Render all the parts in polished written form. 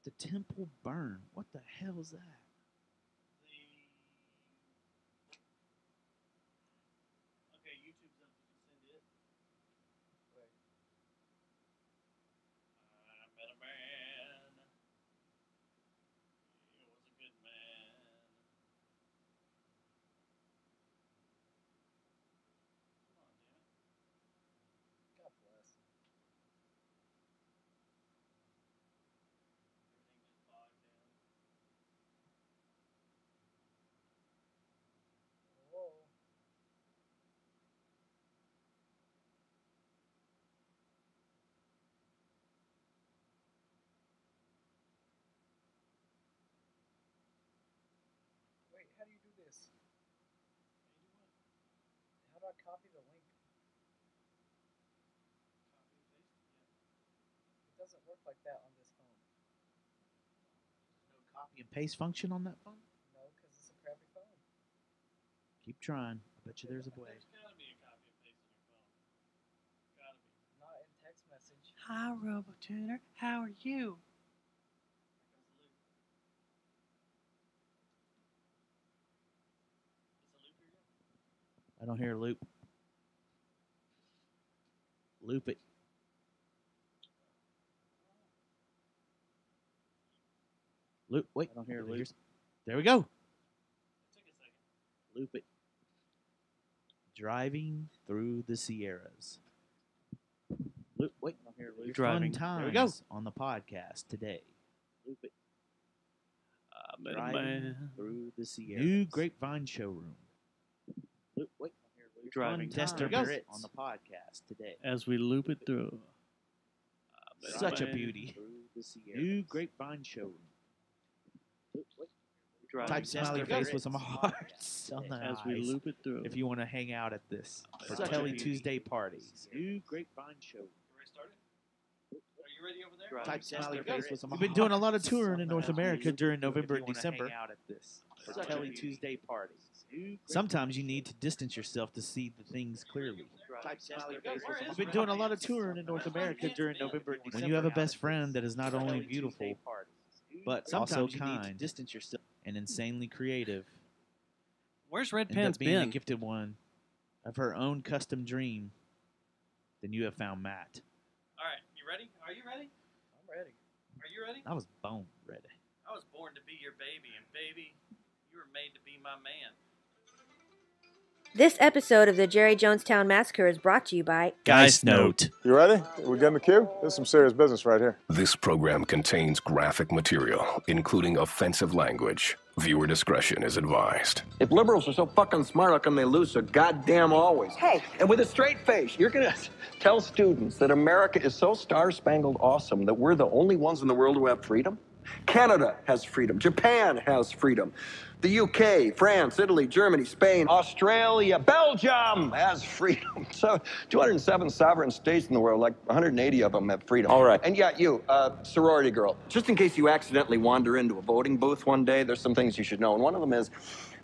The temple burn. What the hell is that? Okay, YouTube's up. You can send it. Wait. I met a man. He was a good man. Come on, damn it. God bless. Everything just bogged down. Whoa. Wait, how do you do this? How do I copy the link? Copy and paste? Yeah. It doesn't work like that on this phone. No copy and paste function on that phone? No, because it's a crappy phone. Keep trying. I bet you there's a way. There's gotta be a copy and paste on your phone. Gotta be. Not in text message. Hi, RoboTuner. How are you? Here comes the loop. Is the loop here yet? I don't hear a loop. Loop it. Loop. Wait. I don't hear a loop. There we go. It took a second. Loop it. Driving through the Sierras. Loop. Wait. I don't hear a loop. Driving. Fun There we times go. on the podcast today. Loop it. I met a Driving man. through the Sierras. New Grapevine showroom. Loop. Wait. I don't hear a loop. Driving Fun tester times Brits. on the podcast today. As we loop it through. I met Such a man. beauty. New Grapevine showroom. Driving Type tester smiley Brits. face with some hearts on the As we eyes loop it through. if you want to hang out at this for Such a Telly beauty. Tuesday parties. New Grapevine showroom. You ready to start it? Are you ready over there? Driving Type tester smiley Brits. face with some hearts. We've been doing a lot of touring in North As we America loop during it through. November If and you wanna December hang out at this for Such a Telly beauty. Tuesday parties. Sometimes you need to distance yourself to see the things clearly. Driving tester Brits. We've been doing a lot of touring in North America during November and December. When you have a best friend that is not only beautiful, but also kind, distance yourself, and insanely creative, Where's Red end Pants up being a been? gifted one of her own custom dream, then you have found Matt. All right, you ready? Are you ready? I'm ready. Are you ready? I was bone ready. I was born to be your baby, and baby, you were made to be my man. This episode of the Jerry Jonestown Massacre is brought to you by Geist Note. You ready? We getting the cue? This is some serious business right here. This program contains graphic material, including offensive language. Viewer discretion is advised. If liberals are so fucking smart, how come they lose so goddamn always? Hey, and with a straight face, you're gonna tell students that America is so star-spangled awesome that we're the only ones in the world who have freedom? Canada has freedom. Japan has freedom. The UK, France, Italy, Germany, Spain, Australia, Belgium has freedom. So 207 sovereign states in the world, like 180 of them have freedom. All right. And yet you, sorority girl, just in case you accidentally wander into a voting booth one day, there's some things you should know. And one of them is,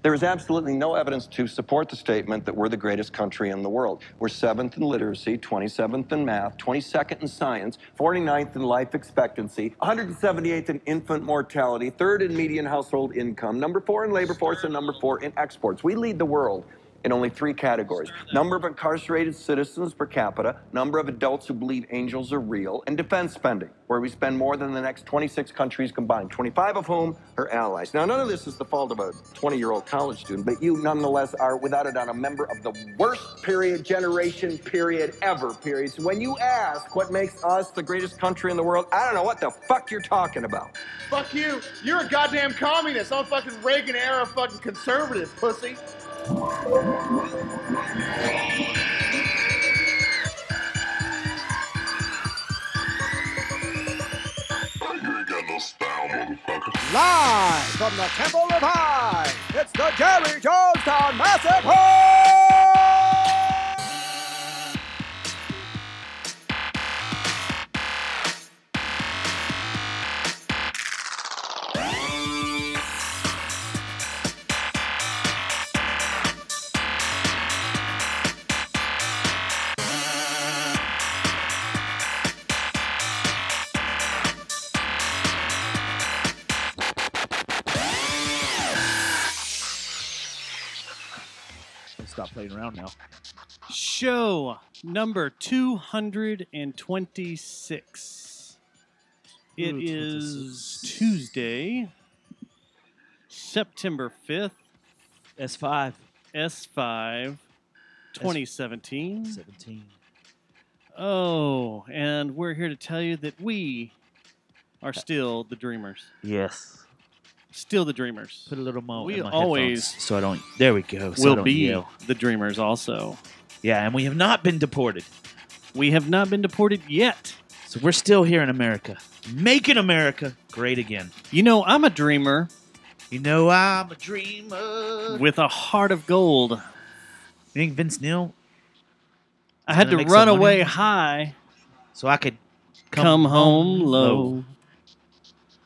there is absolutely no evidence to support the statement that we're the greatest country in the world. We're 7th in literacy, 27th in math, 22nd in science, 49th in life expectancy, 178th in infant mortality, 3rd in median household income, number 4 in labor force, and number 4 in exports. We lead the world in only 3 categories: number of incarcerated citizens per capita, number of adults who believe angels are real, and defense spending, where we spend more than the next 26 countries combined, 25 of whom are allies. Now, none of this is the fault of a 20-year-old college student, but you nonetheless are, without a doubt, a member of the worst generation ever. So when you ask what makes us the greatest country in the world, I don't know what the fuck you're talking about. Fuck you. You're a goddamn communist. I'm a fucking Reagan-era fucking conservative, pussy. I ain't got no style, motherfucker. Live from the Temple of High, it's the Jerry Jonestown Massacre! playing around now. Show number 226. It is Tuesday, September 5th. S5. S5, 2017. 17. Oh, and we're here to tell you that we are still the Dreamers. Yes. Still the Dreamers. Put a little more We in my always headphones so I don't. There we go. So I will don't be yell. the Dreamers also. Yeah, and we have not been deported. We have not been deported yet. So we're still here in America, making America great again. You know, I'm a dreamer. You know, I'm a dreamer With a heart of gold. You think Vince Neil? I had to make run some money? away high, So I could come home low.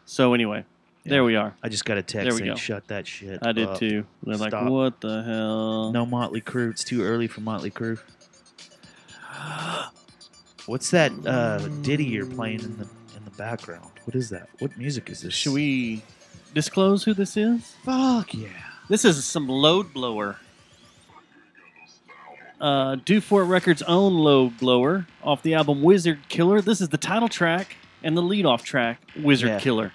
So anyway, there we are. I just got a text There we saying, go. shut that shit I did up. too. They're like, Stop. what the hell? No Motley Crue. It's too early for Motley Crue. What's that ditty you're playing in the background? What is that? What music is this? Should we disclose who this is? Fuck yeah. This is some load blower. Do Fort Records' own load blower off the album Wizard Killer. This is the title track and the lead-off track, Wizard Yeah. Killer.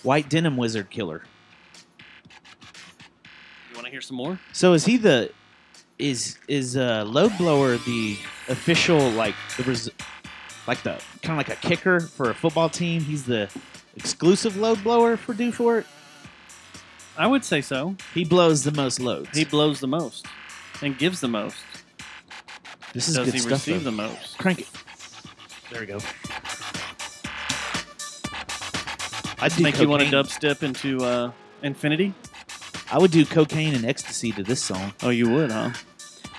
White Denim Wizard Killer. You want to hear some more? So is he the is Load Blower the official like the kind of like a kicker for a football team? He's the exclusive load blower for Do Fort. I would say so. He blows the most loads. He blows the most and gives the most. This is Does good he stuff. receive though. the most? Crank it. There we go. I'd make you want to dubstep into Infinity? I would do cocaine and ecstasy to this song. Oh, you would, huh?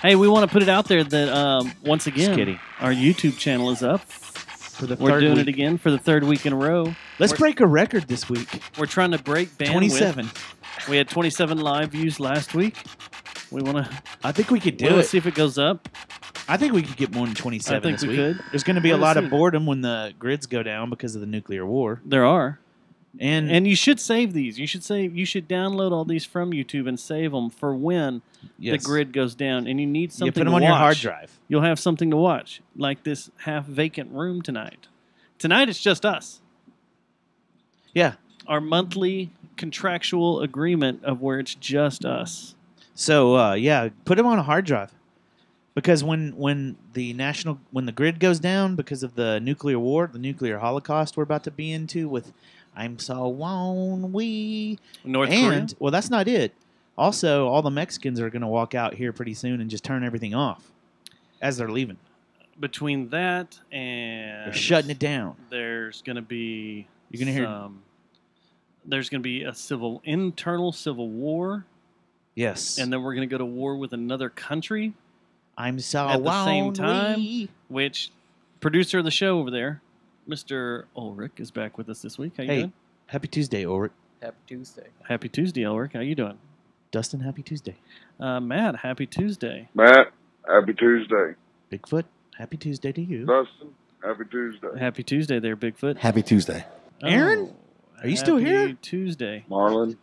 Hey, we want to put it out there that once again, Just kidding. our YouTube channel is up. For the We're third doing week. it again for the third week in a row. Let's break a record this week. We're trying to break bandwidth. 27. We had 27 live views last week. We want to. I think we could do Let's it. see if it goes up. I think we could get more than 27 I think this we week. could. There's going to be a We'll lot see. of boredom when the grids go down because of the nuclear war. There are. And you should save these. You should download all these from YouTube and save them for when Yes. the grid goes down and you need something put them to on watch. your hard drive. You'll have something to watch, like this half vacant room tonight. Tonight it's just us. Yeah. Our monthly contractual agreement of where it's just us. So yeah, put them on a hard drive, because when the grid goes down because of the nuclear war, the nuclear holocaust we're about to be into with "I'm so lonely," North and Korea? well, that's not it. Also, all the Mexicans are going to walk out here pretty soon and just turn everything off as they're leaving. Between that and They're shutting it down. there's going to be You're gonna hear- there's going to be a internal civil war, Yes, and then we're going to go to war with another country I'm so at the same time. lonely. Which producer of the show over there, Mr. Ulrich, is back with us this week. How you Hey, doing? happy Tuesday, Ulrich. Happy Tuesday. Happy Tuesday, Ulrich. How you doing? Dustin, happy Tuesday. Matt, happy Tuesday. Matt, happy Tuesday. Bigfoot, happy Tuesday to you. Dustin, happy Tuesday. Happy Tuesday there, Bigfoot. Happy Tuesday. Aaron, are you still here? Happy Tuesday. Marlon,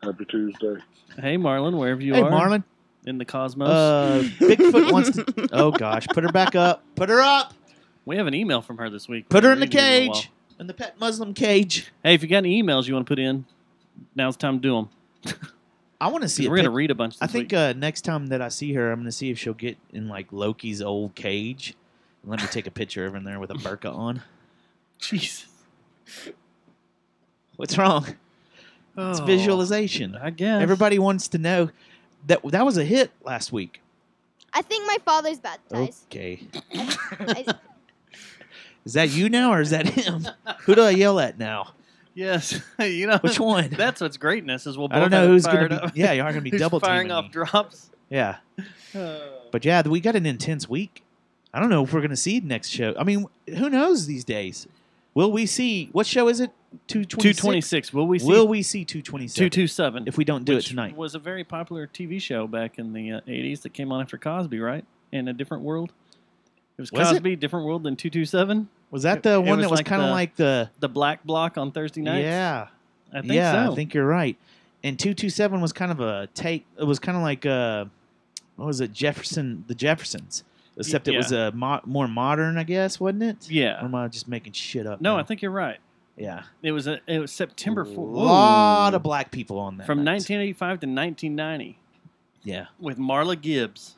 happy Tuesday. Hey, Marlon, wherever you Hey, are. Marlon. In the cosmos. Bigfoot wants to. Oh gosh, put her back up. Put her up. We have an email from her this week. Put her in the We've been reading it cage. In the pet Muslim cage. Hey, if you got any emails you want to put in, now's the time to do them. I want to see. We're going to read a bunch this I think week. next time that I see her, I'm going to see if she'll get in like Loki's old cage. And let me take a picture of her in there with a burqa on. Jesus. What's wrong? It's Oh, visualization. I guess. Everybody wants to know that was a hit last week. I think my father's baptized. Okay. I- Is that you now or is that him? Who do I yell at now? Yes. You know, Which one? That's what's greatness is we'll both I don't know have who's fired going to up. be. Yeah, you are going to be Who's double firing teaming off me. drops. Yeah. But yeah, we got an intense week. I don't know if we're going to see next show. I mean, who knows these days? Will we see? What show is it? 226. Will we see? Will we see 227? 227. If we don't do which it tonight. was a very popular TV show back in the 80s that came on after Cosby, right? In a different world. It was Was it? Cosby, different world than 227. Was that the one that was like kind of like the black block on Thursday nights? Yeah. I think yeah, so. I think you're right. And 227 was kind of a take. It was kind of like what was it? The Jeffersons. Except it was Yeah. more modern, I guess, wasn't it? Yeah. Or am I just making shit up? No, now? I think you're right. Yeah. It was September 4th. A lot of black people on that. From night. 1985 to 1990 Yeah. with Marla Gibbs.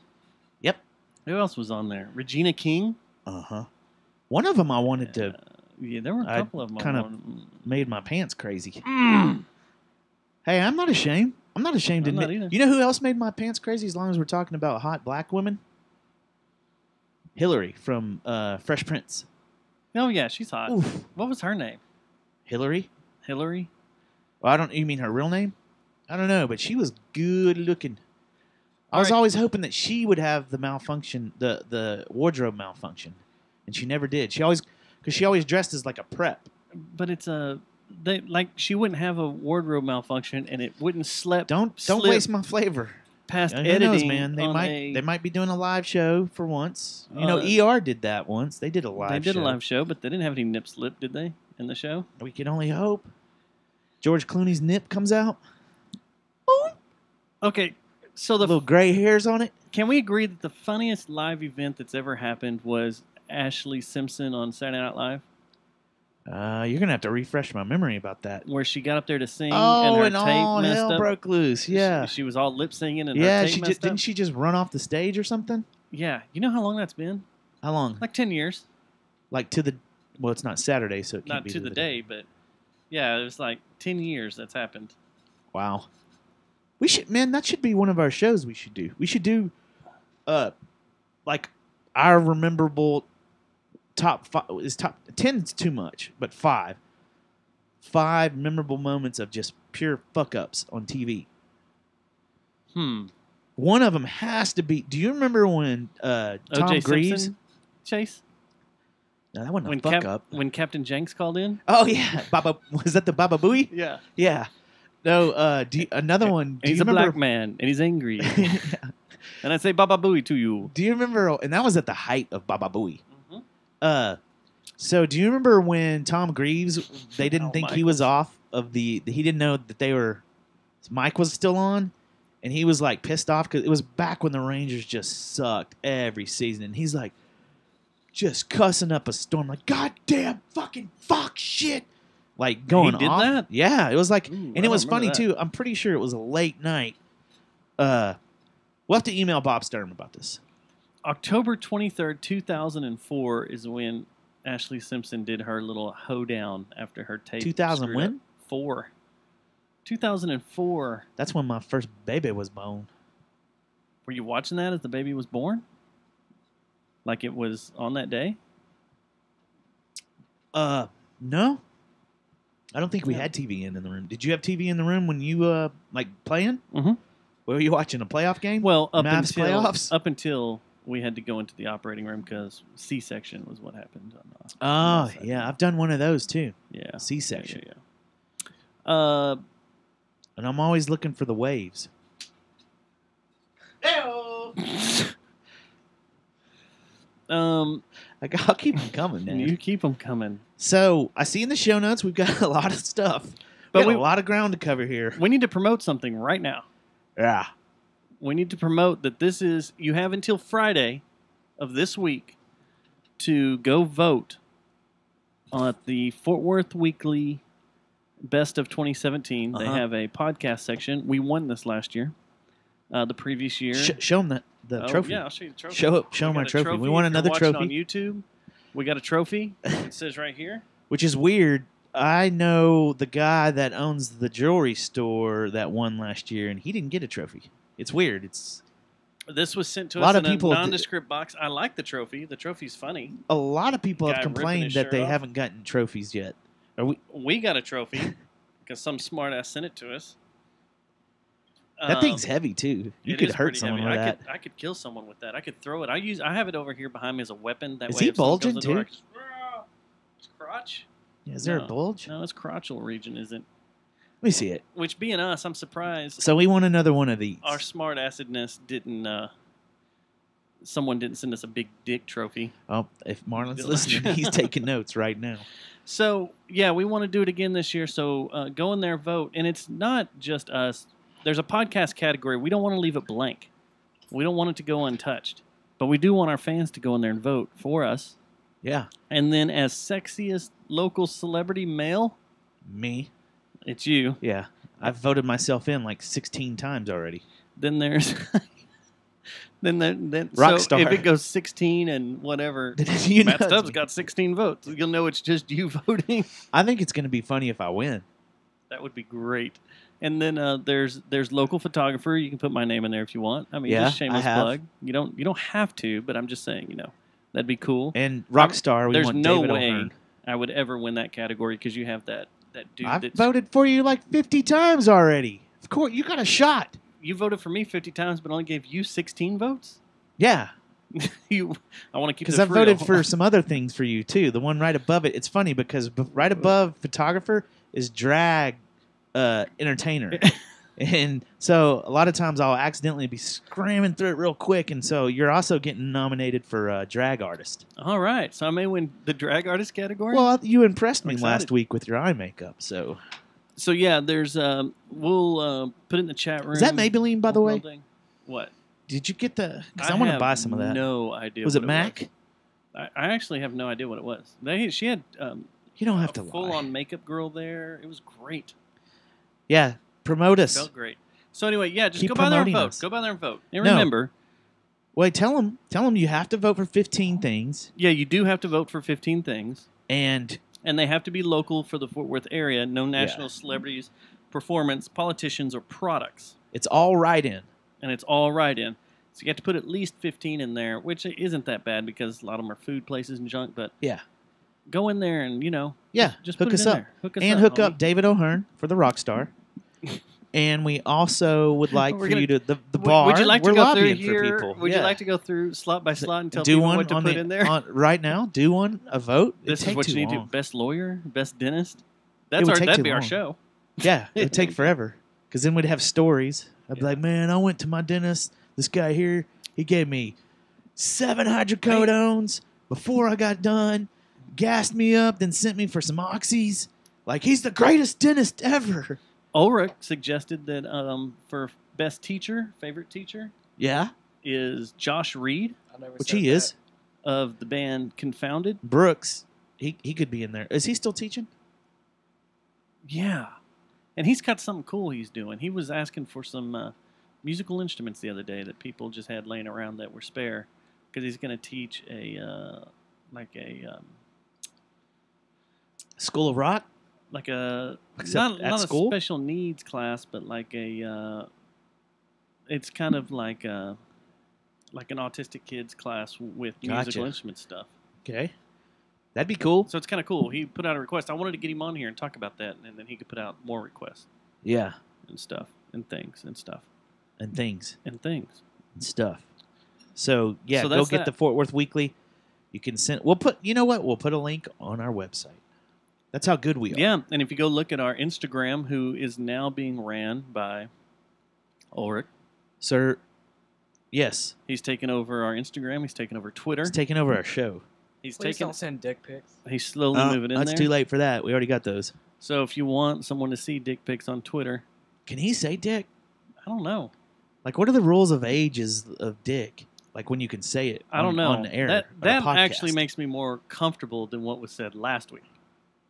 Yep. Who else was on there? Regina King. Uh-huh. One of them I wanted to. Yeah, there were a I couple of them. kind of made my pants crazy. Mm. Hey, I'm not ashamed. I'm not ashamed to I'm not admit. either. You know who else made my pants crazy? As long as we're talking about hot black women, Hillary from Fresh Prince. Oh yeah, she's hot. Oof. What was her name? Hillary. Hillary. Well, I don't. You mean her real name? I don't know, but she was good looking. I was All right. always hoping that she would have the malfunction, the wardrobe malfunction, and she never did. Because she always dressed as like a prep. But it's she wouldn't have a wardrobe malfunction, and it wouldn't slip. Don't slip waste my flavor. past Who editing. knows, man? They on they might be doing a live show for once. You know, Uh, ER did that once. They did a live. They did show. a live show, but they didn't have any nip slip, did they? In the show. We can only hope. George Clooney's nip comes out. Okay, so the Little gray hairs on it. can we agree that the funniest live event that's ever happened was Ashley Simpson on Saturday Night Live, You're gonna have to refresh my memory about that. where she got up there to sing Oh, and her and tape all messed hell up? broke loose. Yeah, she was all lip singing and yeah. her tape She messed just, didn't up. she just run off the stage or something? Yeah, you know how long that's been? How long? Like 10 years. Like to the. Well, it's not Saturday, so it can't Not be to the day, but yeah, it was like 10 years that's happened. Wow. We should, man. That should be one of our shows. We should do. We should do, like our memorable top 5. Is top 10 is too much, but 5 memorable moments of just pure fuck ups on TV. One of them has to be. Do you remember when Tom O.J. Greaves? Simpson, Chase? No, that wasn't When, a fuck up. when Captain Jenks called in? Oh yeah, Baba. Was that the Baba Booey? Yeah. Yeah. No. Another one. Do He's you a remember? black man, and he's angry. And I say Baba Booey to you. Do you remember? And that was at the height of Baba Booey. Mm-hmm. So do you remember when Tom Greaves? They didn't think he was off of the. He didn't know that they were. His mic was still on, and he was like pissed off because it was back when the Rangers just sucked every season, and he's like, just cussing up a storm, like goddamn fucking fuck shit, like going He did off. that? Yeah, it was like, Ooh, and I it don't was remember funny that. too. I'm pretty sure it was a late night. We'll have to email Bob Stern about this. October 23rd, 2004 is when Ashley Simpson did her little hoedown after her tape. 2000 screwed when? up. 4. 2004. That's when my first baby was born. Were you watching that as the baby was born? Like it was on that day? No. I don't think we had TV in the room. Did you have TV in the room when you like playing? Mm-hmm. Were you watching a playoff game? Well, Mavs playoffs? up until we had to go into the operating room because C-section was what happened. Oh, yeah. I've done one of those too. Yeah. C-section. Yeah. And I'm always looking for the waves. I'll keep them coming, man. You keep them coming. So I see in the show notes we've got a lot of stuff. But We got a lot of ground to cover here. We need to promote something right now. Yeah. We need to promote that this is, you have until Friday of this week to go vote on the Fort Worth Weekly Best of 2017. They have a podcast section. We won this last year. The previous year. Show them the trophy. Yeah, I'll show you the trophy. Show We them our got a trophy. We want If you're another watching trophy. on YouTube. We got a trophy. It says right here. Which is weird. I know the guy that owns the jewelry store that won last year, and he didn't get a trophy. It's weird. This was sent to A lot us of in people a nondescript box. I like the trophy. The trophy's funny. A lot of people have Guy ripping complained his that shirt they off. haven't gotten trophies yet. We got a trophy because some smart ass sent it to us. That thing's heavy too. You It could is hurt pretty someone heavy. with that. I could kill someone with that. I could throw it. I have it over here behind me as a weapon. That Is way he if someone bulging goes in the door, too? it's crotch. Yeah, is there a No. bulge? No, his crotchal region isn't. Let me see it. Which, being us, I'm surprised. So we want another one of these. Our smart acidness didn't. Someone didn't send us a big dick trophy. Oh, if Marlon's listening, he's taking notes right now. So yeah, we want to do it again this year. So go in there, vote, and it's not just us. There's a podcast category. We don't want to leave it blank. We don't want it to go untouched. But we do want our fans to go in there and vote for us. Yeah. And then as sexiest local celebrity male, Me. it's you. Yeah. I've voted myself in like 16 times already. Then there's then Rockstar. So if it goes 16 and whatever, You know Matt Stubbs got 16 votes. You'll know it's just you voting. I think it's going to be funny if I win. That would be great. And then there's local photographer. You can put my name in there if you want. I mean, Yeah, just shameless I have. plug. You don't have to, but I'm just saying, that'd be cool. And Rockstar, we There's want no David way O'Hearn. I would ever win that category because you have that dude. I've that's, voted for you like 50 times already. Of course, you got a shot. You voted for me 50 times, but only gave you 16 votes. Yeah. I want to keep Because this I voted real. for some other things for you, too. The one right above it. It's funny because right above photographer is drag entertainer. And so a lot of times I'll accidentally be scramming through it real quick. And so you're also getting nominated for drag artist. All right. So I may win the drag artist category? Well, you impressed me I'm last excited. week with your eye makeup. So So yeah, there's we'll put it in the chat room. is that Maybelline, by the way? What? Did you get the? Because I want to have buy some of that. No idea. Was what it MAC? I actually have no idea what it was. She had You don't have a to lie. full-on makeup girl there. It was great. Yeah, promote us. Felt great. So anyway, yeah, just Keep go by there and promoting vote. us. Go by there and vote. And No. remember, Wait, tell them you have to vote for 15 things, yeah, you do have to vote for 15 things, and and they have to be local for the Fort Worth area. No national celebrities, performance, politicians, or products. it's all right in. And it's all right in. So you have to put at least 15 in there, which isn't that bad because a lot of them are food places and junk. But Yeah, go in there and yeah. just hook put it us in up there. Hook us and up, hook homie. up David O'Hearn for the Rockstar. And we also would like We're for gonna- you to the bar. Would you like we're to go through lobbying here? for people. Would Yeah. you like to go through slot by slot and tell do people one what to on put the, in there? right now? Do one a vote. This It'd is what take you too need to long. do. Best lawyer, best dentist. It would take That'd too be our long. show. Yeah, it would take forever. Because then we'd have stories. I'd be like, man, I went to my dentist. This guy here, he gave me 7 hydrocodones before I got done, gassed me up, then sent me for some oxys. Like, he's the greatest dentist ever. Ulrich suggested that for best teacher, favorite teacher, Yeah, is Josh Reed I never which said he that. is. of the band Confounded. Brooks, he could be in there. Is he still teaching? Yeah. And he's got something cool he's doing. He was asking for some musical instruments the other day that people just had laying around that were spare because he's going to teach School of Rock? like a Except at not school? a special needs class, but like it's kind of like an autistic kids class with Gotcha. musical instrument stuff. Okay. That'd be cool. So it's kind of cool. He put out a request. I wanted to get him on here and talk about that, and then he could put out more requests Yeah, and stuff and things and stuff and things and things. and stuff. So, yeah, So go that's get that. the Fort Worth Weekly. You can send. You know what? We'll put a link on our website. That's how good we are. Yeah, and if you go look at our Instagram, who is now being ran by Ulrich. Sir, yes. He's taken over our Instagram. He's taken over Twitter. He's taking over our show. He's Please taken. don't send dick pics. He's slowly moving in That's there. too late for that. We already got those. So if you want someone to see dick pics on Twitter, Can he say dick? I don't know. Like, what are the rules of ages of dick? Like, when you can say it I don't know. on air. That or a actually podcast. makes me more comfortable than what was said last week.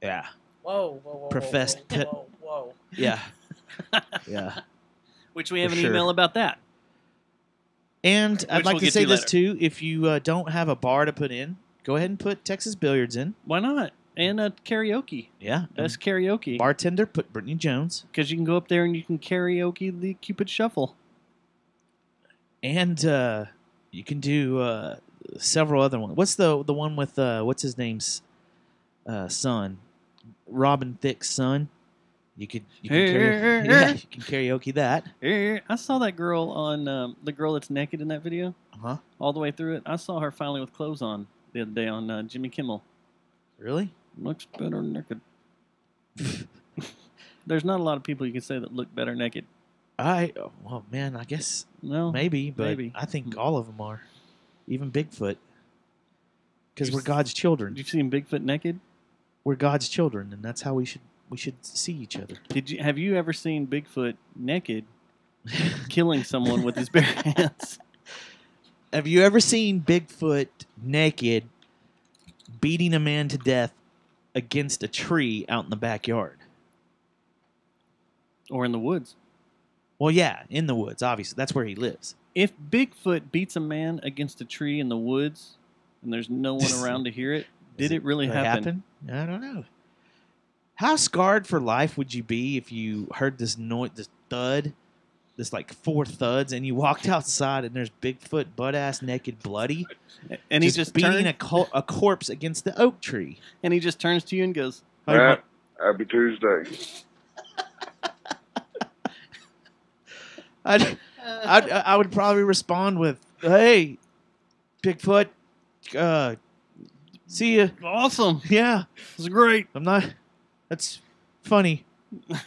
Yeah. Whoa, whoa, whoa, Professed whoa, whoa, whoa, whoa. Yeah. Yeah. Which we have For an sure. email about that. And I'd Which like we'll to get say to this, later. too. If you don't have a bar to put in, go ahead and put Texas Billiards in. Why not? And karaoke. Yeah. Best karaoke. Bartender, put Brittany Jones. Because you can go up there and you can karaoke the Cupid Shuffle. And you can do several other ones. What's the one with, what's his name's son? Robin Thicke's son. You can karaoke that. I saw that girl on the girl that's naked in that video. Uh-huh. All the way through it. I saw her finally with clothes on the other day on Jimmy Kimmel. Really? Looks better naked. There's not a lot of people you can say that look better naked. Well, man, I guess No, maybe, but maybe. I think all of them are. Even Bigfoot. Because we're God's children. You've seen Bigfoot naked? We're God's children, and that's how we should see each other. Have you ever seen Bigfoot naked killing someone with his bare hands? Have you ever seen Bigfoot naked beating a man to death against a tree out in the backyard? Or in the woods. Well, yeah, in the woods, obviously. That's where he lives. If Bigfoot beats a man against a tree in the woods and there's no one around to hear it, did it really happen? I don't know. How scarred for life would you be if you heard this noise, this thud, this like 4 thuds, and you walked outside and there's Bigfoot butt-ass naked bloody, and he just beating a corpse against the oak tree. And he just turns to you and goes, Happy Tuesday. I would probably respond with, "Hey, Bigfoot, see ya." Awesome. Yeah, it was great. That's funny.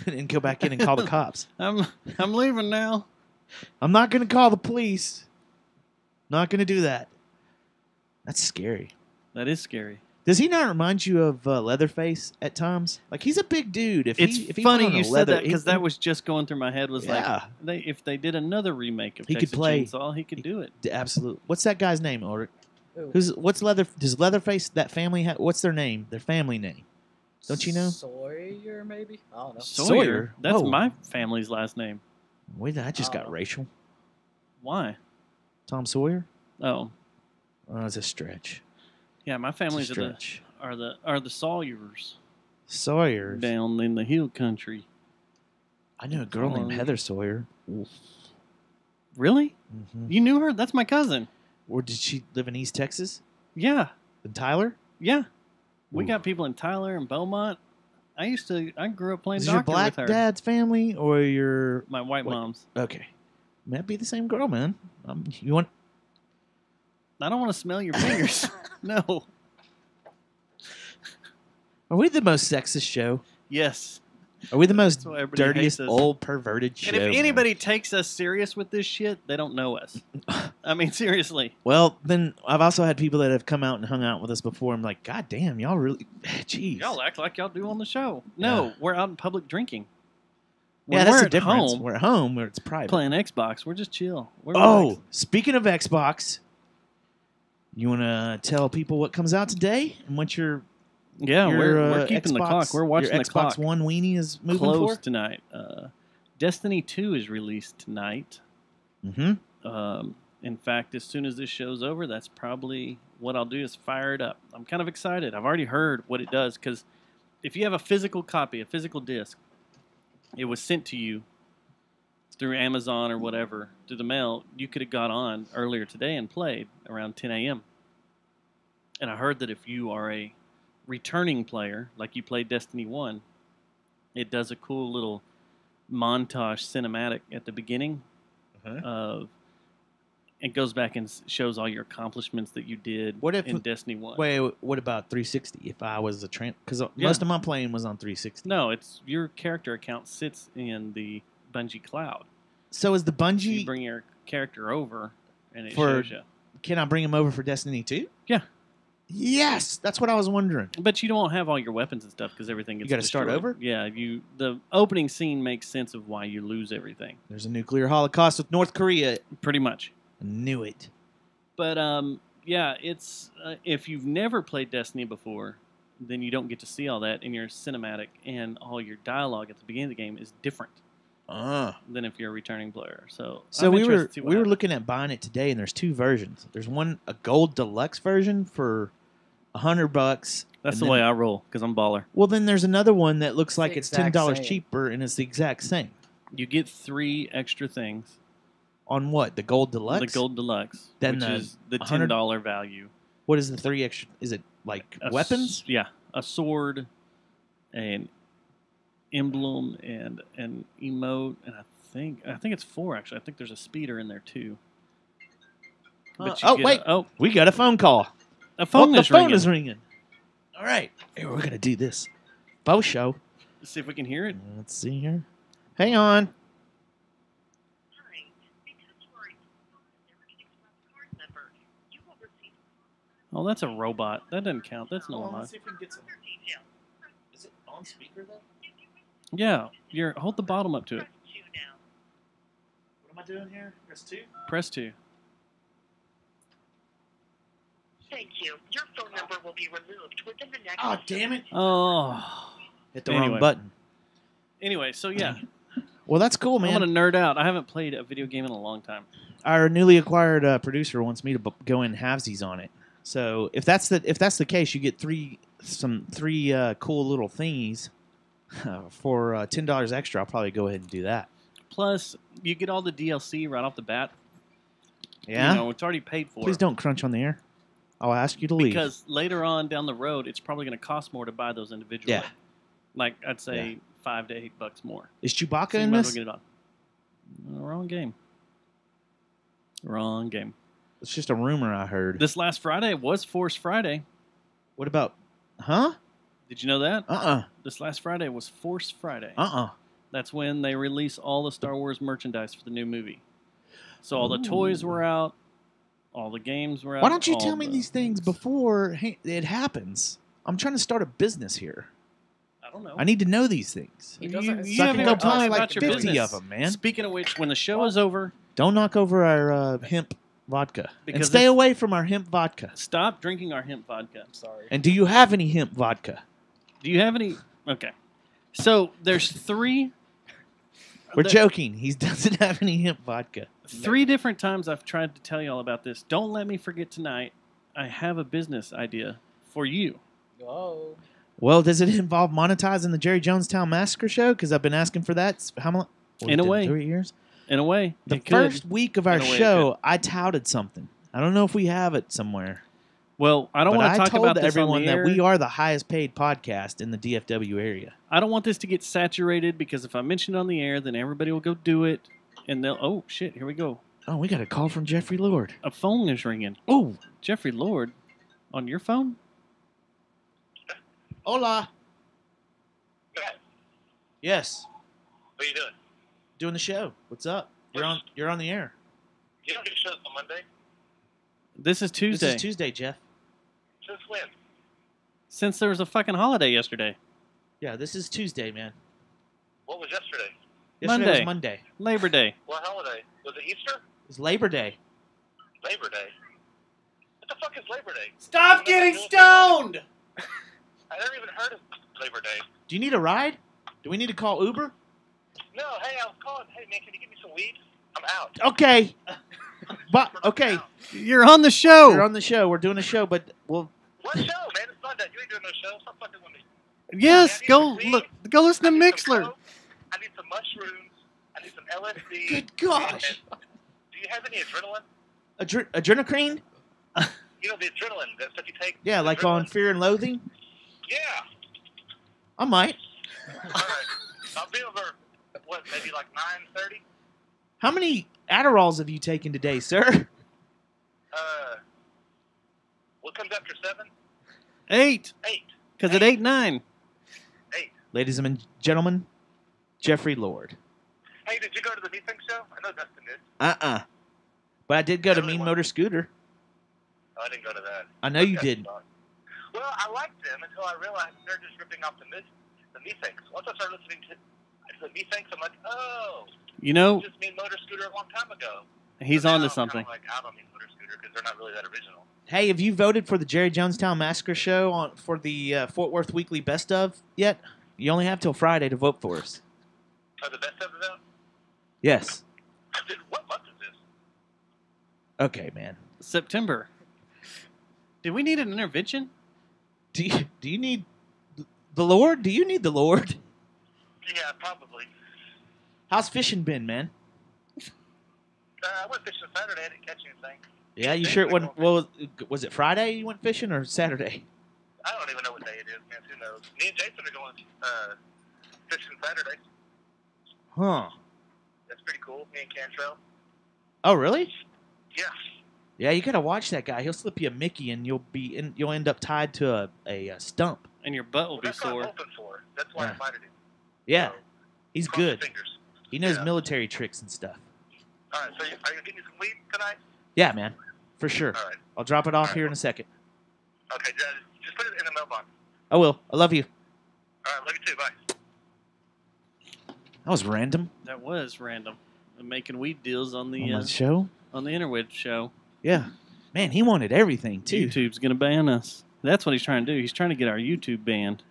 And go back in and call the cops. I'm leaving now. I'm not going to call the police. Not going to do that. That's scary. That is scary. Does he not remind you of Leatherface at times? Like, he's a big dude. If it's he funny put on you a said leather, that because that was just going through my head. Was Yeah. like, if they did another remake of He Texas could play- Chainsaw, he could do it. Absolutely. What's that guy's name, Ulrich? Who? Does Leatherface, that family, what's their name? Their family name? Don't you know? Sawyer, maybe? I don't know. Sawyer? That's Whoa. my family's last name. Wait, that just got Oh. racial. Why? Tom Sawyer? Oh, Oh, it's a stretch. yeah, my It's a family's stretch. are the Sawyers Sawyer. down in the hill country. I knew a girl named Heather Sawyer. Really? Mm-hmm. You knew her? That's my cousin. Or did she live in East Texas? Yeah, In Tyler? yeah. We Ooh. got people in Tyler and Beaumont. I grew up playing Is it your doctor black with her. dad's family or your... My white What? mom's. Okay. Might be the same girl, man. You want... I don't want to smell your fingers. No. Are we the most sexist show? Yes. Are we the most That's why everybody dirtiest, hates us. old, perverted show? And if man? anybody takes us serious with this shit, they don't know us. I mean, seriously. Well, then I've also had people that have come out and hung out with us before. I'm like, God damn, y'all really... Jeez. Y'all act like y'all do on the show. No, Yeah. we're out in public drinking. Yeah, When that's we're the at difference. home We're at home where it's private. playing Xbox. We're just chill. We're Oh, relaxed. speaking of Xbox, you want to tell people what comes out today and what your Yeah, we're keeping Xbox, the clock. We're watching your the Xbox clock. One weenie is moving Close for? tonight. Destiny 2 is released tonight. Mm-hmm. In fact, as soon as this show's over, that's probably what I'll do is fire it up. I'm kind of excited. I've already heard what it does because if you have a physical copy, a physical disc, it was sent to you through Amazon or whatever, through the mail, you could have got on earlier today and played around 10 a.m. And I heard that if you are a returning player, like you played Destiny 1, it does a cool little montage cinematic at the beginning of it goes back and shows all your accomplishments that you did in Destiny 1. Wait, what about 360? If I was a because most of my playing was on 360. No, it's your character account sits in the Bungie cloud. So is the Bungie... So you bring your character over, and it for, shows you. Can I bring him over for Destiny 2? Yeah. Yes, that's what I was wondering. But you don't have all your weapons and stuff because everything gets You got to start destroyed. over? Yeah, the opening scene makes sense of why you lose everything. There's a nuclear holocaust with North Korea. Pretty much. I knew it. But yeah, it's if you've never played Destiny before, then you don't get to see all that, and your cinematic and all your dialogue at the beginning of the game is different than if you're a returning player. So I'm we interested were to see what we were happens. looking at buying it today, and there's 2 versions. There's a gold deluxe version for $100. That's the way I roll because I'm baller. Well, then there's another one that looks like the it's exact $10 same. cheaper, and it's the exact same. You get 3 extra things. On what? The gold deluxe? The gold deluxe, Then which the is the $100 $10 value. What is the 3 extra? Is it like weapons? Yeah, a sword, an emblem, and an emote, and I think it's 4 actually. I think there's a speeder in there too. But you get we got a phone call. A phone the is phone ringing. is ringing. All right, here, we're gonna do this. Bo show. Let's see if we can hear it. Let's see here. Hang on. Oh, that's a robot. That doesn't count. That's not mine. Let's see if we can get some. Is it on speaker though? Yeah, hold the bottom up to it. What am I doing here? Press 2. Press 2. Thank you. Your phone number will be removed within the next... Oh, damn it. Oh. Hit the wrong button. Anyway, so yeah. Well, that's cool, man. I'm going to nerd out. I haven't played a video game in a long time. Our newly acquired producer wants me to go in halvesies on it. So if that's the case, you get three cool little thingies for $10 extra. I'll probably go ahead and do that. Plus, you get all the DLC right off the bat. Yeah, you know, it's already paid for. Please don't crunch on the air. I'll ask you to leave. Because later on down the road, it's probably going to cost more to buy those individually. Yeah. Like I'd say $5 to $8 more. Is Chewbacca So you in might as this? well get it on. Wrong game. Wrong game. It's just a rumor I heard. This last Friday was Force Friday. What about? Huh? Did you know that? Uh-uh. This last Friday was Force Friday. Uh-uh. That's when they release all the Star Wars merchandise for the new movie. So all the toys were out. All the games were out. Why don't you tell me these things before it happens? I'm trying to start a business here. I don't know. I need to know these things. You So I haven't can go even told buy me like about your 50 business. of them, man. Speaking of which, when the show is over, Don't knock over our hemp vodka. And Because stay this- away from our hemp vodka. stop drinking our hemp vodka. I'm sorry. And do you have any hemp vodka? Do you have any? Okay. So there's three. We're joking. He doesn't have any hemp vodka. 3 different times I've tried to tell you all about this. Don't let me forget tonight. I have a business idea for you. Oh. Well, does it involve monetizing the Jerry Jonestown Massacre show? Because I've been asking for that. How long? In a way. 3 years? In a way. The it could. first week of our In a way, it show, I touted something. I don't know if we have it somewhere. Well, I don't But want to talk told about this everyone on the air. that we are the highest paid podcast in the DFW area. I don't want this to get saturated because if I mention it on the air, then everybody will go do it, and they'll. Oh shit! Here we go. Oh, we got a call from Jeffrey Lord. A phone is ringing. Oh, Jeffrey Lord, on your phone? Hola. Yes. What are you doing? Doing the show. What's up? You're on the air. You don't do shows on Monday? This is Tuesday. This is Tuesday, Jeff. Since when? Since there was a fucking holiday yesterday. Yeah, this is Tuesday, man. What was yesterday? Yesterday was Monday. Labor Day. What holiday? Was it Easter? It's Labor Day. Labor Day? What the fuck is Labor Day? Stop getting stoned! I never even heard of Labor Day. Do you need a ride? Do we need to call Uber? No, hey, I was calling. Hey, man, can you give me some weed? I'm out. Okay. But okay, you're on the show. You're on the show. We're doing a show, but we'll. What show, man? It's not that. You ain't doing no show. Stop fucking with me. Yes, go listen to Mixler. I need some mushrooms. I need some LSD. Good gosh. And do you have any adrenaline? Adrenochrine? You know the adrenaline, that stuff you take? Yeah, like on Fear and Loathing? Yeah. I might. All right. I'll be over, what, maybe like 9:30? How many Adderalls have you taken today, sir? What comes after 7? 8. 8. Because it ain't 9. 8. Ladies and gentlemen, Jeffrey Lord. Hey, did you go to the Methinks show? I know Dustin did. But I did go to Mean Motor Scooter. Oh, I didn't go to that. I know you did. Well, I liked them until I realized they're just ripping off the Methinks. Once I started listening to the Methinks, I'm like, oh. You know, It was just Mean Motor Scooter a long time ago. he's So on now to something. I'm kind of like out on Mean Motor Scooter because they're not really that original. Hey, have you voted for the Jerry Jonestown Massacre show for the Fort Worth Weekly Best of yet? You only have till Friday to vote for us. Oh, the best of them? Yes. What month is this? Okay, man. September. Did we need an intervention? Do you need the Lord? Do you need the Lord? Yeah, probably. How's fishing been, man? I went fishing Saturday. I didn't catch anything. Yeah, you sure it wasn't? Well, was it Friday you went fishing or Saturday? I don't even know what day it is, man. Who knows? Me and Jason are going fishing Saturday. Huh. That's pretty cool. Me and Cantrell. Oh, really? Yeah. Yeah, you gotta watch that guy. He'll slip you a Mickey, and you'll end up tied to a stump. And your butt will be That's sore. what I'm hoping for. That's why I invited him. Yeah, he's cross your good. fingers. He knows military tricks and stuff. All right, so are you getting me some weed tonight? Yeah, man, for sure. All right. I'll drop it off here in a second. Okay, just put it in the mailbox. I will. I love you. All right, love you too. Bye. That was random. That was random. I'm making weed deals on the On the show? on the Interweb show. Yeah. Man, he wanted everything too. YouTube's going to ban us. That's what he's trying to do. He's trying to get our YouTube banned.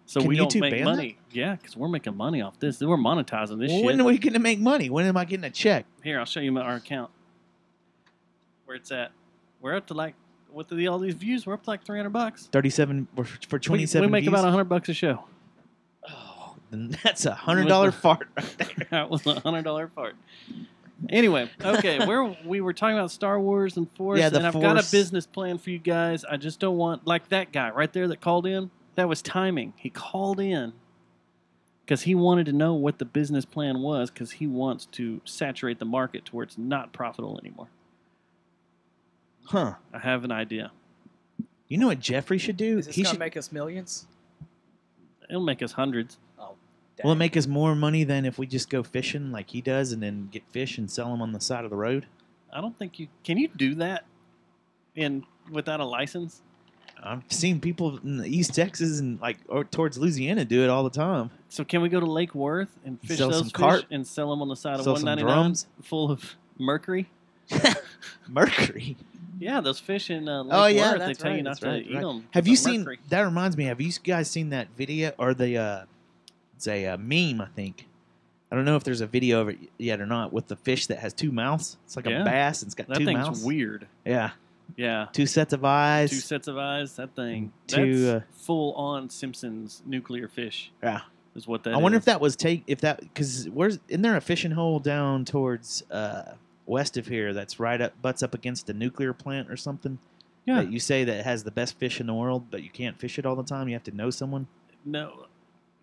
So Can we don't YouTube make ban money. Yeah, because we're making money off this. We're monetizing this Well, shit. when are we going to make money? When am I getting a check? Here, I'll show you our account. Where it's at. We're up to like, with all these views, we're up to like $300. 37 for 27 We make views? about $100 a show. Oh, then that's $100 fart right there. That was $100 fart. Anyway, okay, we were talking about Star Wars and Force, Yeah, the and I've got a Force. business plan for you guys. I just don't want, like that guy right there that called in, that was timing. He called in because he wanted to know what the business plan was because he wants to saturate the market to where it's not profitable anymore. Huh. I have an idea. You know what Jeffrey should do? Is this He gonna should. make us millions? It'll make us hundreds. Oh, Will it make us more money than if we just go fishing like he does and then get fish and sell them on the side of the road? I don't think you can. You do that without a license? I've seen people in East Texas and like or towards Louisiana do it all the time. So can we go to Lake Worth and fish Sell those some fish carp? and sell them on the side of Sell some 199 drums? full of mercury? Mercury. Yeah, those fish in Lake Oh yeah, Worth, that's they tell right. you not that's to right, eat right. them. Have you seen? That reminds me. Have you guys seen that video or the? It's a meme, I think. I don't know if there's a video of it yet or not with the fish that has two mouths. It's like Yeah. a bass. And it's got That two thing's mouths. weird. Yeah. Yeah. Two sets of eyes. Two sets of eyes. That thing. Two, That's full-on Simpsons nuclear fish. Yeah. Is what that I wonder is. if that was because isn't there a fishing hole down towards west of here that's butts up against a nuclear plant or something? Yeah. That you say that has the best fish in the world, but you can't fish it all the time. You have to know someone.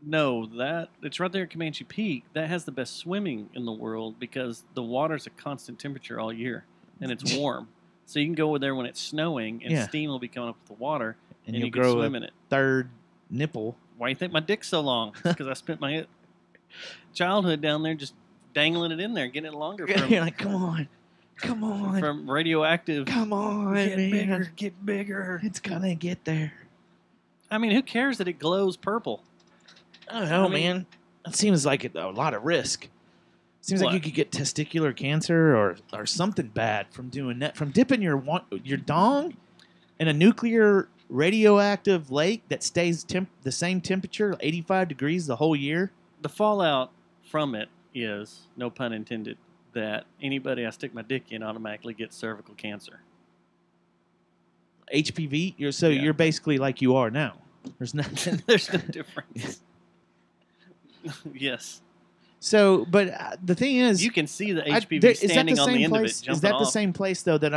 No, that it's right there at Comanche Peak. That has the best swimming in the world because the water's a constant temperature all year and it's warm. So you can go over there when it's snowing and Yeah. steam will be coming up with the water and you'll you can grow swim a in it. third nipple. Why do you think my dick's so long? Because I spent my childhood down there just dangling it in there, getting it longer from, You're like, come on, from radioactive. come on, Get man. bigger, get bigger. It's gonna get there. I mean, who cares that it glows purple? I don't know, I mean- man. That seems like a lot of risk. Seems like What? you could get testicular cancer or something bad from doing that. From dipping your dong in a nuclear radioactive lake that stays the same temperature, 85 degrees the whole year. The fallout from it is, no pun intended, that anybody I stick my dick in automatically gets cervical cancer. HPV. Yeah. You're basically like you are now. There's nothing. There's no difference. Yes. So, but the thing is, You can see the I- HPV there- is that standing the on the same end place? of it, jumping Is that the off. same place though that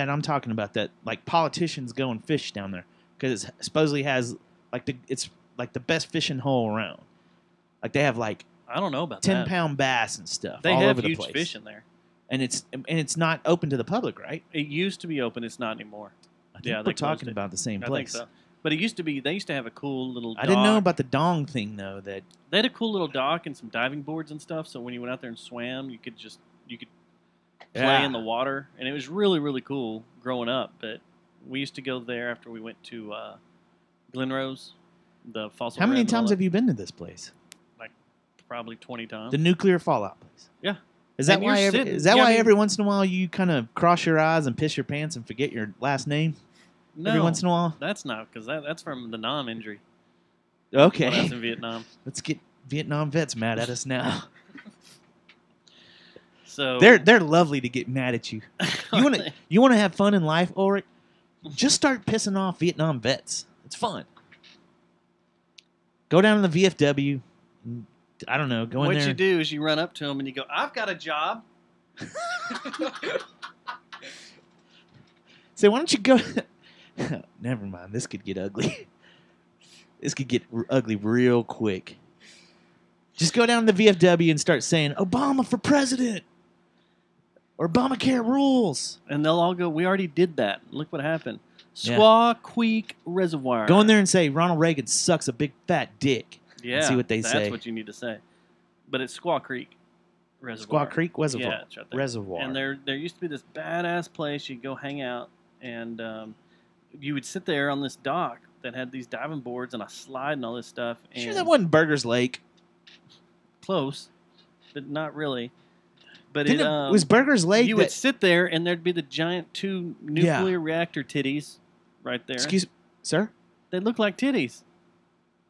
I'm talking about? That like politicians go and fish down there because it supposedly has it's like the best fishing hole around. Like they have like I don't know about 10-pound bass and stuff They all have over the huge place. fish in there. And it's not open to the public, right? It used to be open. It's not anymore. I think Yeah, we're they closed talking it. about the same I place. think so. But it used to be. They used to have a cool little. I didn't know dock. about the dong thing though. That They had a cool little dock and some diving boards and stuff. So when you went out there and swam, you could play Yeah. in the water, and it was really really cool growing up. But we used to go there after we went to Glenrose, the fossil. how many Red and all times that. have you been to this place? Like probably 20 times. The nuclear fallout place. Yeah. Is that And you're why? sitting- Is that yeah, I why mean- every once in a while you kind of cross your eyes and piss your pants and forget your last name? No, Every once in a while. That's not because that's from the Nam injury. Okay. When I was in Vietnam. Let's get Vietnam vets mad at us now. So They're lovely to get mad at you. You want to have fun in life, Ulrich? Just start pissing off Vietnam vets. It's fun. Go down to the VFW. and, I don't know. Go in what there. you do is you run up to them and you go, "I've got a job." Say, why don't you go? Never mind. This could get ugly. This could get ugly real quick. Just go down to the VFW and start saying Obama for president or Obamacare rules. And they'll all go, "We already did that. Look what happened." Yeah. Squaw Creek Reservoir. Go in there and say Ronald Reagan sucks a big fat dick. Yeah, And see what they that's say. what you need to say. But it's Squaw Creek Reservoir. Squaw Creek Reservoir. Yeah, it's right there. Reservoir. And there used to be this badass place you'd go hang out, and you would sit there on this dock that had these diving boards and a slide and all this stuff. And Sure, that wasn't Burgers Lake. close, but not really. But Didn't it was Burger's Lake. You would sit there, and there'd be the giant 2 nuclear reactor titties right there. Excuse me, sir? They look like titties.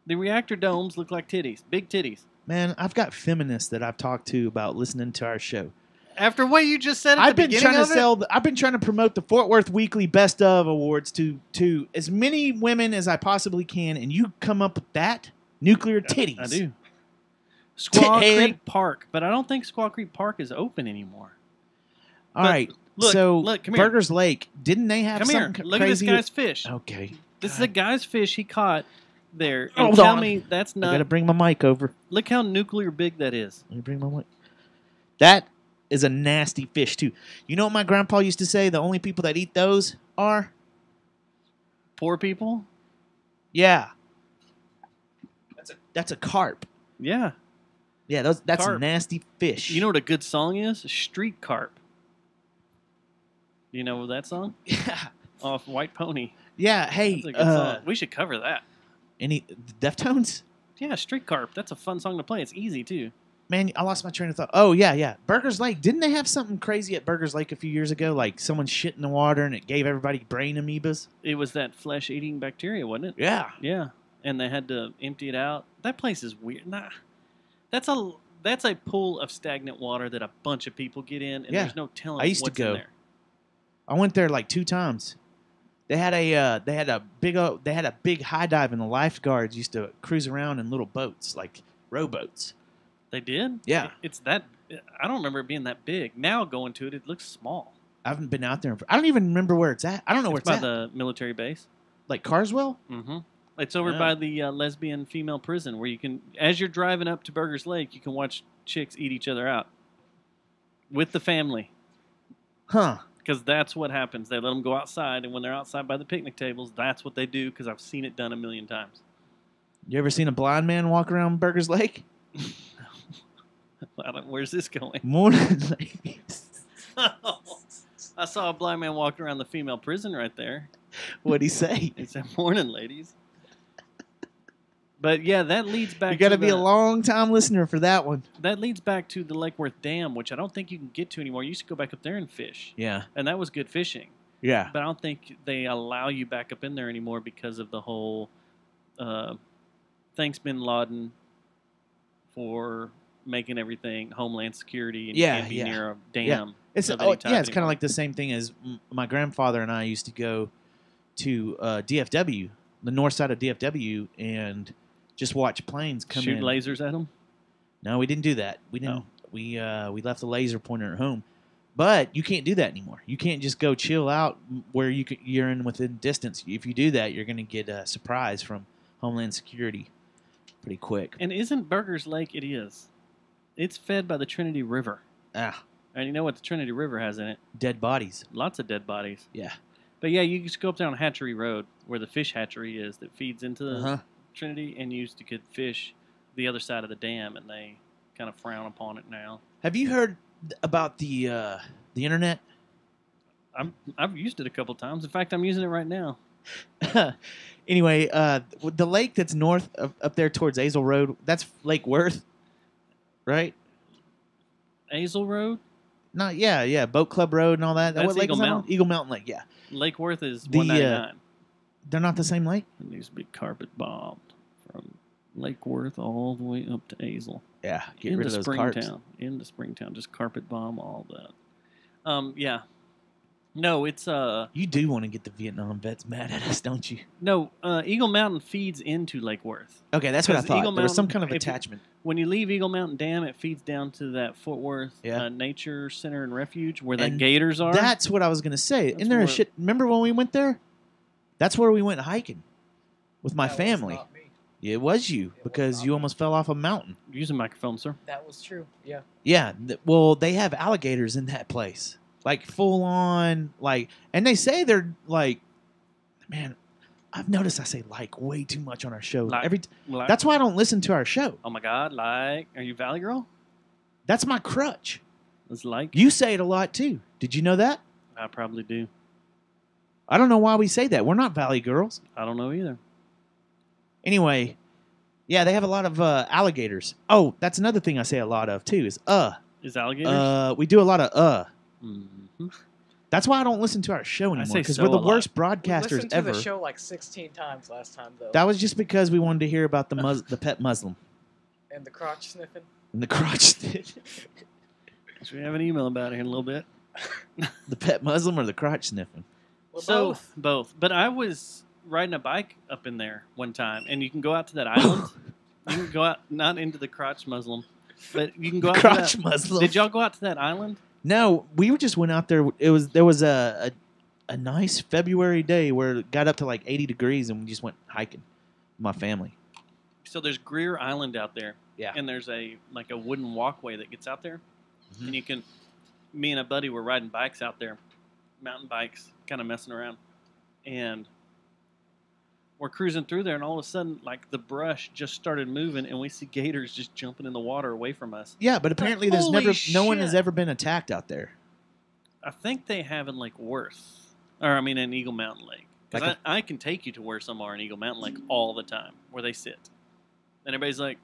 The reactor domes look like titties. Big titties. Man, I've got feminists that I've talked to about listening to our show. After what you just said at the beginning of it? I've been trying to promote the Fort Worth Weekly Best of Awards to as many women as I possibly can, and you come up with that? Nuclear titties. I do. Squaw Creek Park, but I don't think Squaw Creek Park is open anymore. All right. Look, so come here. Burger's Lake, didn't they have something crazy? Look at this guy's fish. Okay. This is a guy's fish he caught there. And Hold tell on. me that's not. I got to bring my mic over. Look how nuclear big that is. Let me bring my mic. That is a nasty fish, too. You know what my grandpa used to say? The only people that eat those are? Poor people? Yeah. That's a carp. Yeah. Yeah, that's Carp. nasty fish. You know what a good song is? Street Carp. You know that song? Yeah. Off White Pony. Yeah, hey. That's a good song. We should cover that. Any Deftones? Yeah, Street Carp. That's a fun song to play. It's easy, too. Man, I lost my train of thought. Oh, yeah. Burger's Lake. Didn't they have something crazy at Burger's Lake a few years ago? Like someone shit in the water and it gave everybody brain amoebas? It was that flesh-eating bacteria, wasn't it? Yeah. Yeah. And they had to empty it out. That place is weird. Nah. That's a pool of stagnant water that a bunch of people get in, and there's no telling I used what's to go. in there. I went there like 2 times. They had a big high dive, and the lifeguards used to cruise around in little boats, like rowboats. They did? Yeah. It's that. I don't remember it being that big. Now going to it, it looks small. I haven't been out there. I don't even remember where it's at. I don't know where it's by at. the military base. Like Carswell? Mm-hmm. It's over Yeah. by the lesbian female prison where you can, as you're driving up to Burger's Lake, you can watch chicks eat each other out with the family. Huh. Because that's what happens. They let them go outside, and when they're outside by the picnic tables, that's what they do, because I've seen it done 1,000,000 times. You ever seen a blind man walk around Burger's Lake? Where's this going? Morning ladies. I saw a blind man walking around the female prison right there. What'd he say? He said, "Morning, ladies." But yeah, that leads back. You got to be the, a long time listener for that one. That leads back to the Lake Worth Dam, which I don't think you can get to anymore. You used to go back up there and fish. Yeah. And that was good fishing. Yeah. But I don't think they allow you back up in there anymore because of the whole thanks Bin Laden for making everything Homeland Security, and you can't be near a dam. Yeah. It's of any type it's kind of anymore. like the same thing as my grandfather and I used to go to DFW, the north side of DFW, and just watch planes come Shoot in. lasers at them? No, we didn't do that. We didn't. We left the laser pointer at home. But you can't do that anymore. You can't just go chill out where you're in within distance. If you do that, you're going to get a surprise from Homeland Security pretty quick. And isn't Burger's Lake? It is. It's fed by the Trinity River. Ah. And you know what the Trinity River has in it? Dead bodies. Lots of dead bodies. Yeah. But yeah, you just go up there on Hatchery Road where the fish hatchery is that feeds into the Trinity, and you used to get fish the other side of the dam, and they kind of frown upon it now. Have you heard about the internet? I've used it a couple times. In fact, I'm using it right now. Anyway, the lake that's north of, up there towards Azle Road, that's Lake Worth, right? Azle Road? Yeah, Boat Club Road and all that. That's What lake Eagle is that on? Mountain. Eagle Mountain Lake, yeah. Lake Worth is The, 199. They're not the same lake? It needs to be carpet bombed from Lake Worth all the way up to Azle. Yeah, get into rid of those carps. Springtown. Into Springtown. Just carpet bomb all that. Yeah. No, it's You do want to get the Vietnam vets mad at us, don't you? no. Eagle Mountain feeds into Lake Worth. Okay, that's what I 'Cause thought. Eagle There was some Mountain- kind of if you- attachment. When you leave Eagle Mountain Dam, it feeds down to that Fort Worth Yeah. Nature Center and Refuge where the And gators are. That's what I was going to say. That's Isn't there a where- shit? Remember when we went there? That's where we went hiking with my family. Yeah, it was you because you almost fell off a mountain. Use a microphone, sir. That was true. Yeah. Yeah, well, they have alligators in that place, like full on, like, and they say they're like, man, I've noticed I say like way too much on our show. Like. That's why I don't listen to our show. Oh my God! Like, are you Valley Girl? That's my crutch. It's like You say it a lot too. Did you know that? I probably do. I don't know why we say that. We're not Valley girls. I don't know either. Anyway, yeah, they have a lot of alligators. Oh, that's another thing I say a lot of too is Is alligators? We do a lot of Mm-hmm. That's why I don't listen to our show anymore, say because so we're the a lot. worst We broadcasters listened to ever. the show like 16 times last time, though. That was just because we wanted to hear about the pet Muslim And the crotch sniffing. and the crotch. So we have an email about it here in a little bit. The pet Muslim or the crotch sniffing? Well, So both. both. But I was riding a bike up in there one time, and you can go out to that island. You can go out, not into the crotch Muslim, but you can go out Crotch to that. Muslim. Did y'all go out to that island? No, we just went out there. There was a nice February day where it got up to like 80 degrees, and we just went hiking with my family. So there's Greer Island out there. Yeah. And there's a wooden walkway that gets out there. Mm-hmm. And you can, me and a buddy were riding bikes out there, mountain bikes, kind of messing around. And we're cruising through there, and all of a sudden, like, the brush just started moving, and we see gators just jumping in the water away from us. Yeah, but apparently there's Holy no one shit. has ever been attacked out there. I think they have in, like, Worth. Or, I mean, in Eagle Mountain Lake. Because Like I can take you to where some are in Eagle Mountain Lake all the time, where they sit. And everybody's like,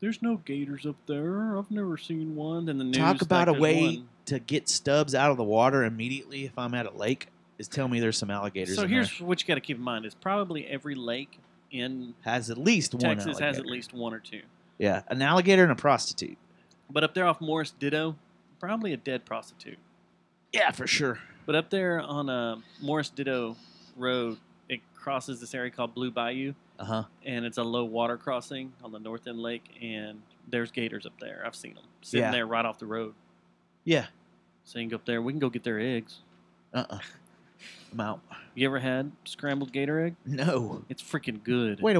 there's no gators up there. I've never seen one. And the news, Talk about a there's way one. to get stubs out of the water immediately if I'm at a lake is tell me there's some alligators So in here's there. what you got to keep in mind is probably every lake in Has at least one Texas alligator. has at least one or two. Yeah, an alligator and a prostitute. But up there off Morris Ditto, probably a dead prostitute. Yeah, for sure. But up there on Morris Ditto Road, it crosses this area called Blue Bayou. Uh-huh. And it's a low water crossing on the north end lake, and there's gators up there. I've seen them sitting there right off the road. Yeah. So you can go up there. We can go get their eggs. I'm out. You ever had scrambled gator egg? No. It's freaking good. Wait.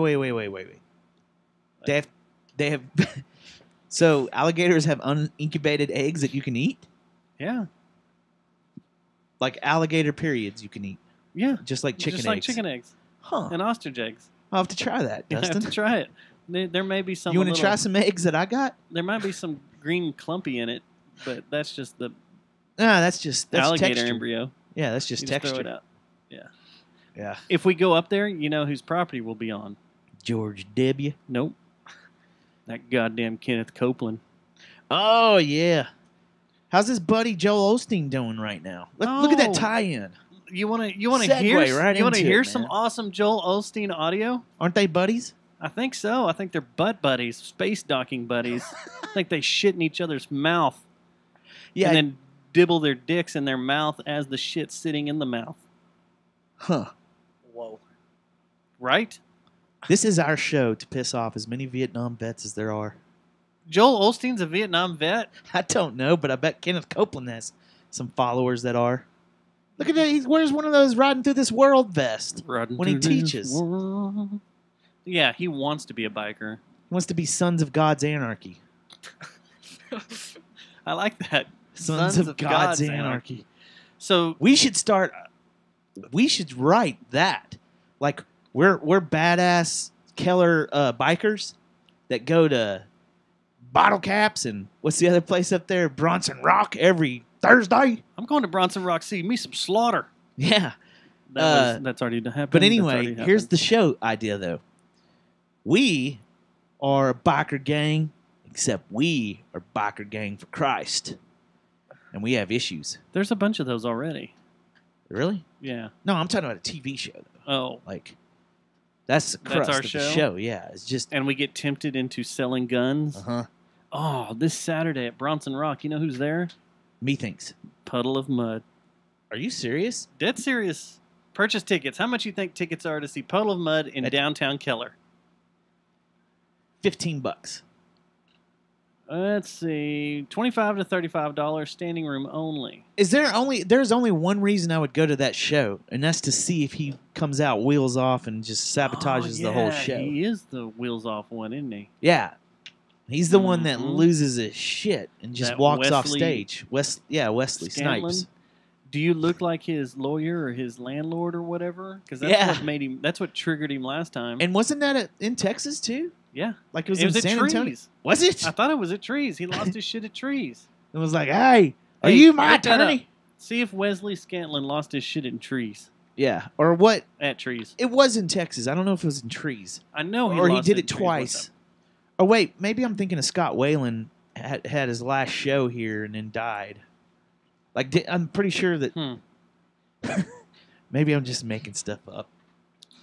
They have so alligators have unincubated eggs that you can eat? Yeah. Like alligator periods you can eat. Yeah. Just like chicken eggs. Just like chicken eggs. Huh. And ostrich eggs. I'll have to try that, You Dustin. have to try it. There may be some. You want to try some eggs that I got? There might be some green clumpy in it, but that's just the that's alligator texture. embryo. Yeah, that's just You texture. throw it out. Yeah. Yeah. If we go up there, you know whose property we'll be on. George W. Nope. That goddamn Kenneth Copeland. Oh yeah. How's his buddy Joel Osteen doing right now? Look at that tie-in. You want to Segue hear right you want to into hear it, some man. awesome Joel Osteen audio? Aren't they buddies? I think so. I think they're butt buddies, space docking buddies. I think they shit in each other's mouth. Yeah. And then dibble their dicks in their mouth as the shit's sitting in the mouth. Huh. Whoa. Right? This is our show to piss off as many Vietnam vets as there are. Joel Osteen's a Vietnam vet? I don't know, but I bet Kenneth Copeland has some followers that are. Look at that. He wears one of those riding through this world vest when he teaches. He Yeah, he wants to be a biker. wants to be Sons of God's Anarchy. I like that. Sons of God's Anarchy. So we should start. We should write that. Like we're badass Keller bikers that go to Bottle Caps and what's the other place up there? Bronson Rock every Thursday. I'm going to Bronson Rock. See me some slaughter. Yeah. That's already happened. But That's anyway, already here's happened. the show idea, though. We are a biker gang, except we are biker gang for Christ. And we have issues. There's a bunch of those already. Really? Yeah. No, I'm talking about a TV show, though. Oh. Like, that's the crust That's our of show? the show. Yeah, it's just... And we get tempted into selling guns. Uh-huh. Oh, this Saturday at Bronson Rock, you know who's there? Methinks. Puddle of Mud. Are you serious? Dead serious. Purchase tickets. How much you think tickets are to see Puddle of Mud in downtown Keller? $15. Let's see. $25 to $35, standing room only. There's only one reason I would go to that show, and that's to see if he comes out wheels off and just sabotages the whole show. He is the wheels off one, isn't he? Yeah. He's the one that loses his shit and just That walks off Wesley stage. Wesley Scantlin? Snipes. Do you look like his lawyer or his landlord or whatever? Because that's Yeah. what made him. That's what triggered him last time. And wasn't that in Texas too? Yeah, Like it was in at San Trees. Antonio. Was it? I thought it was at Trees. He lost his shit at Trees. It was like, hey, are Hey, you my look that up. attorney? See if Wesley Scantlin lost his shit in Trees. Yeah. Or what? At Trees. It was in Texas. I don't know if it was in Trees. I know he Or he lost did in it Trees one twice. Oh, wait. Maybe I'm thinking of Scott Whalen had his last show here and then died. Like, I'm pretty sure that. Maybe I'm just making stuff up.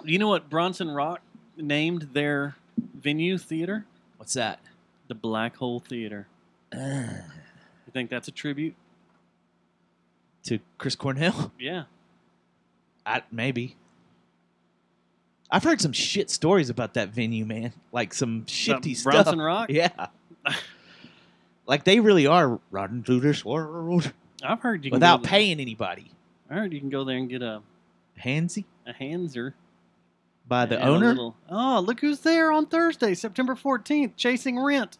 You know what Bronson Rock named their venue theater? What's that? The Black Hole Theater. You think that's a tribute to Chris Cornell? Yeah. Maybe. I've heard some shit stories about that venue, man. Like some shifty stuff. Bronson Rock? Yeah. Like they really are riding through this world. I've heard you can without paying anybody. I heard you can go there and get a Hanser by the owner. Look who's there on Thursday, September 14th, chasing rent.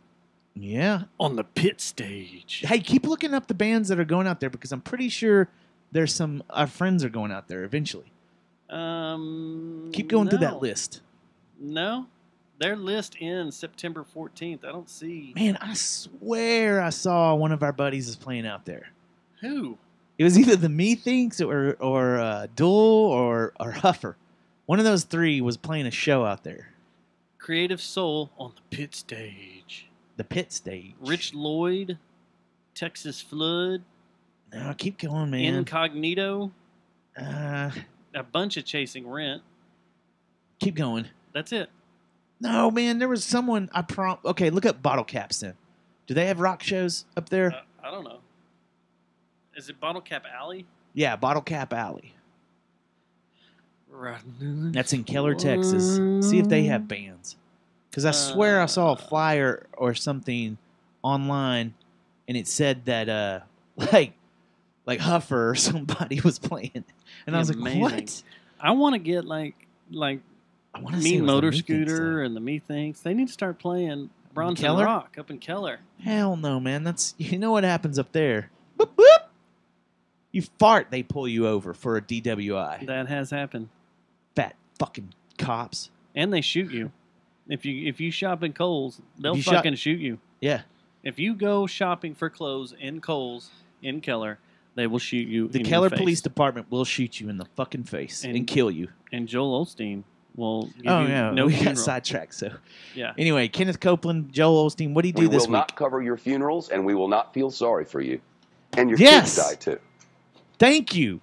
Yeah, on the pit stage. Hey, keep looking up the bands that are going out there because I'm pretty sure there's some our friends are going out there eventually. Keep going through that list. No, their list ends September 14th. I don't see. Man, I swear I saw one of our buddies is playing out there. Who? It was either the Methinks or Duel or Huffer. One of those three was playing a show out there. Creative Soul on the pit stage. The pit stage. Rich Lloyd, Texas Flood. No, keep going, man. Incognito. A bunch of Chasing Rent. Keep going. That's it. No, man, there was someone Okay, look up Bottle Caps then. Do they have rock shows up there? I don't know. Is it Bottle Cap Alley? Yeah, Bottle Cap Alley. Right. That's in Keller, Texas. See if they have bands. Because I swear I saw a flyer or something online, and it said that like Huffer or somebody was playing, and I was like, "What?" I want to get like I want to Mean Motor Scooter and the Methinks. They need to start playing Bronson Rock up in Keller. Hell no, man. That's what happens up there. Boop, boop. You fart, they pull you over for a DWI. That has happened. Fat fucking cops. And they shoot you. If you shop in Kohl's, they'll fucking shoot you. Yeah. If you go shopping for clothes in Kohl's in Keller, they will shoot you. The Keller Police Department will shoot you in the fucking face and kill you. And Joel Osteen will give you no we funeral. got sidetracked. So yeah. Anyway, Kenneth Copeland, Joel Osteen, what do you do this week? We will not cover your funerals, and we will not feel sorry for you. And your Yes. kids die too. Thank you.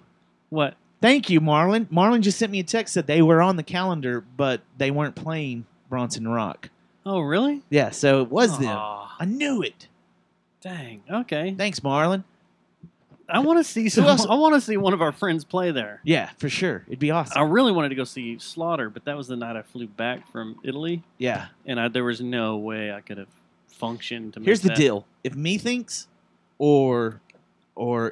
What? Thank you, Marlon. Marlon just sent me a text that they were on the calendar, but they weren't playing Bronson Rock. Oh, really? Yeah, so it was them. I knew it. Dang. Okay. Thanks, Marlon. I want to see I want to see one of our friends play there. Yeah, for sure. It'd be awesome. I really wanted to go see Slaughter, but that was the night I flew back from Italy. Yeah. And there was no way I could have functioned to make Here's the that. deal. If Methinks or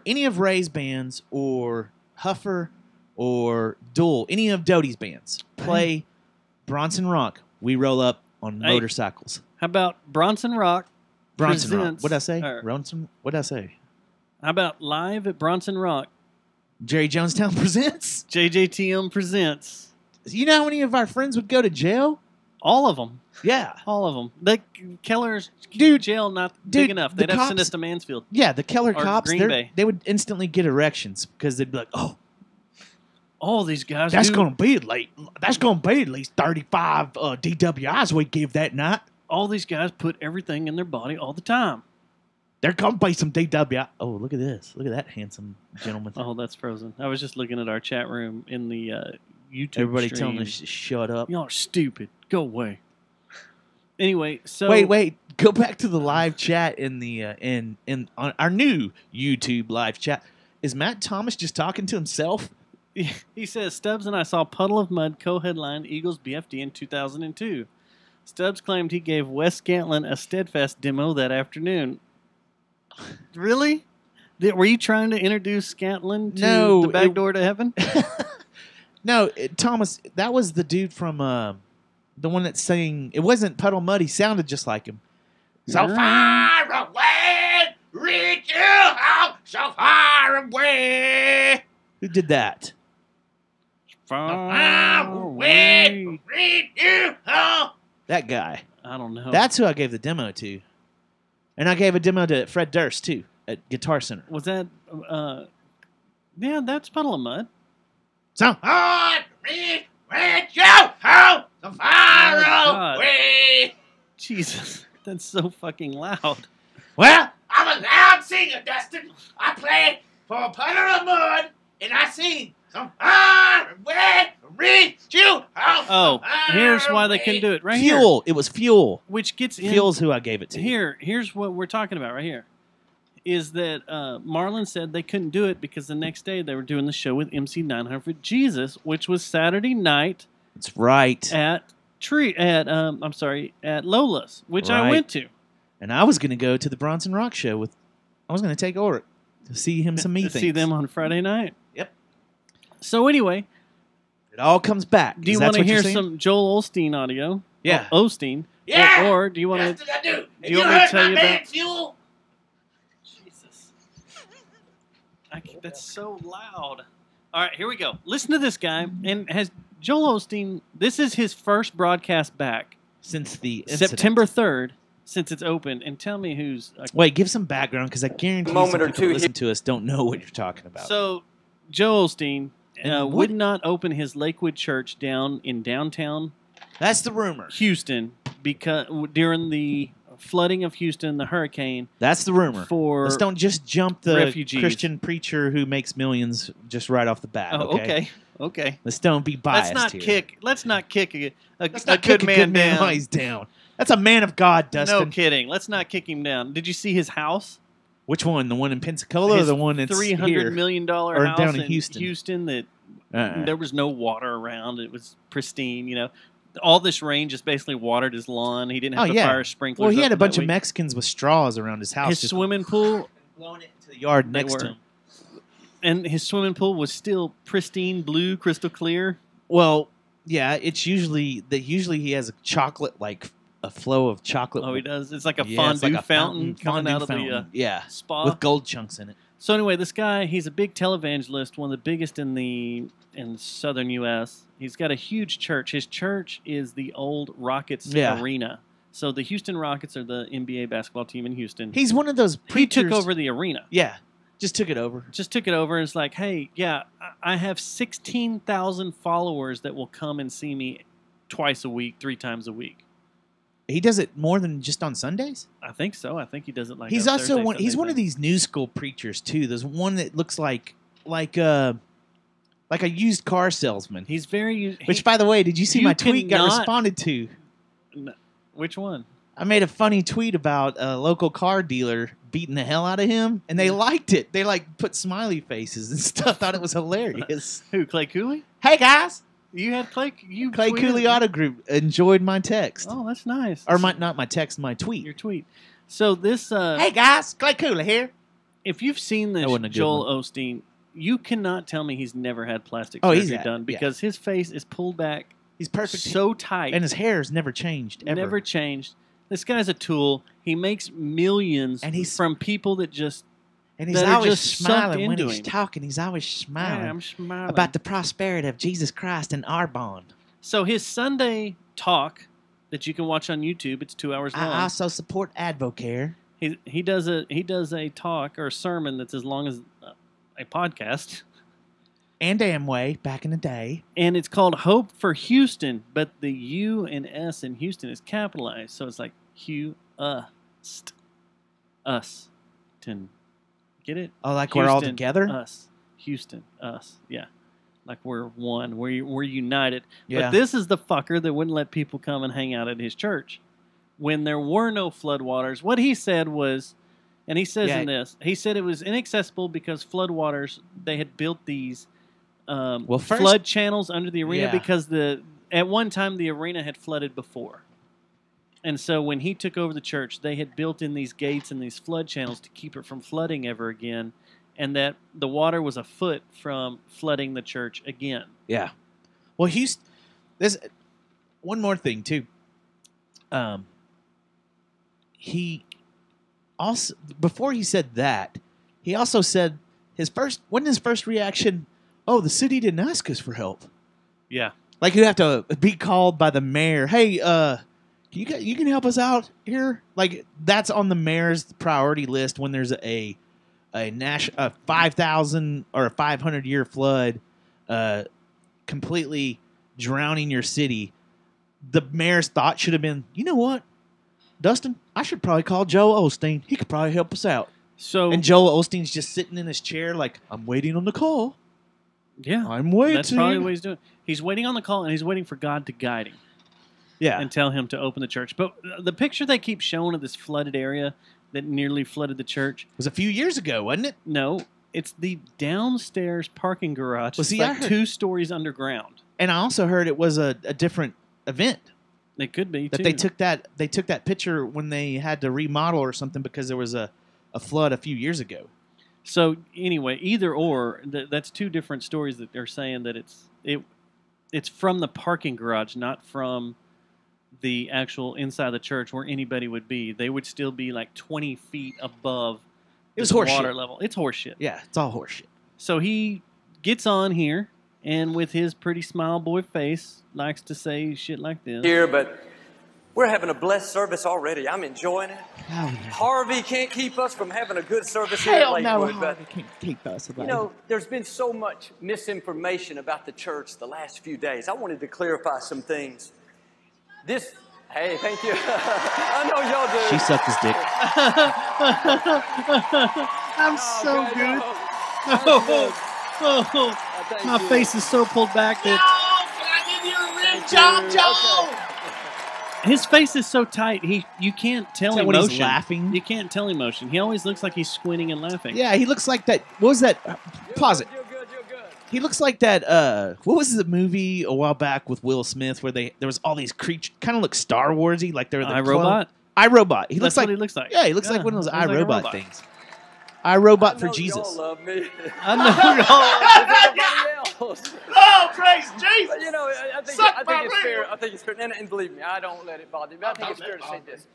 any of Ray's bands or Huffer or Duel, any of Doty's bands play Bronson Rock, we roll up on motorcycles. How about Bronson Rock? Bronson Rock. presents- What'd I say? or- Bronson. What'd I say? How about live at Bronson Rock? Jerry Jonestown presents. JJTM presents. You know how many of our friends would go to jail? All of them. Yeah. All of them. The Keller's jail not dude, big enough. the They'd have to send cops- us to Mansfield. Yeah, the Keller Or cops, Green Bay. they would instantly get erections because they'd be like, "Oh, these guys. that's gonna be at least 35 DWIs we give that night. All these guys put everything in their body all the time. They're gonna play some DWI. Oh, look at this! Look at that handsome gentleman. Oh, that's frozen. I was just looking at our chat room in the YouTube. Everybody stream. telling us to shut up. Y'all are stupid. Go away. Anyway, so Wait. Go back to the live chat in the in on our new YouTube live chat. Is Matt Thomas just talking to himself? He says, Stubbs and I saw Puddle of Mud co-headline Eagles BFD in 2002. Stubbs claimed he gave Wes Scantlin a Steadfast demo that afternoon. Really? Were you trying to introduce Scantlin to the back door to heaven? No, Thomas, that was the dude from the one that sang. It wasn't Puddle Mud. He sounded just like him. So far away, reach you out, so far away. Who did that? Far away, reach you out. That guy. I don't know. That's who I gave the demo to. And I gave a demo to Fred Durst, too, at Guitar Center. Was that, yeah, that's Puddle of Mud. So hard, reach you out, so far God. away. Jesus, that's so fucking loud. Well, I'm a loud singer, Dustin. I play for a puddle of mud, and I sing some reach you. Oh, here's why they couldn't do it. Right Fuel. here. It was Fuel. Which gets in. Fuel's who I gave it to. Here's what we're talking about right here. Is that Marlon said they couldn't do it because the next day they were doing the show with MC 900 Jesus, which was Saturday night. That's right. At Lola's, which I went to. And I was going to go to the Bronson Rock show with. I was going to take Ulrich to see him some meetings. See them on Friday night. Yep. So anyway, it all comes back. Do you want to hear some Joel Osteen audio? Yeah. Osteen. Yeah. Or do you want That's to? what I do. Do you want me to tell you about Fuel? Jesus? That's so loud. All right, here we go. Listen to this guy. And has Joel Osteen? This is his first broadcast back since the incident. September 3rd. Since it's open, and tell me who's... Wait, give some background, because I guarantee some people who listen to us don't know what you're talking about. So, Joel Osteen would not open his Lakewood church down in downtown... That's the rumor. Houston, because during the flooding of Houston, the hurricane... That's the rumor. For Let's don't just jump the refugees. Christian preacher who makes millions just right off the bat, Okay. Let's don't be biased Let's not kick a kick good man down. While he's down. That's a man of God, Dustin. No kidding. Let's not kick him down. Did you see his house? Which one? The one in Pensacola or the one that's $300 million or house down in Houston? That there was no water around. It was pristine. You know, all this rain just basically watered his lawn. He didn't have to fire sprinklers. Well, he had a bunch of Mexicans with straws around his house. His swimming pool, blowing it into the yard next to him. And his swimming pool was still pristine blue, crystal clear. Well, yeah, it's usually he has a chocolate a flow of chocolate. Oh, he does. It's like a fondue fountain coming out of the spa with gold chunks in it. So anyway, this guy, he's a big televangelist, one of the biggest in the southern U.S. He's got a huge church. His church is the old Rockets arena. So the Houston Rockets are the NBA basketball team in Houston. He's one of those preachers. He took over the arena. Yeah. Just took it over. And it's like, hey, yeah, I have 16,000 followers that will come and see me twice a week, 3 times a week. He does it more than just on Sundays? I think so. I think he does it like he's also he's one of these new school preachers too. There's one that looks like a used car salesman. He's very Which, by the way, did you see my tweet got responded to? Which one? I made a funny tweet about a local car dealer beating the hell out of him, and they liked it. They put smiley faces and stuff. Thought it was hilarious. Who? Clay Cooley? Hey guys, you had Clay. Clay Cooley Auto Group enjoyed my text. Oh, that's nice. Or not my text, my tweet. Your tweet. So this. Hey guys, Clay Cooley here. If you've seen this Joel Osteen, you cannot tell me he's never had plastic surgery done because his face is pulled back. He's perfect, so tight, and his hair's never changed. Ever. Never changed. This guy's a tool. He makes millions, and he's from people that just. And he's always smiling when he's talking. He's always smiling. Yeah, I'm smiling about the prosperity of Jesus Christ and our bond. So his Sunday talk that you can watch on YouTube, it's 2 hours long. I also support Advocare. He does a talk or a sermon that's as long as a podcast. And Amway back in the day. And it's called Hope for Houston, but the U and S in Houston is capitalized, so it's like Us-ton. Get it? Oh, like Houston, we're all together? Us. Houston. Us. Yeah. Like we're one. We're united. Yeah. But this is the fucker that wouldn't let people come and hang out at his church. When there were no floodwaters, what he said was, and he says in this, he said it was inaccessible because floodwaters, they had built these flood channels under the arena because at one time the arena had flooded before. And so when he took over the church, they had built in these gates and these flood channels to keep it from flooding ever again, and that the water was a foot from flooding the church again. Yeah. Well, there's one more thing, too. He also, before he said that, he also said wasn't his first reaction, oh, the city didn't ask us for help. Yeah. Like you have to be called by the mayor. Hey, you can help us out here. Like that's on the mayor's priority list when there's a 5,000 or a 500-year flood, completely drowning your city. The mayor's thought should have been, you know what? Dustin, I should probably call Joel Osteen. He could probably help us out. So and Joel Osteen's just sitting in his chair like, I'm waiting on the call. Yeah. I'm waiting. That's probably what he's doing. He's waiting on the call, and he's waiting for God to guide him. Yeah. And tell him to open the church. But the picture they keep showing of this flooded area that nearly flooded the church was a few years ago, wasn't it? No. It's the downstairs parking garage. Well, it's see, like I heard, 2 stories underground. And I also heard it was a different event. It could be, that too. They took that picture when they had to remodel or something because there was a flood a few years ago. So anyway, either or, that's 2 different stories that they're saying that it's from the parking garage, not from the actual inside of the church where anybody would be. They would still be like 20 feet above the water level. It's horseshit. Yeah, it's all horseshit. So he gets on here and with his pretty smile boy face likes to say shit like this. Here, but we're having a blessed service already. I'm enjoying it. Oh, yeah. Harvey can't keep us from having a good service here at Lakewood. But Harvey can't keep us. you know, there's been so much misinformation about the church the last few days. I wanted to clarify some things. Hey, thank you. I know y'all do. She sucked his dick. I'm so good. My face is so pulled back that... Can I give you a rim job, Joel? His face is so tight, you can't tell when emotion. he's laughing? You can't tell emotion. He always looks like he's squinting and laughing. Yeah, he looks like that. What was that? Pause it. You're good. He looks like that. What was the movie a while back with Will Smith where there was all these creatures, kind of look Star Warsy, like they're the iRobot? iRobot. That's what he looks like. Yeah, he looks like one of those he looks like a iRobot robot. things. iRobot for Jesus. Y'all love me. I know y'all. Oh, praise Jesus! But, you know, I think it's fair. I think it's fair, and believe me, I don't let it bother me. But I think it's fair to say this.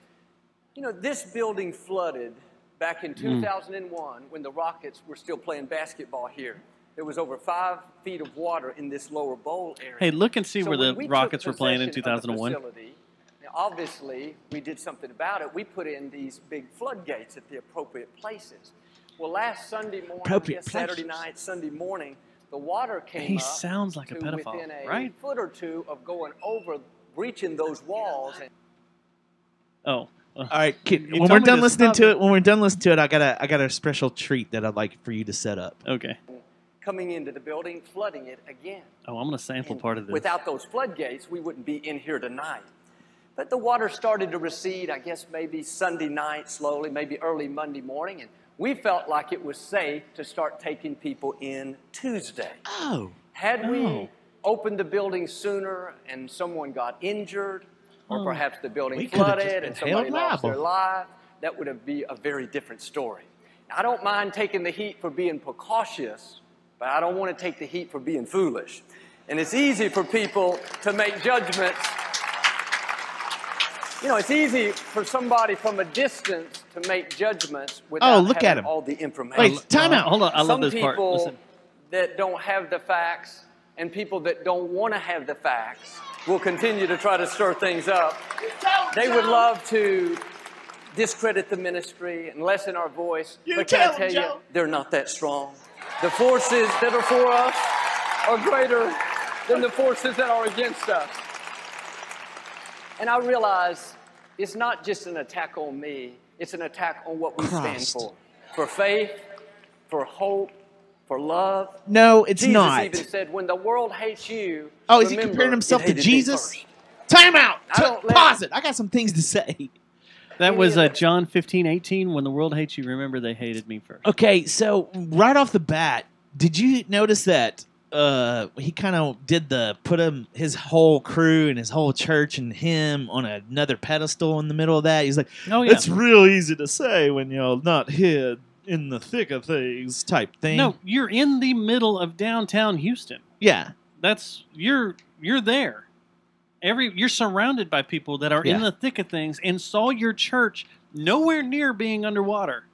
You know, this building flooded back in 2001 when the Rockets were still playing basketball here. There was over 5 feet of water in this lower bowl area. Hey, look and see where the when we Rockets took were playing in possession of the 2001. facility, now, obviously, we did something about it. We put in these big floodgates at the appropriate places. Well, last Sunday morning, Saturday night, Sunday morning, the water came He up sounds like a to pedophile, within a right? foot or 2 of going over, breaching those walls. And Oh. All right, kid, You when told we're me done to listening stop to it. it, I got a special treat that I'd like for you to set up. Okay. coming into the building, flooding it again. Oh, I'm going to sample part of this. Without those floodgates, we wouldn't be in here tonight. But the water started to recede, I guess maybe Sunday night slowly, maybe early Monday morning, and we felt like it was safe to start taking people in Tuesday. Oh. Had we opened the building sooner and someone got injured, or perhaps the building flooded and somebody lost their life, that would be a very different story. Now, I don't mind taking the heat for being precautious, but I don't want to take the heat for being foolish. And it's easy for people to make judgments. You know, it's easy for somebody from a distance to make judgments without having all the information. Wait, time out. Hold on, I love this part. Some people Listen. that don't have the facts and people that don't want to have the facts will continue to try to stir things up. They would love to discredit the ministry and lessen our voice. But can I tell you, they're not that strong. The forces that are for us are greater than the forces that are against us. And I realize it's not just an attack on me, it's an attack on what we stand for faith, for hope, for love. No, it's not. Jesus even said, when the world hates you, Oh, is he comparing himself to Jesus? Time out. Pause it. I got some things to say. That was John 15:18. When the world hates you, remember they hated me first. Okay, so right off the bat, did you notice that he kind of did his whole crew and his whole church and him on another pedestal in the middle of that? He's like, oh, yeah. It's real easy to say when you're not here in the thick of things type thing. No, you're in the middle of downtown Houston. Yeah. You're there. You're surrounded by people that are in the thick of things and saw your church nowhere near being underwater.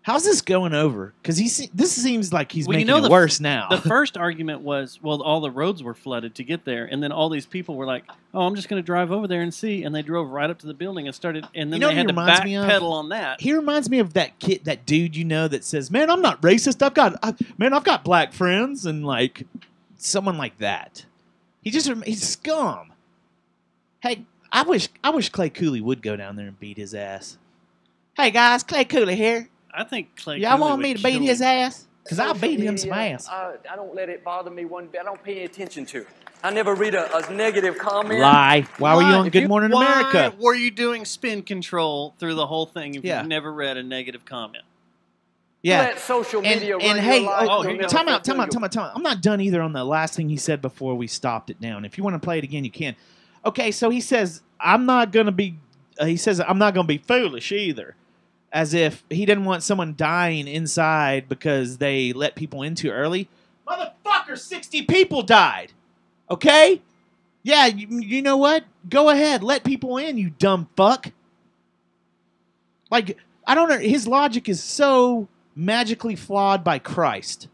How's this going over? Because this seems like he's making it worse now. The first argument was, well, all the roads were flooded to get there, and then all these people were like, "Oh, I'm just going to drive over there and see," and they drove right up to the building and started, and then they had to backpedal on that. He reminds me of that dude that says, "Man, I'm not racist. I've got black friends," and like someone like that. He's scum. Hey, I wish Clay Cooley would go down there and beat his ass. Hey guys, Clay Cooley here. I think Clay. Y'all want me to beat his ass? Because I'll Social beat him media, some ass. I don't let it bother me one bit. I don't pay any attention to it. I never read a negative comment. Lie. Why were you on Good Morning Why America? were you doing spin control through the whole thing if Yeah. you've never read a negative comment? Yeah. Let social media and run hey, your life. oh, You'll never time out. fulfill your- I'm not done either on the last thing he said before we stopped it down. If you want to play it again, you can. Okay, so he says, I'm not going to be foolish either. As if he didn't want someone dying inside because they let people in too early. Motherfucker, 60 people died. Okay? Yeah, you know what? Go ahead. Let people in, you dumb fuck. Like, I don't know. His logic is so magically flawed by Christ.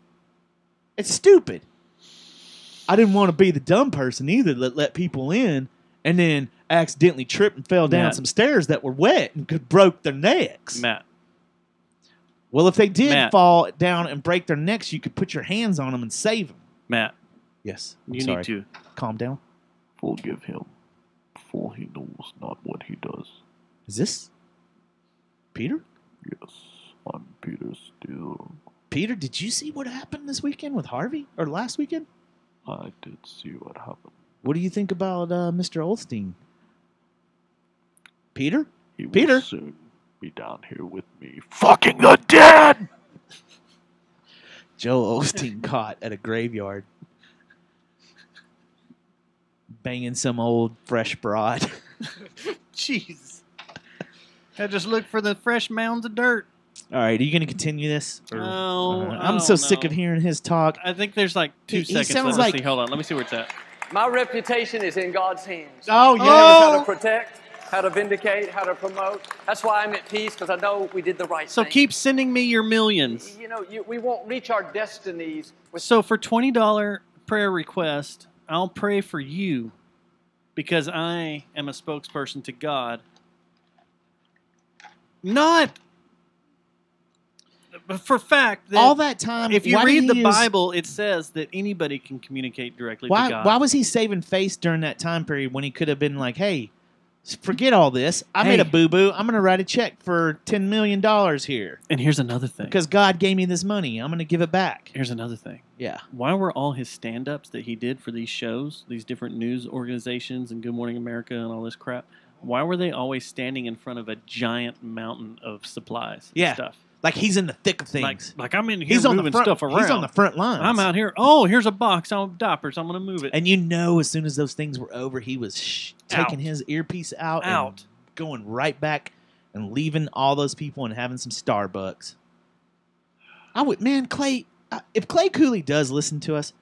It's stupid. I didn't want to be the dumb person either that let people in and then accidentally tripped and fell down Matt. some stairs that were wet and could broke their necks. Matt. Well, if they did Matt. fall down and break their necks, you could put your hands on them and save them. Matt. Yes. I'm You sorry. need to calm down. Forgive him, for he knows not what he does. Is this Peter? Yes, I'm Peter still. Peter, did you see what happened this weekend with Harvey? Or last weekend? I did see what happened. What do you think about Mr. Olstein? Peter? He Peter? will soon be down here with me, fucking the dead! Joe Osteen caught at a graveyard. Banging some old fresh broad. Jeez. I just look for the fresh mounds of dirt. All right, are you going to continue this? Or- No, I'm so sick of hearing his talk. I think there's like 2 He seconds. sounds Let me like- see. Hold on. Let me see where it's at. My reputation is in God's hands. Oh, He yeah. knows how to protect, how to vindicate, how to promote. That's why I'm at peace, because I know we did the right So thing. keep sending me your millions. You know, we won't reach our destinies with So for $20 prayer request, I'll pray for you because I am a spokesperson to God. Not for fact that All that time, if you why did read the he use- Bible, it says that anybody can communicate directly to Why God. was he saving face during that time period when he could have been like, hey, forget all this. I made a Hey. boo-boo. I'm going to write a check for $10 million here. And here's another thing. Because God gave me this money. I'm going to give it back. Here's another thing. Yeah. Why were all his stand-ups that he did for these shows, these different news organizations and Good Morning America and all this crap, why were they always standing in front of a giant mountain of supplies and Yeah. stuff? Like he's in the thick of things. Like I'm in here He's on the moving front- stuff around. he's on the front lines. I'm out here. Oh, here's a box on diapers. I'm going to move it. And you know as soon as those things were over, he was taking Out. his earpiece out Out. and going right back and leaving all those people and having some Starbucks. I would, man, Clay, if Clay Cooley does listen to us,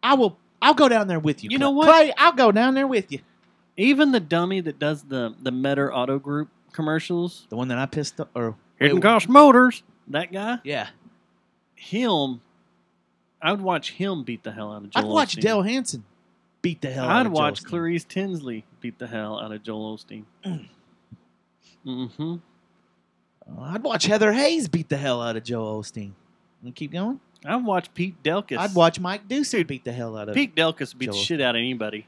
I'll go down there with you. You Clay. know what? Clay, I'll go down there with you. Even the dummy that does the Metter Auto Group commercials. The one that I pissed off. Or Hidden Cost Motors. That guy? Yeah. Him. I would watch him beat the hell out of Joel I'd watch Osteen. Dale Hansen beat the hell out I'd of watch Joel Osteen. Clarice Tinsley beat the hell out of Joel Osteen. Mm-hmm. I'd watch Heather Hayes beat the hell out of Joel Osteen. And keep going. I'd watch Pete Delkus. I'd watch Mike Deucer beat the hell out of Pete Delkus beat the Joel shit out of anybody.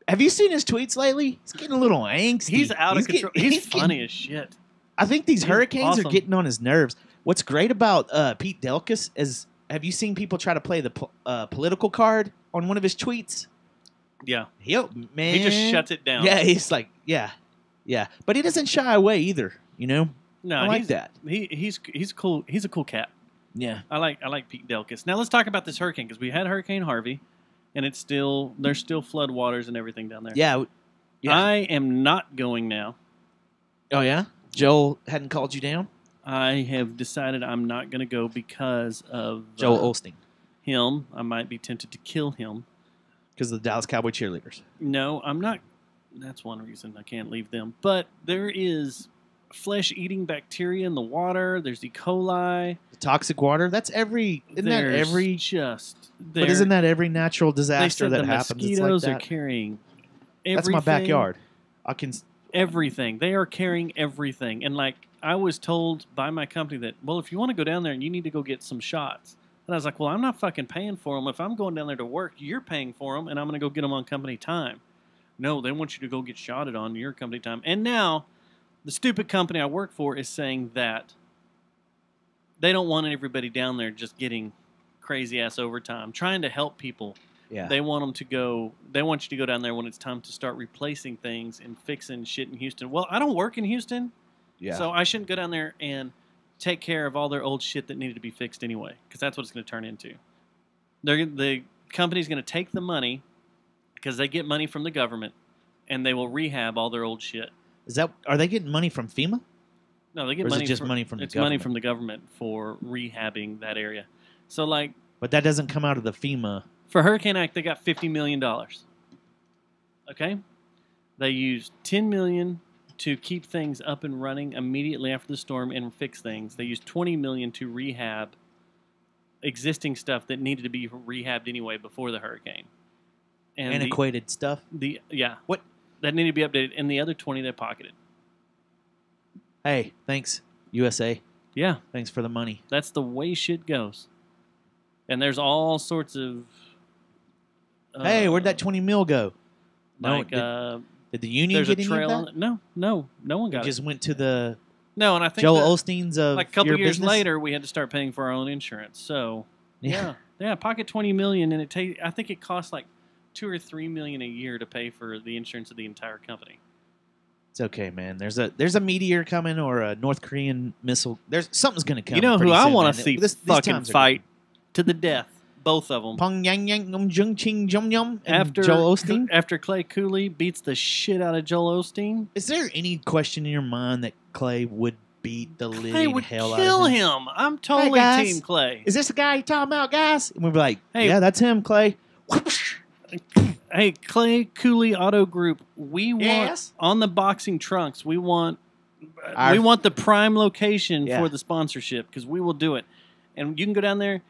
Have you seen his tweets lately? He's getting a little angsty. He's out of control. getting- He's funny getting- as shit. I think these He's hurricanes awesome. are getting on his nerves. What's great about Pete Delkus is, have you seen people try to play the political card on one of his tweets? Yeah. Man. He just shuts it down. Yeah, he's like, yeah. But he doesn't shy away either, you know? No, I like he's, that. He's cool. He's a cool cat. Yeah. I like Pete Delkus. Now let's talk about this hurricane because we had Hurricane Harvey, and there's still flood waters and everything down there. Yeah. I am not going now. Oh, yeah? Joel hadn't called you down? I have decided I'm not going to go because of Joel Osteen. Him. I might be tempted to kill him. Because of the Dallas Cowboy cheerleaders. No, I'm not. That's one reason I can't leave them. But there is flesh-eating bacteria in the water. There's E. coli. The toxic water? That's every... Isn't that There's every... just... But isn't that every natural They disaster said that the happens? It's mosquitoes like are that. carrying That's my everything. backyard. I can... Everything. They are carrying everything. And like I was told by my company that, well, if you want to go down there and you need to go get some shots. And I was like, well, I'm not fucking paying for them. If I'm going down there to work, you're paying for them, and I'm going to go get them on company time. No, they want you to go get shotted on your company time. And now, the stupid company I work for is saying that they don't want everybody down there just getting crazy-ass overtime, trying to help people. Yeah. They want them to go. They want you to go down there when it's time to start replacing things and fixing shit in Houston. Well, I don't work in Houston, so I shouldn't go down there and take care of all their old shit that needed to be fixed anyway, because that's what it's going to turn into. The company's going to take the money because they get money from the government, and they will rehab all their old shit. Are they getting money from FEMA? No, they get Or is money. it just money from the it's government? money from the government for rehabbing that area. So like, but that doesn't come out of the FEMA. For Hurricane Act, they got $50 million. Okay, they used $10 million to keep things up and running immediately after the storm and fix things. They used $20 million to rehab existing stuff that needed to be rehabbed anyway before the hurricane. And Antiquated stuff. What that needed to be updated, and the other 20 they pocketed. Hey, thanks USA. Yeah, thanks for the money. That's the way shit goes. And there's all sorts of. Hey, where'd that 20 mil go? Like, did the union get any trail of that? No one got it. Just went to the. No, and I think Joel Osteen's of like a couple your years business? later, we had to start paying for our own insurance. So yeah, pocket $20 million, and I think it costs like $2 or $3 million a year to pay for the insurance of the entire company. It's okay, man. There's a meteor coming or a North Korean missile. Something's gonna come. You know who pretty I soon, want man. to see These fucking times are fight to the death? Both of them. Pong Yang Yang Jung Ching Jum Yum and After Joel Osteen. After Clay Cooley beats the shit out of Joel Osteen, Is there any question in your mind that Clay would beat the living Clay would hell kill out of him? him. I'm totally guys. Team Clay. Is this the guy you talking about, guys? And we'd be like, Hey. yeah, that's him, Clay. Hey, Clay Cooley Auto Group, we want Yes? on the boxing trunks. We want Our- the prime location Yeah. for the sponsorship because we will do it. And you can go down there,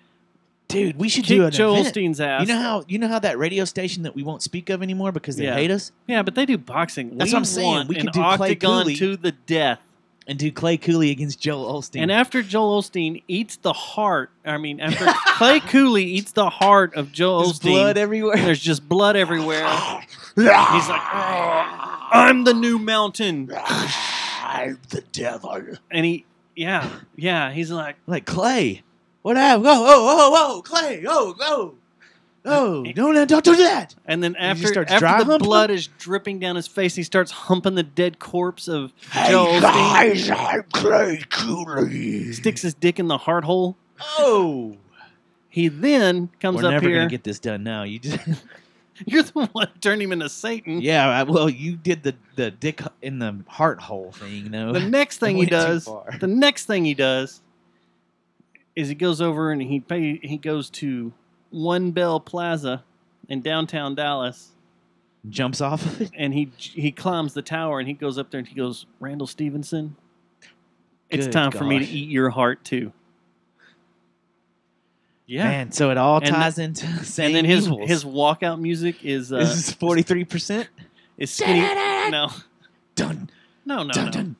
Dude, we should kick do an Joel event. Osteen's ass. You know how that radio station that we won't speak of anymore because they Yeah. hate us? Yeah, but they do boxing. That's we what I'm saying. want We an could do Clay octagon Cooley. to the death. And do Clay Cooley against Joel Osteen. And after Joel Osteen eats the heart, after Clay Cooley eats the heart of Joel There's Osteen, blood everywhere. There's just blood everywhere. He's like, "Oh, I'm the new mountain. I'm the devil. And he's like, Clay, what happened? Whoa, Clay, go. Oh, don't do that. And then And he after starts dry the humping? blood is dripping down his face, he starts humping the dead corpse of Hey, Joel guys, Osteen. I'm Clay Cooley. Sticks his dick in the heart hole. Oh. He then comes We're up never here. going to get this done now. You just... You're the one who turned him into Satan. Yeah, well, you did the dick in the heart hole thing, though. The next thing he Went too does, far. is he goes over and he goes to One Bell Plaza in downtown Dallas. Jumps off of it? And he climbs the tower and he goes up there and he goes, Randall Stevenson, it's Good time for me to gosh. eat your heart too. Yeah. Man, so it all And ties the- into And same then his evils. walkout music is This is 43%? is skinny. No. Dun. No. Dun.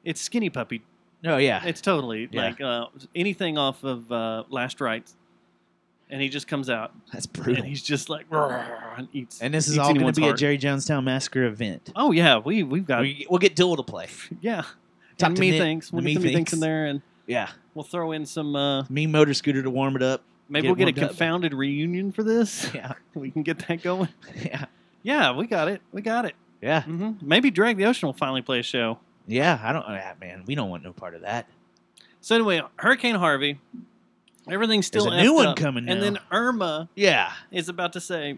It's Skinny Puppy. Oh, yeah. It's totally Yeah. like anything off of Last Rites. And he just comes out. That's brutal. And he's just like, "Roar," and eats. And this is eats all going to anyone's be heart. a Jerry Jonestown Massacre event. Oh, yeah. We've got. We'll get Duel to play. Yeah. Talk And to me Nick, thinks. We'll the get some me me thinks in thinks. there. And Yeah. we'll throw in some. Me motor scooter to warm it up. Maybe we'll get a warmed up. confounded reunion for this. Yeah. We can get that going. Yeah. Yeah, we got it. Yeah. Mm-hmm. Maybe Drag the Ocean will finally play a show. Yeah. I don't. Man, we don't want no part of that. So anyway, Hurricane Harvey. Everything's still There's a new effed one up. coming And now. then Irma Yeah. is about to say.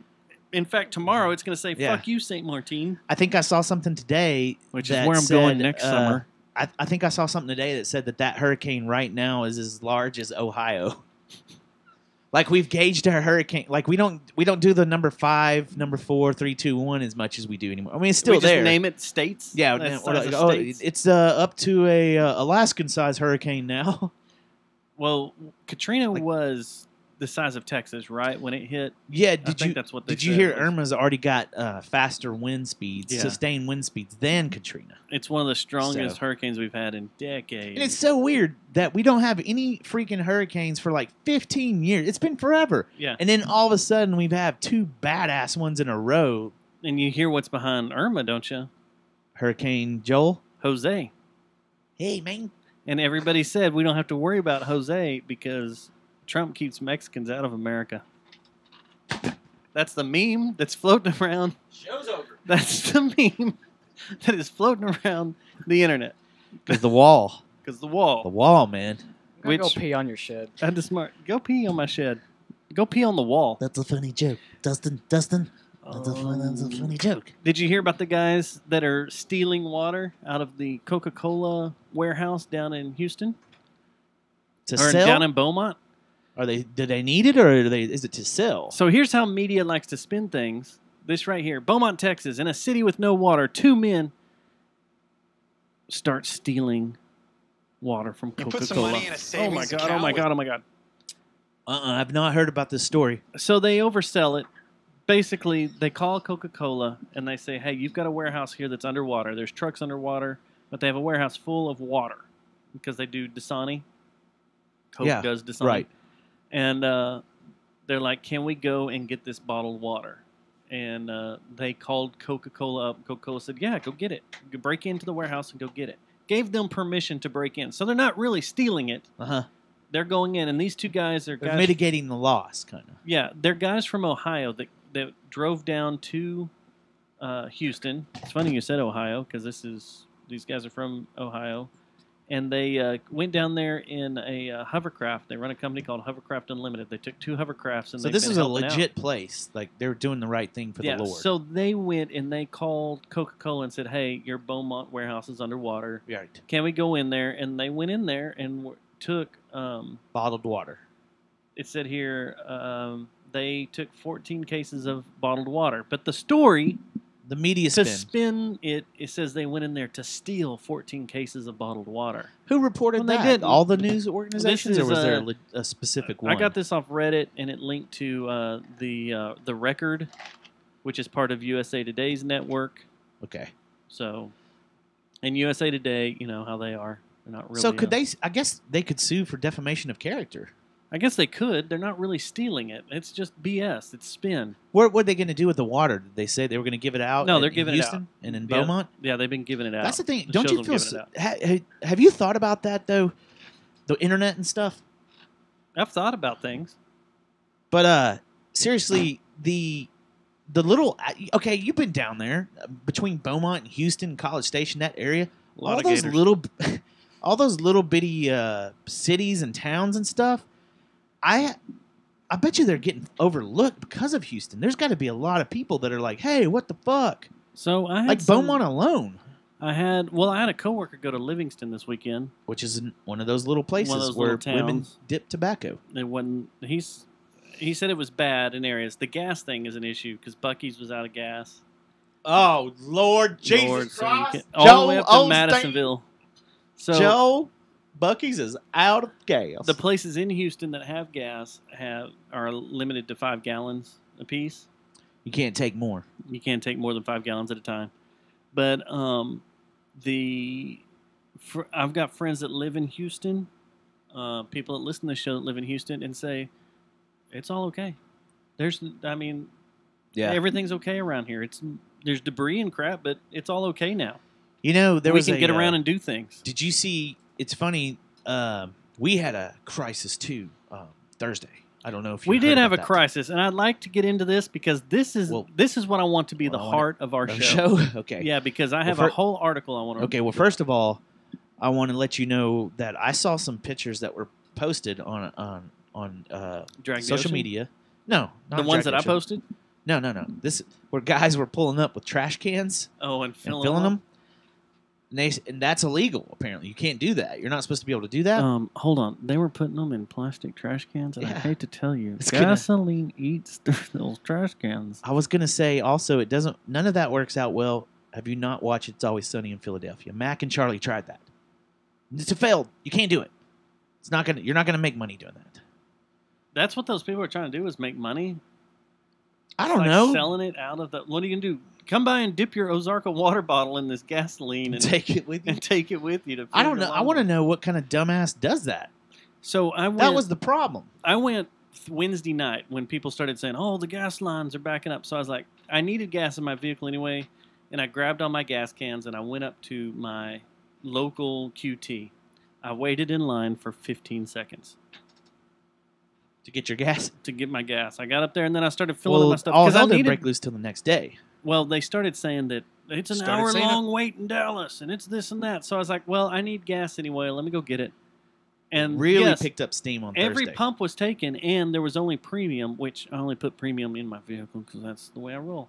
In fact, tomorrow it's going to say, Yeah. "Fuck you, Saint Martin," I think I saw something today. which is that where I'm going said, next summer. I think I saw something today that said that hurricane right now is as large as Ohio. Like we've gauged our hurricane. Like we don't do the number 5, number 4, 3, 2, 1 as much as we do anymore. I mean, it's still we just there. name it states. Yeah, That's or size like, of states. it's up to a Alaskan-sized hurricane now. Well, Katrina was the size of Texas, right? When it hit. Yeah, I did think you that's what they did you said hear? was- Irma's already got faster wind speeds, Yeah. sustained wind speeds than Katrina. It's one of the strongest So- hurricanes we've had in decades. And it's so weird that we don't have any freaking hurricanes for like 15 years. It's been forever. Yeah. And then all of a sudden we have 2 badass ones in a row And you hear what's behind Irma, don't you? Hurricane Joel. Jose. Hey, man. And everybody said we don't have to worry about Jose because Trump keeps Mexicans out of America. That's the meme that's floating around. Show's over. That's the meme that is floating around the internet. Because the wall. Because the wall. The wall, man. I'm gonna go pee on your shed. That's the smart. Go pee on my shed. Go pee on the wall. That's a funny joke. Dustin. That's a funny joke. Did you hear about the guys that are stealing water out of the Coca-Cola warehouse down in Houston? To or sell? down in Beaumont? Do they need it, or is it to sell? So here's how media likes to spin things. This right here. Beaumont, Texas. In a city with no water, 2 men start stealing water from Coca-Cola. put some money in a savings Oh my god, account oh my with- god, oh my god. I've not heard about this story. So they oversell it. Basically, they call Coca-Cola and they say, hey, you've got a warehouse here that's underwater. There's trucks underwater, but they have a warehouse full of water because they do Dasani. Coke Yeah, does Dasani. right. And they're like, can we go and get this bottled water? And they called Coca-Cola up. Coca-Cola said, yeah, go get it. Go break into the warehouse and go get it. Gave them permission to break in. So they're not really stealing it. Uh-huh. They're going in, and these two guys are They're guys. mitigating the loss, kind of. Yeah, they're guys from Ohio that drove down to Houston. It's funny you said Ohio because these guys are from Ohio, and they went down there in a hovercraft. They run a company called Hovercraft Unlimited. They took 2 hovercrafts, and So they've this been is a helping out. legit place. Like, they're doing the right thing for Yeah, the Lord. so they went and they called Coca-Cola and said, hey, your Beaumont warehouse is underwater. Right. Can we go in there? And they went in there and took bottled water. It said here they took 14 cases of bottled water. But the story, the media to spin. spin it says they went in there to steal 14 cases of bottled water. Who reported Well, that? they didn't. All the news organizations, This or was is, there a specific one? I got this off Reddit, and it linked to the Record, which is part of USA Today's network. Okay. So, and USA Today, you know how they are. They're not really. So could they? I guess they could sue for defamation of character. I guess they could. They're not really stealing it. It's just BS. It's spin. What were they going to do with the water? Did they say they were going to give it out? No, they're in giving Houston it out. and in Yeah, Beaumont. Yeah, they've been giving it out. That's the thing. The Don't shows you them feel? giving it out. Have you thought about that though? The internet and stuff. I've thought about things. But seriously, the little okay, you've been down there between Beaumont and Houston, College Station, that area. A lot all of those gators. little, all those little bitty cities and towns and stuff. I bet you they're getting overlooked because of Houston. There's got to be a lot of people that are like, "Hey, what the fuck?" So I had Like Beaumont alone, I had a coworker go to Livingston this weekend. which is one of those little places One of those where little women towns. dip tobacco. It wasn't. He said it was bad in areas. The gas thing is an issue because Buc-ee's was out of gas. Oh Lord, Jesus Lord, so you Christ! can- all the way up to Osteen. Madisonville. So Joe, Bucky's is out of gas. the places in Houston that have gas are limited to 5 gallons apiece. You can't take more. You can't take more than 5 gallons at a time. But I've got friends that live in Houston, people that listen to the show that live in Houston, and say it's all okay. Everything's okay around here. There's debris and crap, but it's all okay now. You know, we can get around and do things. Did you see? It's funny. We had a crisis too Thursday. I don't know if you We heard did have a about that. crisis, and I'd like to get into this because this is what I want to be the heart of our show. Okay. Yeah, because I have Well, a whole article I want to. Okay. Well, first of all, I want to let you know that I saw some pictures that were posted on Drag the social Ocean? media. No, not The ones Drag that I Ocean. posted? No. This where guys were pulling up with trash cans. Oh, and filling filling them them. And that's illegal. Apparently, you can't do that. You're not supposed to be able to do that. Hold on. They were putting them in plastic trash cans, and I Yeah. hate to tell you, It's gonna- gasoline eats through those trash cans. I was gonna say also, it doesn't. None of that works out well. Have you not watched It's Always Sunny in Philadelphia? Mac and Charlie tried that. It's a failed. You can't do it. It's not gonna. You're not gonna make money doing that. That's what those people are trying to do is make money. I It's don't like know. Selling it out of the. What are you gonna do? Come by and dip your Ozarka water bottle in this gasoline and Take it with you. And take it with you to. I don't know. I want to know what kind of dumbass does that. So I went. That was the problem. I went Wednesday night when people started saying, "Oh, the gas lines are backing up." So I was like, I needed gas in my vehicle anyway, and I grabbed all my gas cans and I went up to my local QT. I waited in line for 15 seconds. To get your gas? To get my gas. I got up there and then I started filling up my stuff. All Because hell I didn't needed, break loose till the next day. well, they started saying that it's an hour-long wait in Dallas, and it's this and that. So I was like, well, I need gas anyway. Let me go get it. And Really yes, picked up steam on every Thursday. pump was taken, and there was only premium, which I only put premium in my vehicle because that's the way I roll.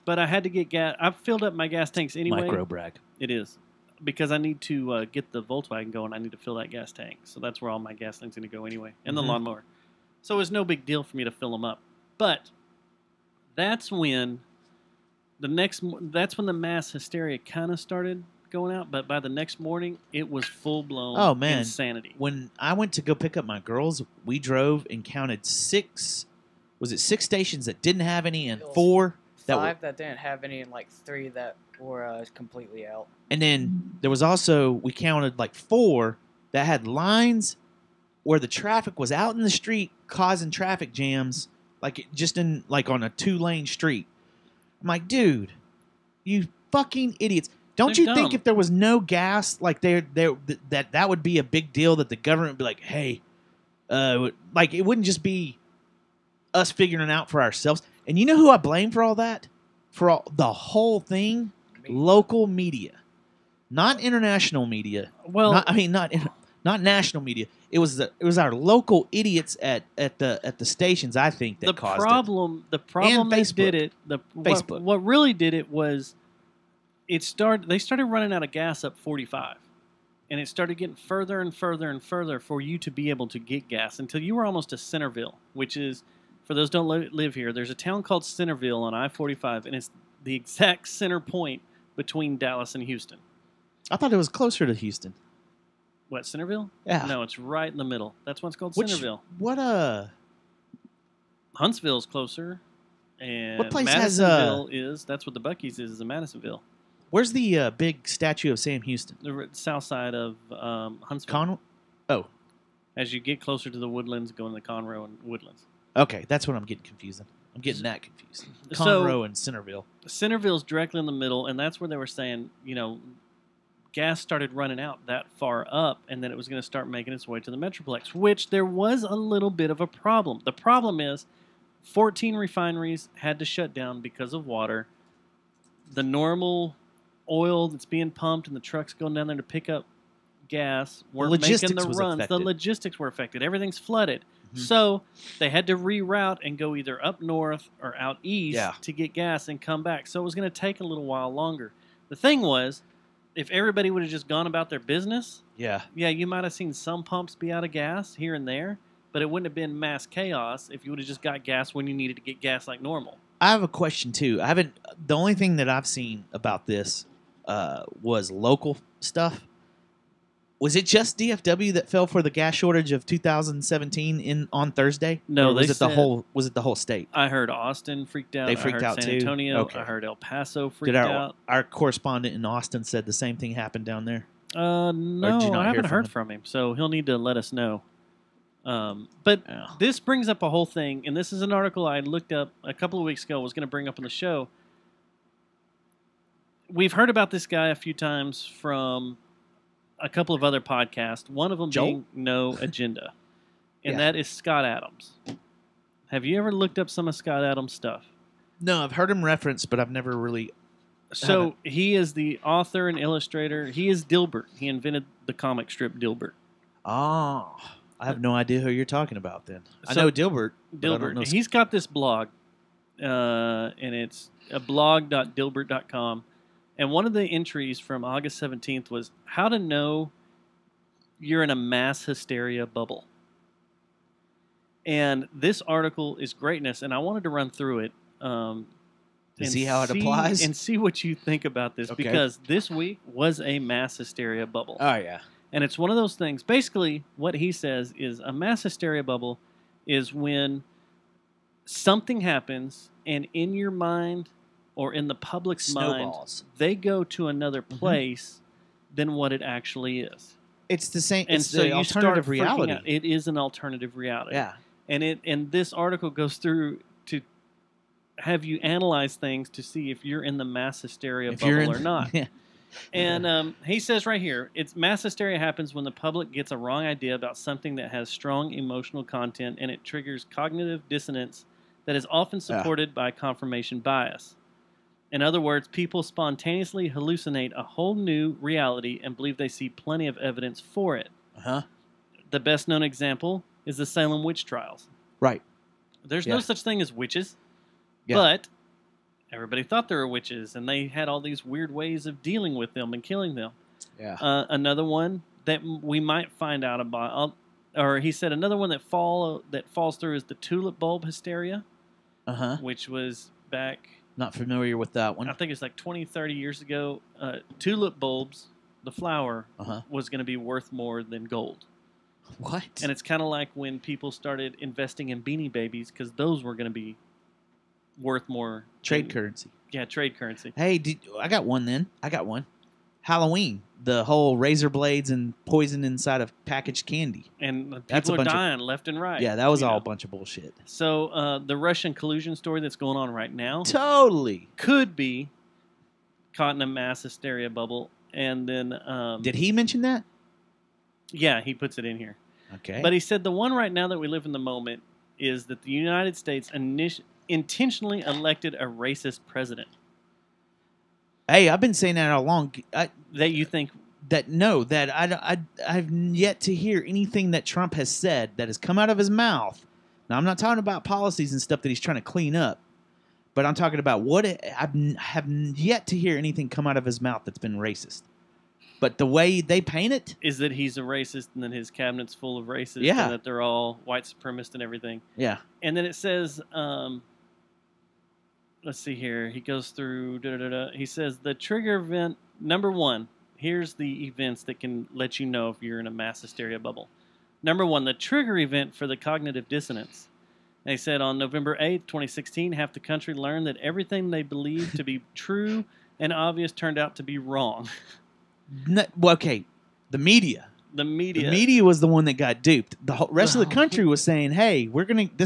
But I had to get gas. I filled up my gas tanks anyway. Micro brag. It is. Because I need to get the Volkswagen going, I need to fill that gas tank. So that's where all my gas tank's going to go anyway, and the lawnmower. So it was no big deal for me to fill them up. But that's when that's when the mass hysteria kind of started going out. But by the next morning, it was full-blown insanity. When I went to go pick up my girls, we drove and counted 6 stations that didn't have any and 4 that 5 that didn't have any and like 3 that were completely out. And then there was also, we counted like 4 that had lines where the traffic was out in the street causing traffic jams, like just in like on a 2-lane street. I'm like, dude, you fucking idiots. Don't They're you think dumb. if there was no gas, like that would be a big deal, that the government would be like, hey, like it wouldn't just be us figuring it out for ourselves. And you know who I blame for all that? For the whole thing? Local media. Not international media. Well, not national media. It was our local idiots at the stations, I think, that caused it. The problem And that Facebook. did it, Facebook. what really did it was they started running out of gas up 45. And it started getting further and further and further for you to be able to get gas until you were almost to Centerville, which is, for those who don't live here, there's a town called Centerville on I-45, and it's the exact center point between Dallas and Houston. I thought it was closer to Houston. What, Centerville? Yeah. No, it's right in the middle. That's why it's called Centerville. Huntsville's closer. And What place Madisonville that's what the Buc-ee's is in Madisonville. Where's the big statue of Sam Houston? The south side of Huntsville. As you get closer to the Woodlands, go into Conroe and Woodlands. Okay, that's what I'm getting confused. I'm getting that confused. Conroe and Centerville. Centerville's directly in the middle, and that's where they were saying, gas started running out that far up, and then it was going to start making its way to the Metroplex, which there was a little bit of a problem. The problem is 14 refineries had to shut down because of water. The normal oil that's being pumped and the trucks going down there to pick up gas weren't making the runs. The logistics were affected. Everything's flooded. So they had to reroute and go either up north or out east to get gas and come back. So it was going to take a little while longer. The thing was, if everybody would have just gone about their business, you might have seen some pumps be out of gas here and there, but it wouldn't have been mass chaos if you would have just got gas when you needed to get gas like normal. I have a question too. The only thing that I've seen about this was local stuff. Was it just DFW that fell for the gas shortage of 2017 on Thursday? No, or was it the whole state? I heard Austin freaked out. They freaked out San too. Antonio. Okay. I heard El Paso freaked out. Our correspondent in Austin said the same thing happened down there? No, I haven't heard from him, so he'll need to let us know. But this brings up a whole thing, and this is an article I looked up a couple of weeks ago. I was going to bring up on the show. We've heard about this guy a few times from a couple of other podcasts, one of them being No Agenda, and that is Scott Adams. Have you ever looked up some of Scott Adams' stuff? No, I've heard him referenced, but I've never really... So he is the author and illustrator. He is Dilbert. He invented the comic strip Dilbert. Oh, I have no idea who you're talking about then. I know Dilbert. But I don't know He's got this blog, and it's a blog.dilbert.com. And one of the entries from August 17th was how to know you're in a mass hysteria bubble. And this article is greatness, and I wanted to run through it. To see how it applies? And see what you think about this, because this week was a mass hysteria bubble. Oh, yeah. And it's one of those things. Basically, what he says is a mass hysteria bubble is when something happens, and in your mind... or in the public's mind, they go to another place than what it actually is. It's the same. And It's so the you alternative start reality. out. It is an alternative reality. Yeah. And this article goes through to have you analyze things to see if you're in the mass hysteria If you're bubble in- or not. Yeah. And he says right here, it's mass hysteria happens when the public gets a wrong idea about something that has strong emotional content, and it triggers cognitive dissonance that is often supported by confirmation bias. In other words, people spontaneously hallucinate a whole new reality and believe they see plenty of evidence for it. Uh-huh. The best known example is the Salem witch trials. Right. There's Yeah. no such thing as witches, Yeah. but everybody thought they were witches, and they had all these weird ways of dealing with them and killing them. Yeah. Another one that we might find out about, or he said another one that falls through is the tulip bulb hysteria, Uh-huh. which was back, Not familiar with that one. I think it's like 20, 30 years ago. Tulip bulbs, the flower, Uh-huh. was going to be worth more than gold. What? And it's kind of like when people started investing in Beanie Babies because those were going to be worth more. Trade currency. Yeah, trade currency. Hey, I got one then. I got one. Halloween. The whole razor blades and poison inside of packaged candy. And That's a people are bunch of- dying left and right. Yeah, that was you all know. a bunch of bullshit. So the Russian collusion story that's going on right now Totally. could be caught in a mass hysteria bubble. And then... Did he mention that? Yeah, he puts it in here. Okay. But he said the one right now that we live in the moment is that the United States intentionally elected a racist president. Hey, I've been saying that all along. That you think... I've yet to hear anything that Trump has said that has come out of his mouth. Now, I'm not talking about policies and stuff that he's trying to clean up, but I'm talking about I have yet to hear anything come out of his mouth that's been racist. But the way they paint it is that he's a racist and that his cabinet's full of racists Yeah. and that they're all white supremacists and everything. Yeah. And then it says, let's see here. He goes through, he says the trigger event, number one, here's the events that can let you know if you're in a mass hysteria bubble. Number one, the trigger event for the cognitive dissonance. They said on November 8th, 2016, half the country learned that everything they believed to be true and obvious turned out to be wrong. Well, okay, the media. The media. The media was the one that got duped. The whole rest of the country was saying, "Hey, we're gonna need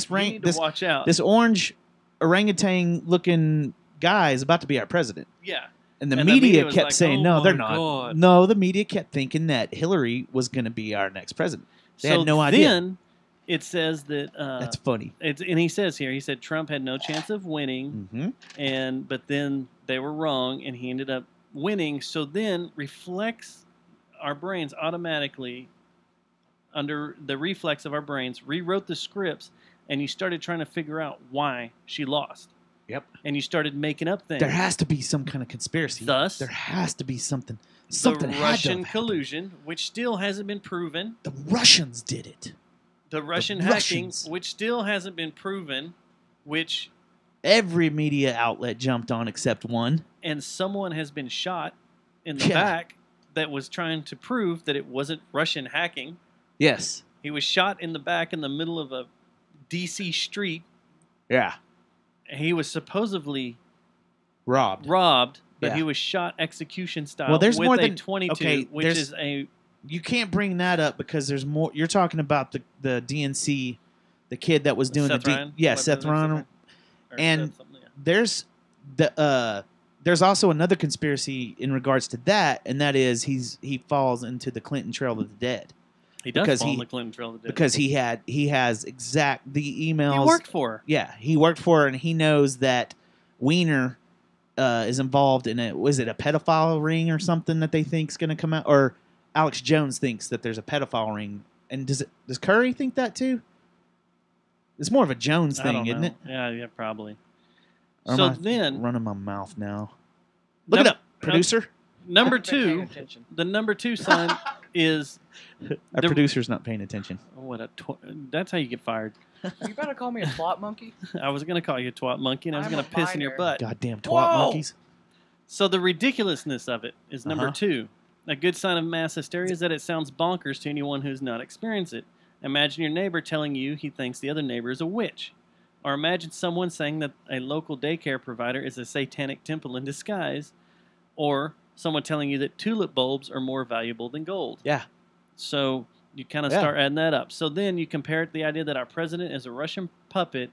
to watch out. This orange orangutan-looking guy is about to be our president." Yeah. And the And media was kept like, saying, "Oh "No, they're my not." God." No, the media kept thinking that Hillary was going to be our next president. They So had no idea. Then it says that That's funny. And he says here, he said Trump had no chance of winning, but then they were wrong, and he ended up winning. So then our brains automatically, under the reflex of our brains, rewrote the scripts, and you started trying to figure out why she lost. Yep. And you started making up things. There has to be some kind of conspiracy. Thus, there has to be something. the Something had to Russian have collusion, which still hasn't been proven. The Russians did it. The Russian hacking, Russians. which still hasn't been proven, which... Every media outlet jumped on except one. And someone has been shot in the Yeah. back that was trying to prove that it wasn't Russian hacking. Yes. He was shot in the back in the middle of a D.C. street. Yeah. He was supposedly robbed, but Yeah. he was shot execution style Well, there's with more a than 22, okay, which there's- is a... You can't bring that up because there's more. You're talking about the DNC, the kid that was doing Seth Ryan? Yeah, What, Seth Seth Ryan. Ryan? Or And Seth something, yeah. there's also another conspiracy in regards to that, and that is he falls into the Clinton Trail of the Dead. He does because fall in the Clinton Trail of the Dead. because he has the emails. He worked for her. Yeah, he worked for her, and he knows that Wiener is involved in was it a pedophile ring or something that they think's going to come out, or Alex Jones thinks that there's a pedophile ring, and does Curry think that too? It's more of a Jones I thing, don't isn't know. it? Yeah, probably. Or So am I then... running my mouth now. Look it up, producer. Number two, the number two sign is... Our producer's not paying attention. That's how you get fired. You better call me a twat monkey. I was going to call you a twat monkey, and I was I'm going a to piss in your minor. butt. Goddamn twat Whoa! monkeys. So the ridiculousness of it is number Uh-huh. two. A good sign of mass hysteria is that it sounds bonkers to anyone who's not experienced it. Imagine your neighbor telling you he thinks the other neighbor is a witch. Or imagine someone saying that a local daycare provider is a satanic temple in disguise. Or someone telling you that tulip bulbs are more valuable than gold. Yeah. So you kind of Yeah. start adding that up. So then you compare it to the idea that our president is a Russian puppet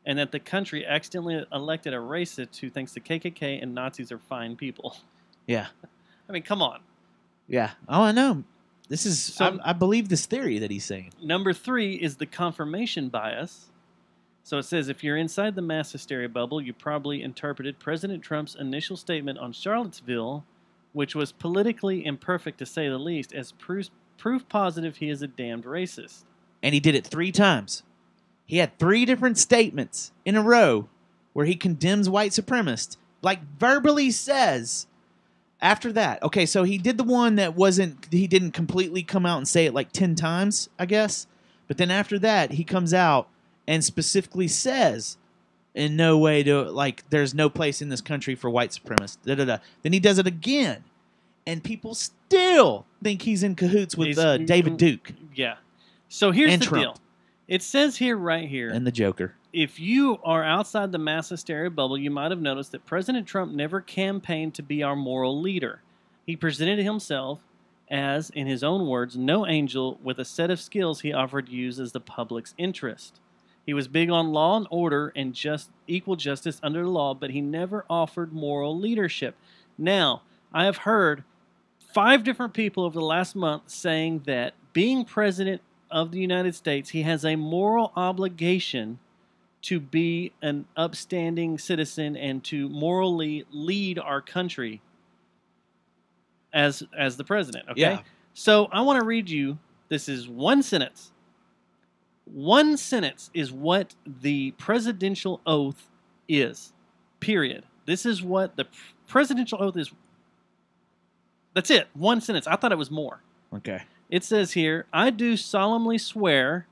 and that the country accidentally elected a racist who thinks the KKK and Nazis are fine people. Yeah. I mean, come on. Yeah. Oh, I know. This is. So- I believe this theory that he's saying. Number 3 is the confirmation bias. So it says, if you're inside the mass hysteria bubble, you probably interpreted President Trump's initial statement on Charlottesville, which was politically imperfect to say the least, as proof positive he is a damned racist. And he did it 3 times. He had 3 different statements in a row where he condemns white supremacists, like verbally says. After that, okay, so he did the one that he didn't completely come out and say it like 10 times, I guess. But then after that, he comes out and specifically says, in no way there's no place in this country for white supremacists. Then he does it again. And people still think he's in cahoots with David Duke. Yeah. So here's And the Trump. deal. It says here, right here, And the Joker. if you are outside the mass hysteria bubble, you might have noticed that President Trump never campaigned to be our moral leader. He presented himself as, in his own words, no angel with a set of skills he offered to use as the public's interest. He was big on law and order and equal justice under the law, but he never offered moral leadership. Now, I have heard 5 different people over the last month saying that being president of the United States, he has a moral obligation to be an upstanding citizen and to morally lead our country as the president. Okay? Yeah. So I want to read you, this is one sentence. One sentence is what the presidential oath is, period. This is what the presidential oath is. That's it, one sentence. I thought it was more. Okay. It says here, I do solemnly swear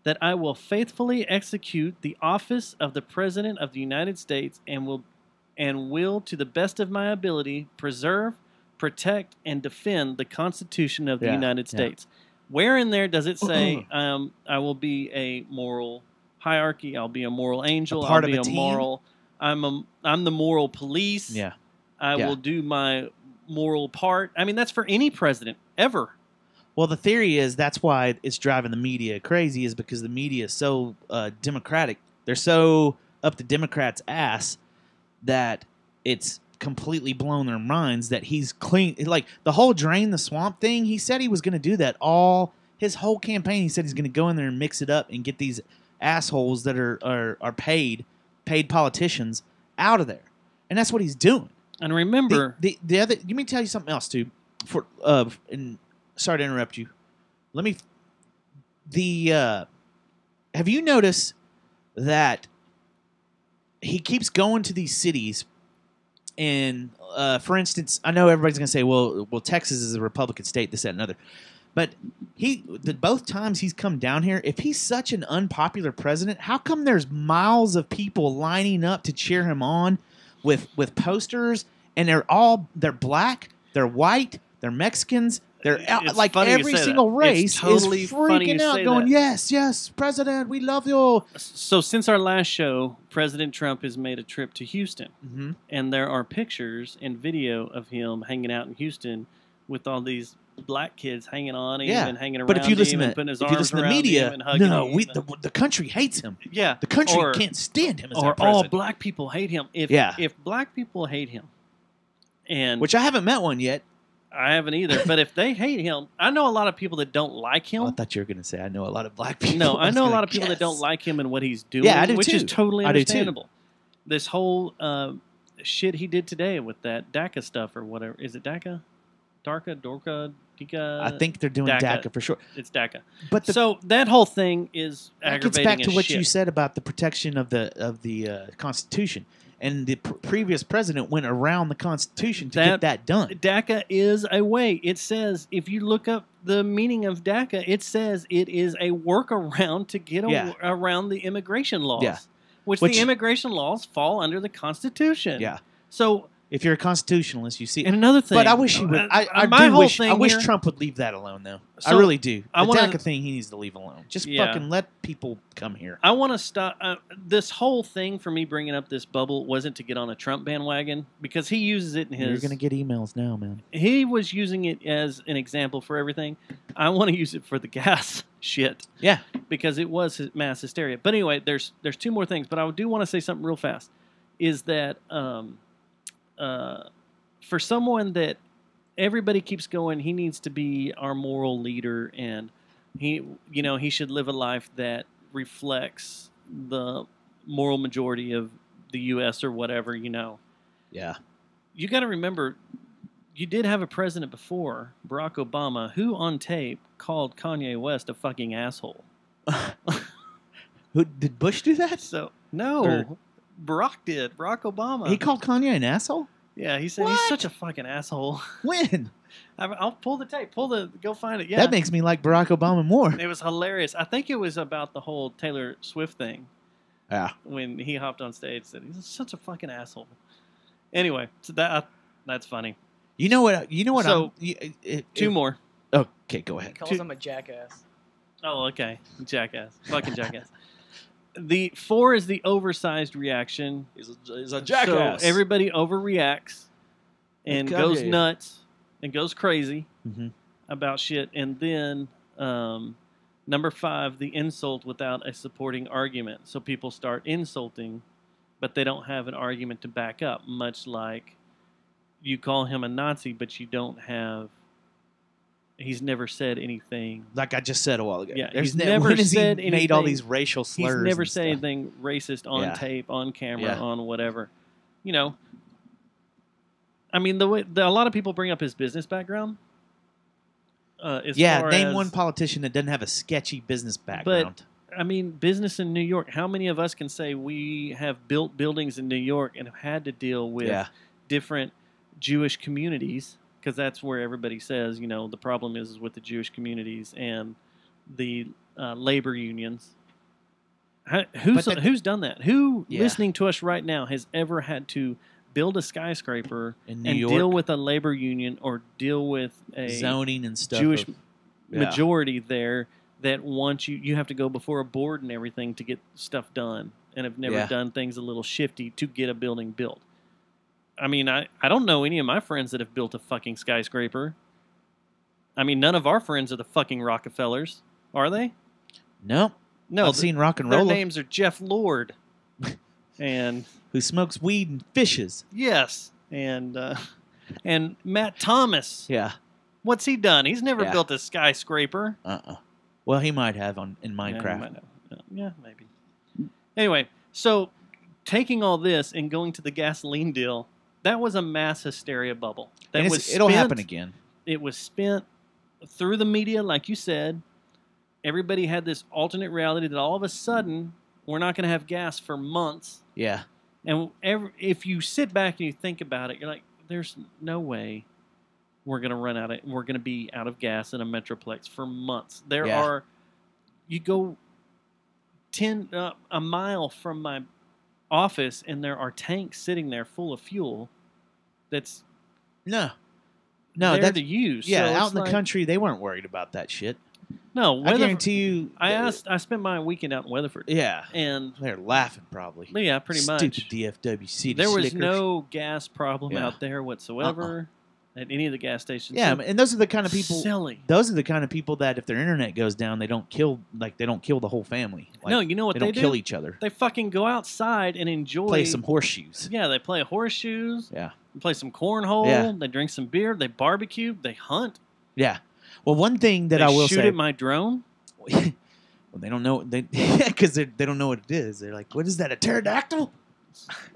that I will faithfully execute the office of the President of the United States and will, to the best of my ability, preserve, protect, and defend the Constitution of the United States. Where in there does it say I will be a moral hierarchy? I'll be a moral angel. I'll be a team? moral. I'm the moral police. Yeah. I will do my moral part. I mean, that's for any president ever. Well, the theory is that's why it's driving the media crazy, is because the media is so democratic. They're so up the Democrats' ass that it's completely blown their minds that he's clean. Like the whole drain the swamp thing, he said he was going to do that his whole campaign. He said he's going to go in there and mix it up and get these assholes that are paid politicians out of there. And that's what he's doing. And remember, the other. Let me tell you something else too. And sorry to interrupt you. Have you noticed that he keeps going to these cities? And for instance, I know everybody's going to say, well, Texas is a Republican state, this, that, and other. But both times he's come down here, if he's such an unpopular president, how come there's miles of people lining up to cheer him on with posters? And they're black, they're white, they're Mexicans. They're like every single race totally is freaking out, going, "Yes, President, we love you." So since our last show, President Trump has made a trip to Houston, and there are pictures and video of him hanging out in Houston with all these black kids hanging on him and hanging around but if you listen him to and putting his if you arms listen to around media, him and hugging no, him. the country hates him. Yeah, the country can't stand him as or our president. all black people hate him. If black people hate him, and which I haven't met one yet. I haven't either. But if they hate him, I know a lot of people that don't like him. I thought you were going to say I know a lot of black people. No, I know a lot of people that don't like him and what he's doing. Yeah, I do which too. is totally I do too. understandable. This whole shit he did today with that DACA stuff or whatever. Is it DACA? Dorca, Dika? I think they're doing DACA for sure. It's DACA. But so that whole thing is aggravating. It gets back to what shit. you said about the protection of the Constitution. And the previous president went around the Constitution to get that done. DACA is a way. It says, if you look up the meaning of DACA, it says it is a workaround to get around the immigration laws, which the immigration laws fall under the Constitution. Yeah. So if you're a constitutionalist, you see. And another thing, but I wish he would. I wish Trump would leave that alone, though. So I really do. The DACA thing he needs to leave alone. Just fucking let people come here. I want to stop. This whole thing for me bringing up this bubble wasn't to get on a Trump bandwagon because he uses it in his. You're going to get emails now, man. He was using it as an example for everything. I want to use it for the gas shit. Yeah. Because it was mass hysteria. But anyway, there's two more things. But I do want to say something real fast. Is that for someone that everybody keeps going, he needs to be our moral leader, and he should live a life that reflects the moral majority of the U.S. or whatever, Yeah. You got to remember, you did have a president before, Barack Obama, who on tape called Kanye West a fucking asshole. Who did Bush do that? So no, Barack did. Barack Obama. He called Kanye an asshole? Yeah, he said he's such a fucking asshole. When? I'll pull the tape. Go find it. Yeah, That makes me like Barack Obama more. it was hilarious. I think it was about the whole Taylor Swift thing. Yeah. When he hopped on stage, said he's such a fucking asshole. Anyway, so that's funny. You know what? So, two more. Okay, go ahead. He calls him a jackass. Oh, okay. Jackass. Fucking jackass. The 4 is the oversized reaction. He's a jackass. So everybody overreacts and Kanye. goes nuts and goes crazy Mhm. about shit. And then number 5, the insult without a supporting argument. So people start insulting, but they don't have an argument to back up, much like you call him a Nazi, but you don't have... He's never said anything. Like I just said a while ago. Yeah, There's he's never when has said he made all anything- these racial slurs. He's never and said stuff? anything racist on Yeah. tape, on camera, Yeah. on whatever. I mean, a lot of people bring up his business background. Name one politician that doesn't have a sketchy business background. But I mean, business in New York. How many of us can say we have built buildings in New York and have had to deal with different Jewish communities? Because that's where everybody says, the problem is with the Jewish communities and the labor unions. Who's done that? Who listening to us right now has ever had to build a skyscraper In and New deal York? with a labor union or deal with a Zoning and stuff Jewish of- majority there that wants you have to go before a board and everything to get stuff done, and have never done things a little shifty to get a building built. I mean, I don't know any of my friends that have built a fucking skyscraper. I mean, none of our friends are the fucking Rockefellers, are they? No. No. I've seen rock and Their roll. names are Jeff Lord. And who smokes weed and fishes. Yes. And Matt Thomas. Yeah. What's he done? He's never Yeah. built a skyscraper. Well, he might have in Minecraft. Yeah, he might have. Yeah, maybe. Anyway, so taking all this and going to the gasoline deal, that was a mass hysteria bubble. And it'll happen again. It was spent through the media, like you said. Everybody had this alternate reality that all of a sudden we're not going to have gas for months. Yeah. And if you sit back and you think about it, you're like, there's no way we're going to run out of, we're going to be out of gas in a Metroplex for months. There are, you go a mile from my office and there are tanks sitting there full of fuel that's there to use. Yeah, So out it's in the like- country, they weren't worried about that shit. No, I guarantee you. I spent my weekend out in Weatherford. Yeah, and they're laughing probably. Yeah, pretty much. Stupid DFW city There was slickers. no gas problem out there whatsoever at any of the gas stations. Yeah, So- and those are the kind of people. Silly. Those are the kind of people that if their internet goes down, they don't kill the whole family. Like, no, you know what they they don't do? kill each other. They fucking go outside and enjoy. Play some horseshoes. Yeah, they play horseshoes. Yeah. They play some cornhole. Yeah. They drink some beer. They barbecue. They hunt. Yeah. Well, one thing that They I will shoot say. at my drone. Well, they don't know. Because they don't know what it is. They're like, "What is that? A pterodactyl?"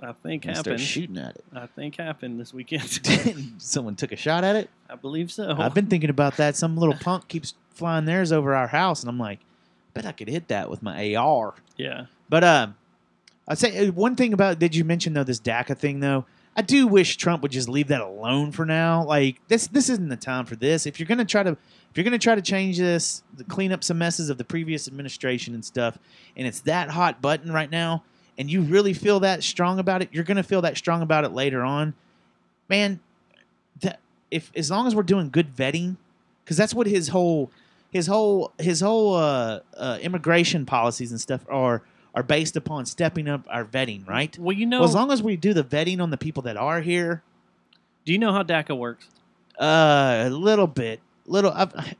I think And start happened. shooting at it. I think happened this weekend. Someone took a shot at it. I believe so. I've been thinking about that. Some little punk keeps flying theirs over our house, and I'm like, I bet I could hit that with my AR. Yeah. But I'd say one thing about, did you mention though this DACA thing though? I do wish Trump would just leave that alone for now. Like this isn't the time for this. If you're gonna try to change this, to clean up some messes of the previous administration and stuff, and it's that hot button right now, and you really feel that strong about it, you're gonna feel that strong about it later on, man. As long as we're doing good vetting, because that's what his whole immigration policies and stuff are based upon stepping up our vetting, right? Well, you know, as long as we do the vetting on the people that are here. Do you know how DACA works? A little bit. little.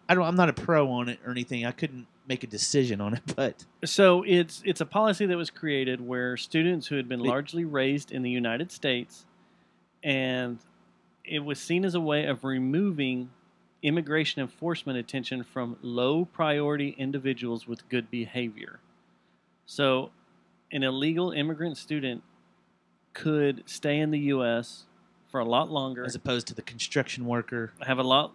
I'm not a pro on it or anything. I couldn't make a decision on it, but So it's a policy that was created where students who had been largely raised in the United States, and it was seen as a way of removing immigration enforcement attention from low priority individuals with good behavior. So an illegal immigrant student could stay in the U.S. for a lot longer, as opposed to the construction worker. have a lot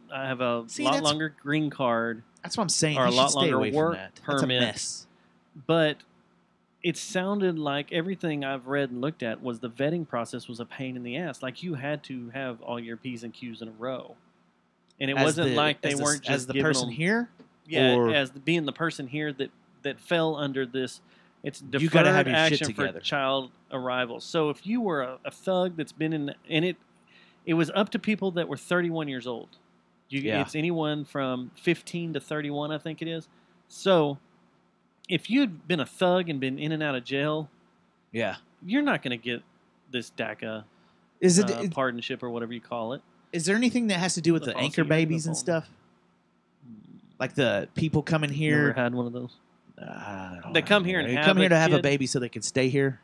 longer green card. That's what I'm saying. Or You a should lot stay longer away from work that. permit. That's a mess. But it sounded like everything I've read and looked at was the vetting process was a pain in the ass. Like you had to have all your P's and Q's in a row, and it wasn't like they weren't just as the giving person them, here. Yeah, or as being the person here that fell under this. It's deferred You gotta have your shit action for together. child arrival. So if you were a thug that's been in, and it was up to people that were 31 years old. Yeah. It's anyone from 15 to 31, I think it is. So if you'd been a thug and been in and out of jail, yeah, you're not going to get this DACA Is it pardonship or whatever you call it. Is there anything that has to do with the anchor babies and stuff? Like the people coming here. Never had one of those. They come here and They have come here to have a kid. baby so they can stay here.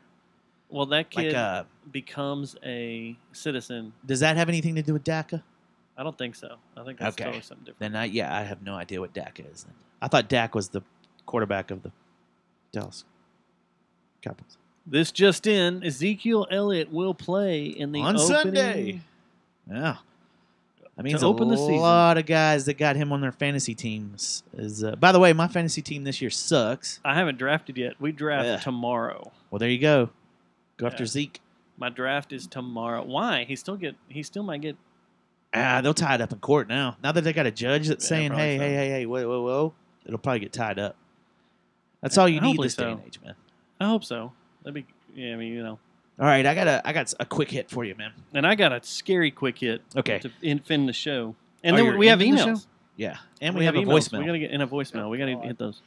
Well, that kid Like, becomes a citizen. Does that have anything to do with DACA? I don't think so. I think that's Okay. totally something different. Then I have no idea what DACA is. Then I thought Dak was the quarterback of the Dallas Cowboys. This just in: Ezekiel Elliott will play in the On opening. Sunday. Yeah. That means open a the season. lot of guys that got him on their fantasy teams. By the way, my fantasy team this year sucks. I haven't drafted yet. We draft Yeah. tomorrow. Well, there you go. Go after Yeah. Zeke. My draft is tomorrow. Why? He still might get. They'll tie it up in court now. Now that they got a judge that's saying, probably hey, so. whoa, it'll probably get tied up. That's all you need Hopefully this day so. and age, man. I hope so. That'd be. Yeah, I mean, you know. All right, I got a quick hit for you, man. And I got a scary quick hit. Okay. To end the show. And Oh, then you're we have ending the emails. show? Yeah, and we have a emails. voicemail. We gotta get in a voicemail. We gotta hit those.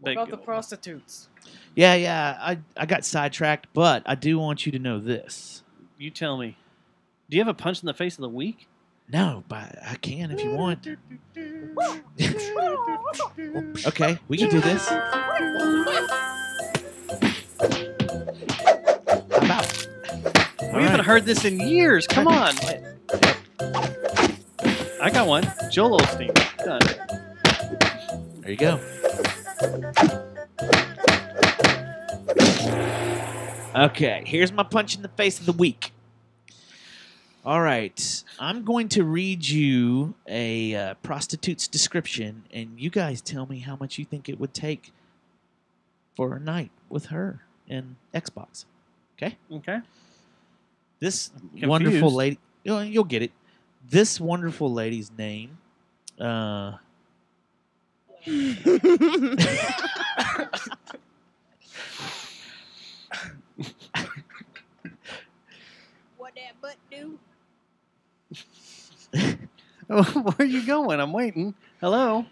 What about the prostitutes? Yeah, I got sidetracked, but I do want you to know this. You tell me. Do you have a punch in the face of the week? No, but I can if you want. Okay, we can do this. About. We haven't heard this in years. Come on. I got one. Joel Osteen. Done. There you go. Okay, here's my punch in the face of the week. All right, I'm going to read you a prostitute's description, and you guys tell me how much you think it would take for a night with her in Xbox. Okay? Okay. This Confused. wonderful lady, you'll get it. This wonderful lady's name, What that butt do? Where are you going? I'm waiting. Hello.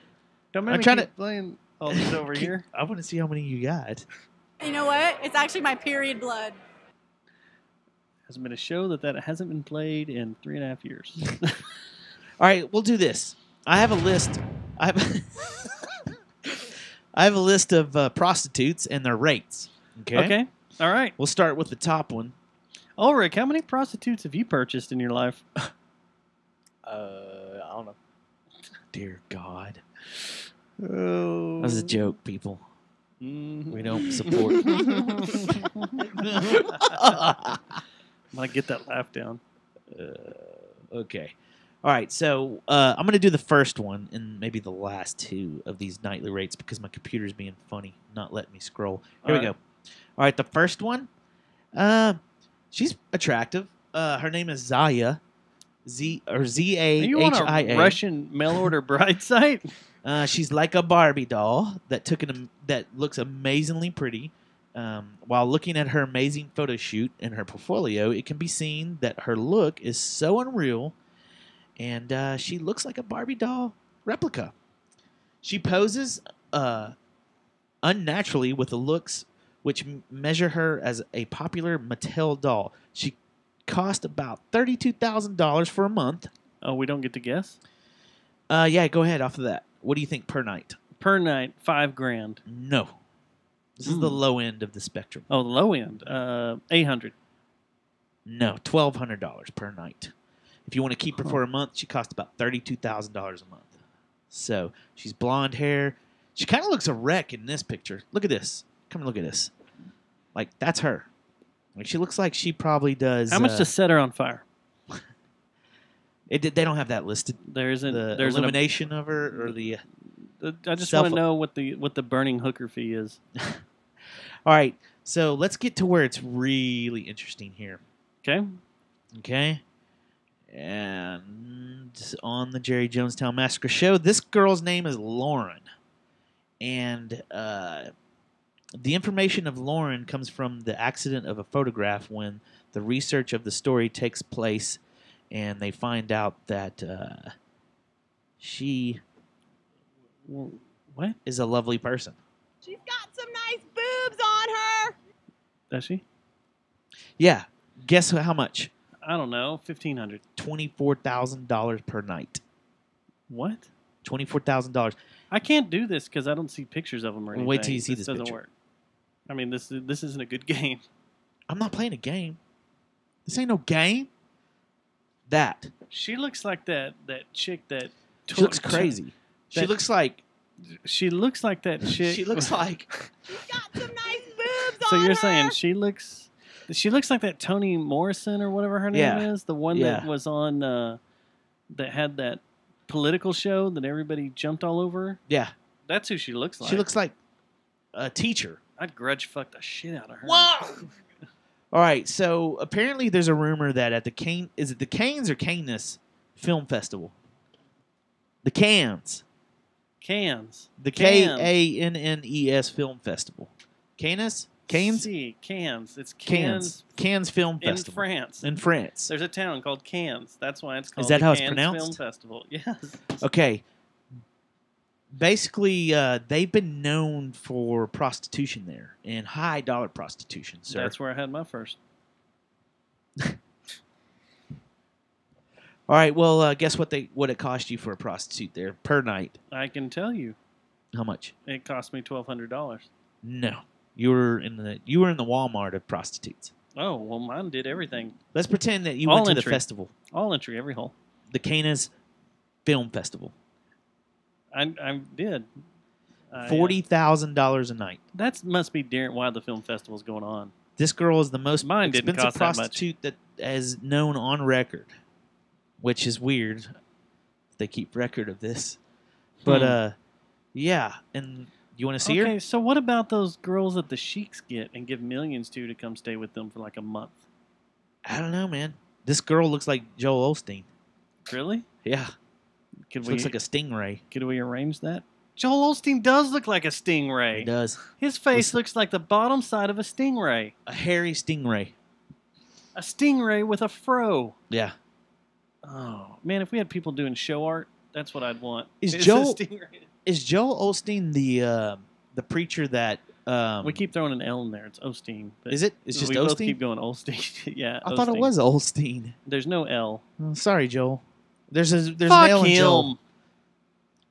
Don't make I'm me trying keep to- playing all this over here. I want to see how many you got. You know what? It's actually my period blood. Hasn't been a show that hasn't been played in 3.5 years. All right, we'll do this. I have a list. I have a list of prostitutes and their rates. Okay. Okay. All right. We'll start with the top one. Ulrich, how many prostitutes have you purchased in your life? I don't know. Dear God. Oh. That was a joke, people. Mhm. We don't support. I'm going to get that laugh down. Okay. All right, so I'm going to do the first one and maybe the last two of these nightly rates because my computer's being funny, not letting me scroll. Here we go. All right, the first one, she's attractive. Her name is Zaya, Z-A-H-I-A. Are you on a Russian mail order bride site? She's like a Barbie doll that looks amazingly pretty. While looking at her amazing photo shoot and her portfolio, it can be seen that her look is so unreal, and she looks like a Barbie doll replica. She poses unnaturally with the looks which measure her as a popular Mattel doll. She cost about $32,000 for a month. Oh, we don't get to guess? Yeah, go ahead off of that. What do you think per night? Per night, $5,000. No. This is the low end of the spectrum. Oh, the low end. $800. No, $1,200 per night. If you want to keep her for a month, she costs about $32,000 a month. So she's blonde hair. She kind of looks a wreck in this picture. Look at this. Come and look at this. Like, that's her. Like, she looks like she probably does. How much to set her on fire? They don't have that listed. There isn't. The There's illumination of her or the. I just want to know what the burning hooker fee is. All right, so let's get to where it's really interesting here. Okay. Okay. And on the Jerry Jonestown Massacre show, this girl's name is Lauren. And the information of Lauren comes from the accident of a photograph when the research of the story takes place and they find out that she is a lovely person. She's got some nice boobs on her. Does she? Yeah. Guess how much? I don't know. $1,500. $24,000 per night. What? $24,000. I can't do this because I don't see pictures of them or anything. Wait till you see this doesn't picture. work. I mean, this isn't a good game. I'm not playing a game. This ain't no game. That. She looks like that chick that. She looks crazy. She looks like. She looks like that chick. She looks like. She's got some nice boobs So on you're her. saying she looks like that Toni Morrison or whatever her name is, the one that was on that had that political show that everybody jumped all over. Yeah, that's who she looks like. She looks like a teacher. I'd grudge fuck the shit out of her. Whoa! All right, so apparently there's a rumor that at the is it the Cannes or Cannes Film Festival? The Cannes. The Kannes Film Festival. Cannes? Cannes? Cannes. It's Cannes Film Festival. In France. In France. There's a town called Cannes. That's why it's called Is that the how it's Cannes pronounced? Film Festival. Yes. Okay. Basically, they've been known for prostitution there, and high-dollar prostitution, sir. That's where I had my first. All right, well, guess what it cost you for a prostitute there per night? I can tell you. How much? It cost me $1,200. No. You were in the Walmart of prostitutes. Oh, well, mine did everything. Let's pretend that you went to the festival. All entry, every hole. The Cannes Film Festival. I did. $40,000 a night. That must be why the film festival's going on. This girl is the most Mine didn't expensive cost prostitute that is known on record, which is weird. They keep record of this. But, yeah. And you want to see her? Okay, so what about those girls that the sheiks get and give millions to come stay with them for like a month? I don't know, man. This girl looks like Joel Osteen. Really? Yeah. She looks like a stingray. Could we arrange that? Joel Osteen does look like a stingray. He does. His face looks like the bottom side of a stingray. A hairy stingray. A stingray with a fro. Yeah. Oh, man, if we had people doing show art, that's what I'd want. Is Joel Osteen the preacher that... we keep throwing an L in there. It's Osteen. Is it? It's just we Osteen? Both keep going Osteen. Yeah, I thought it was Osteen. There's no L. Oh, sorry, Joel. There's an Fuck L in him. Joel.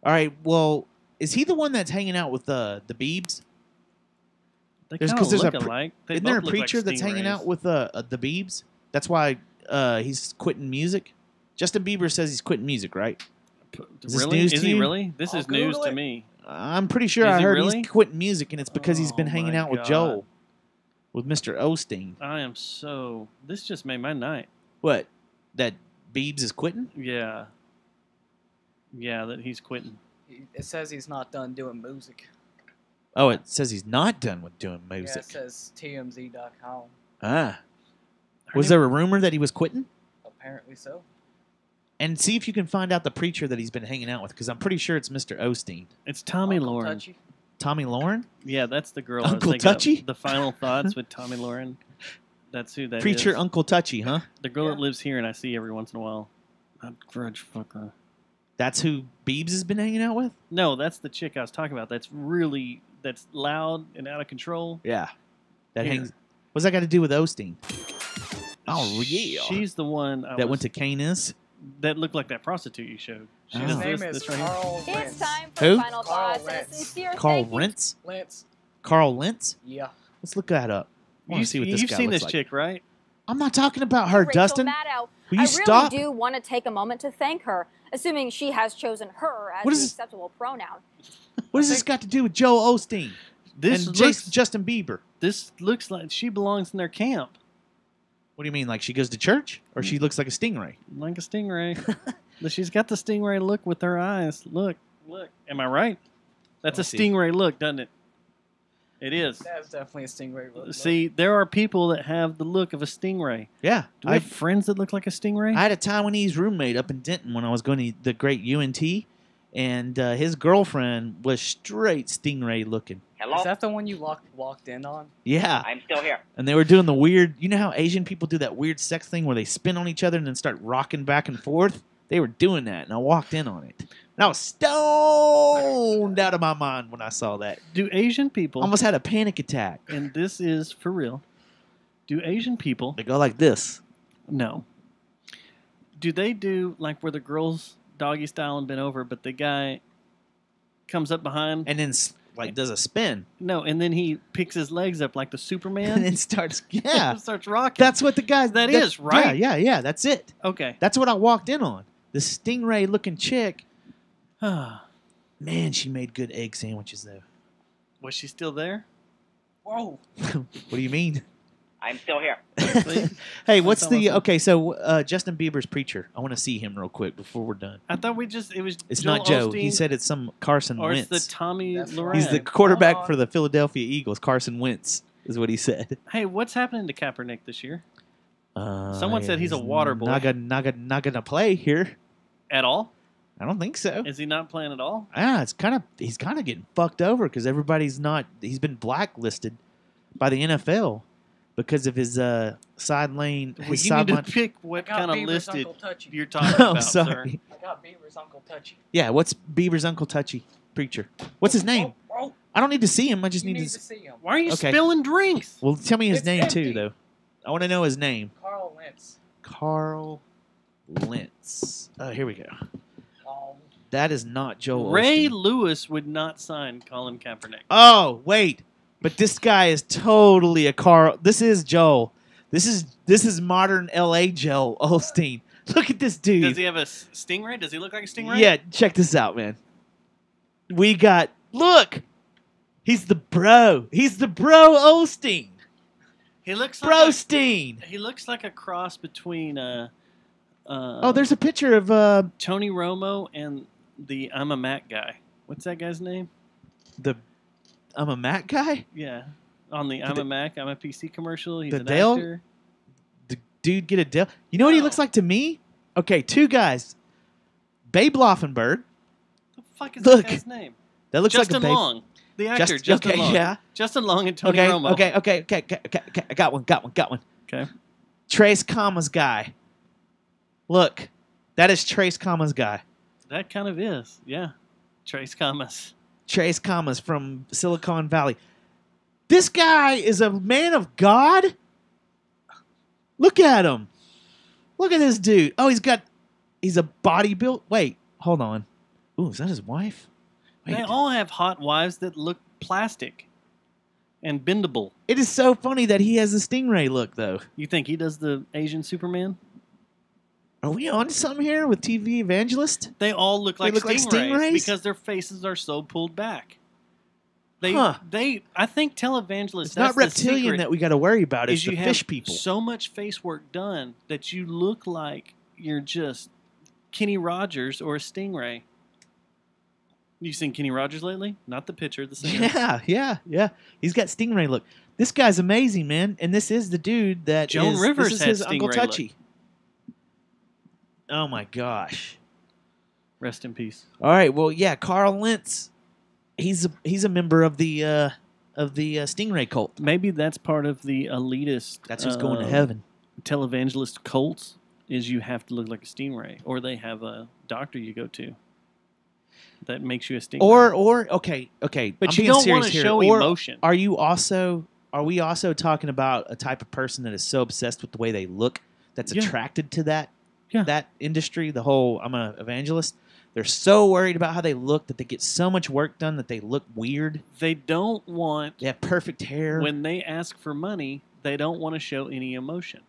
All right, well, is he the one that's hanging out with the Beebs? They kind of look alike. Isn't there a preacher that's hanging out with the Beebs? That's why he's quitting music. Justin Bieber says he's quitting music, right? Is this news to he you? really? This is news to me. I'm pretty sure Is I he heard really? he's quitting music, and it's because he's been hanging my out with God. Joel, with Mr. Osteen. I am so... This just made my night. What? That Biebs is quitting? Yeah. Yeah, that he's quitting. It says he's not done doing music. Oh, it says he's not done with doing Yeah, music. it says TMZ.com. Ah. Was there a rumor that he was quitting? Apparently so. And see if you can find out the preacher that he's been hanging out with, because I'm pretty sure it's Mr. Osteen. It's Tommy Lauren. Touchy. Tommy Lauren? Yeah, that's the girl. Uncle I was thinking of. Touchy? The Final Thoughts with Tommy Lauren. That's who that is. Preacher Uncle Touchy, huh? The girl that lives here and I see every once in a while. I'd grudge fucker. That's who Biebs has been hanging out with? No, that's the chick I was talking about. That's loud and out of control. Yeah. That Here. hangs. What's that got to do with Osteen? Oh, yeah. She's the one that went to Cannes? that looked like that prostitute you showed. She Oh. does His this, name is this right here. Carl It's Lentz. time for Who? final Carl thoughts. And a Lentz. sincere Carl thank you. Lentz? Lentz. Carl Lentz? Yeah. Let's look that up. I want to see what this You've guy seen looks this like. chick, right? I'm not talking about her, Rachel Dustin. Maddow. Will you I stop? really do want to take a moment to thank her, assuming she has chosen her as What the is this? acceptable pronoun. What does this got to do with Joel Osteen This and looks, Justin Bieber? This looks like she belongs in their camp. What do you mean? Like she goes to church, or she looks like a stingray? Like a stingray. She's got the stingray look with her eyes. Look. Am I right? That's Let's a see. stingray look, doesn't it? It is. That's definitely a stingray look. See, there are people that have the look of a stingray. Yeah, Do we have friends that look like a stingray? I had a Taiwanese roommate up in Denton when I was going to the great UNT, and his girlfriend was straight stingray looking. Hello? Is that the one you walked in on? Yeah. I'm still here. And they were doing the weird, you know how Asian people do that weird sex thing where they spin on each other and then start rocking back and forth? They were doing that, and I walked in on it. And I was stoned out of my mind when I saw that. Do Asian people... Almost had a panic attack. And this is for real. Do Asian people... They go like this. No. Do they do like where the girl's doggy style and bent over, but the guy comes up behind... And then like does a spin. No, and then he picks his legs up like the Superman. And then starts, yeah. starts rocking. That's what the guys... That is, right? Yeah, that's it. Okay. That's what I walked in on. The stingray-looking chick. Man, she made good egg sandwiches, though. Was she still there? Whoa. What do you mean? I'm still here. Hey, what's That's the... awesome. Okay, so Justin Bieber's Preacher. I want to see him real quick before we're done. I thought it was It's Joel not Joe. Osteen, He said it's some Carson or Wentz. it's the Tommy Loren. He's the quarterback for the Philadelphia Eagles. Carson Wentz is what he said. Hey, what's happening to Kaepernick this year? Someone Yeah, said he's a water boy. Not gonna play here. At all? I don't think so. Is he not playing at all? He's kind of getting fucked over because everybody's not. He's been blacklisted by the NFL because of his side lane. Well, His you need to sideline. pick what kind of Bieber's listed Uncle Touchy. you're talking Oh, about, sorry. sir. I got Bieber's Uncle Touchy. Yeah, what's Bieber's Uncle Touchy Preacher? What's his name? Oh, I don't need to see him. I just you need need to. to see him. Why are you Okay. spilling drinks? Well, tell me his It's name empty. too, though. I want to know his name. Carl Lentz. Carl Lentz. Here we go. Oh. That is not Joel Ray Osteen. Lewis would not sign Colin Kaepernick. Oh, wait. But this guy is totally a Carl. This is Joel. This is modern LA Joel Osteen. Look at this dude. Does he have a stingray? Does he look like a stingray? Yeah, check this out, man. We got look. He's the bro. He's the bro Osteen. He looks like Brosteen. he looks like a cross between Oh, there's a picture of Tony Romo and the I'm a Mac guy. What's that guy's name? the I'm a Mac guy. Yeah. On the I'm a Mac, I'm a PC commercial. He's The an Dale? actor. The dude get a deal. You know what he looks like to me? Okay, two guys. Babe Loffenberg. The fuck is Look. that guy's name? That looks Justin like a babe. Long. The actor, Just- Justin okay, Long. yeah. Justin Long and Tony Okay, Romo. okay. I got one. Okay. Trace Commas guy. Look, that is Trace Commas guy. That kind of is. Yeah. Trace Thomas. Trace Commas from Silicon Valley. This guy is a man of God. Look at him. Look at this dude. Oh, he's a bodybuild. Wait, hold on. Ooh, is that his wife? Wait. They all have hot wives that look plastic and bendable. It is so funny that he has a stingray look, though. You think he does the Asian Superman? Are we on to something here with TV Evangelist? They all look like, look like stingrays? because their faces are so pulled back. Huh. I think televangelists. It's not reptilian that we got to worry about. It's Is the you fish have people. so much face work done that you look like you're just Kenny Rogers or a stingray. You seen Kenny Rogers lately? Not the pitcher, the singer. Yeah. He's got stingray look. This guy's amazing, man. And this is the dude that Joan Rivers this is had his Uncle stingray Touchy. Oh my gosh. Rest in peace. All right. Well, yeah, Carl Lentz. He's a member of the Stingray cult. Maybe that's part of the elitist. That's who's going to heaven. Televangelist cults is you have to look like a stingray, or they have a doctor you go to that makes you a stingray. Or okay. But I'm you being don't serious wanna here. show Or emotion. Are we also talking about a type of person that is so obsessed with the way they look that's Yeah. attracted to that? that industry, the whole I'm an evangelist. They're so worried about how they look that they get so much work done that they look weird. They don't want. They have perfect hair. When they ask for money, they don't want to show any emotion.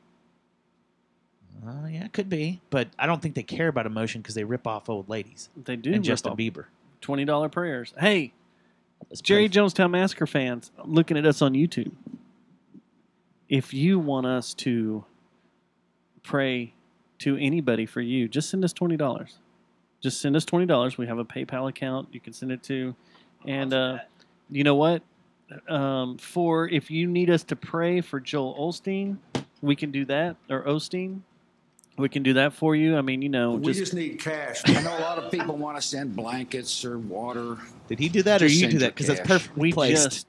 Yeah, it could be, but I don't think they care about emotion because they rip off old ladies. They do. And Justin Bieber. $20 prayers. Hey, Jerry Jonestown Massacre fans looking at us on YouTube. If you want us to pray to anybody for you, just send us $20. Just send us $20. We have a PayPal account you can send it to. And you know what? For if you need us to pray for Joel Osteen, we can do that. Or Osteen. We can do that for you. I mean, we just need cash. I know a lot of people want to send blankets or water. Did he do that or Just you send do your that? Because that's cash. perfectly placed. Just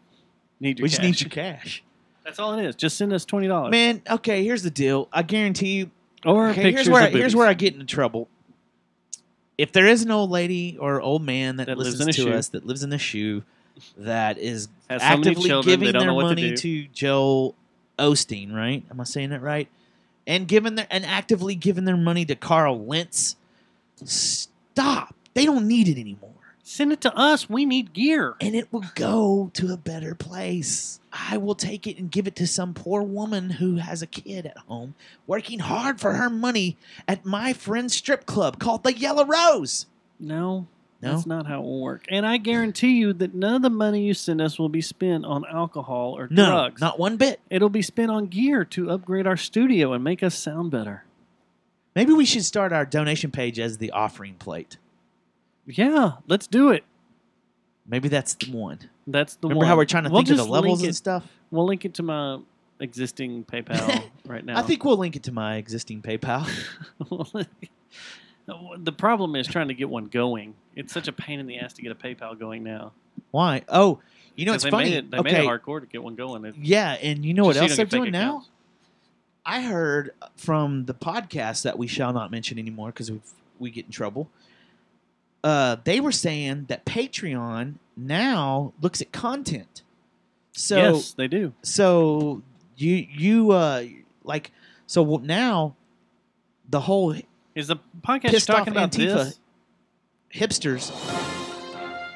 need your We just cash. need your cash. That's all it is. Just send us $20. Man, okay, here's the deal. I guarantee you. Or okay, pictures here's of where I get into trouble. If there is an old lady or old man that lives listens in a to shoe. us, that lives in a shoe, that is Has so many actively children, they giving don't their know what to money do. to Joel Osteen, right? Am I saying that right? And actively giving their money to Carl Lentz. Stop. They don't need it anymore. Send it to us. We need gear. And it will go to a better place. I will take it and give it to some poor woman who has a kid at home working hard for her money at my friend's strip club called the Yellow Rose. No, that's not how it will work. And I guarantee you that none of the money you send us will be spent on alcohol or drugs. Not one bit. It'll be spent on gear to upgrade our studio and make us sound better. Maybe we should start our donation page as the offering plate. Yeah, let's do it. Maybe that's the one. That's the Remember one. how we're trying to think of the just levels link and stuff? We'll link it to my existing PayPal right now. I think we'll link it to my existing PayPal. The problem is trying to get one going. It's such a pain in the ass to get a PayPal going now. Why? Oh, you know, it's They funny. made it hardcore to get one going. Yeah, and you know what Just so you else don't they're get fake doing now? accounts. I heard from the podcast that we shall not mention anymore because we get in trouble. They were saying that Patreon now looks at content. So Yes, they do. So now the whole is the podcast pissed talking off about Antifa this? hipsters.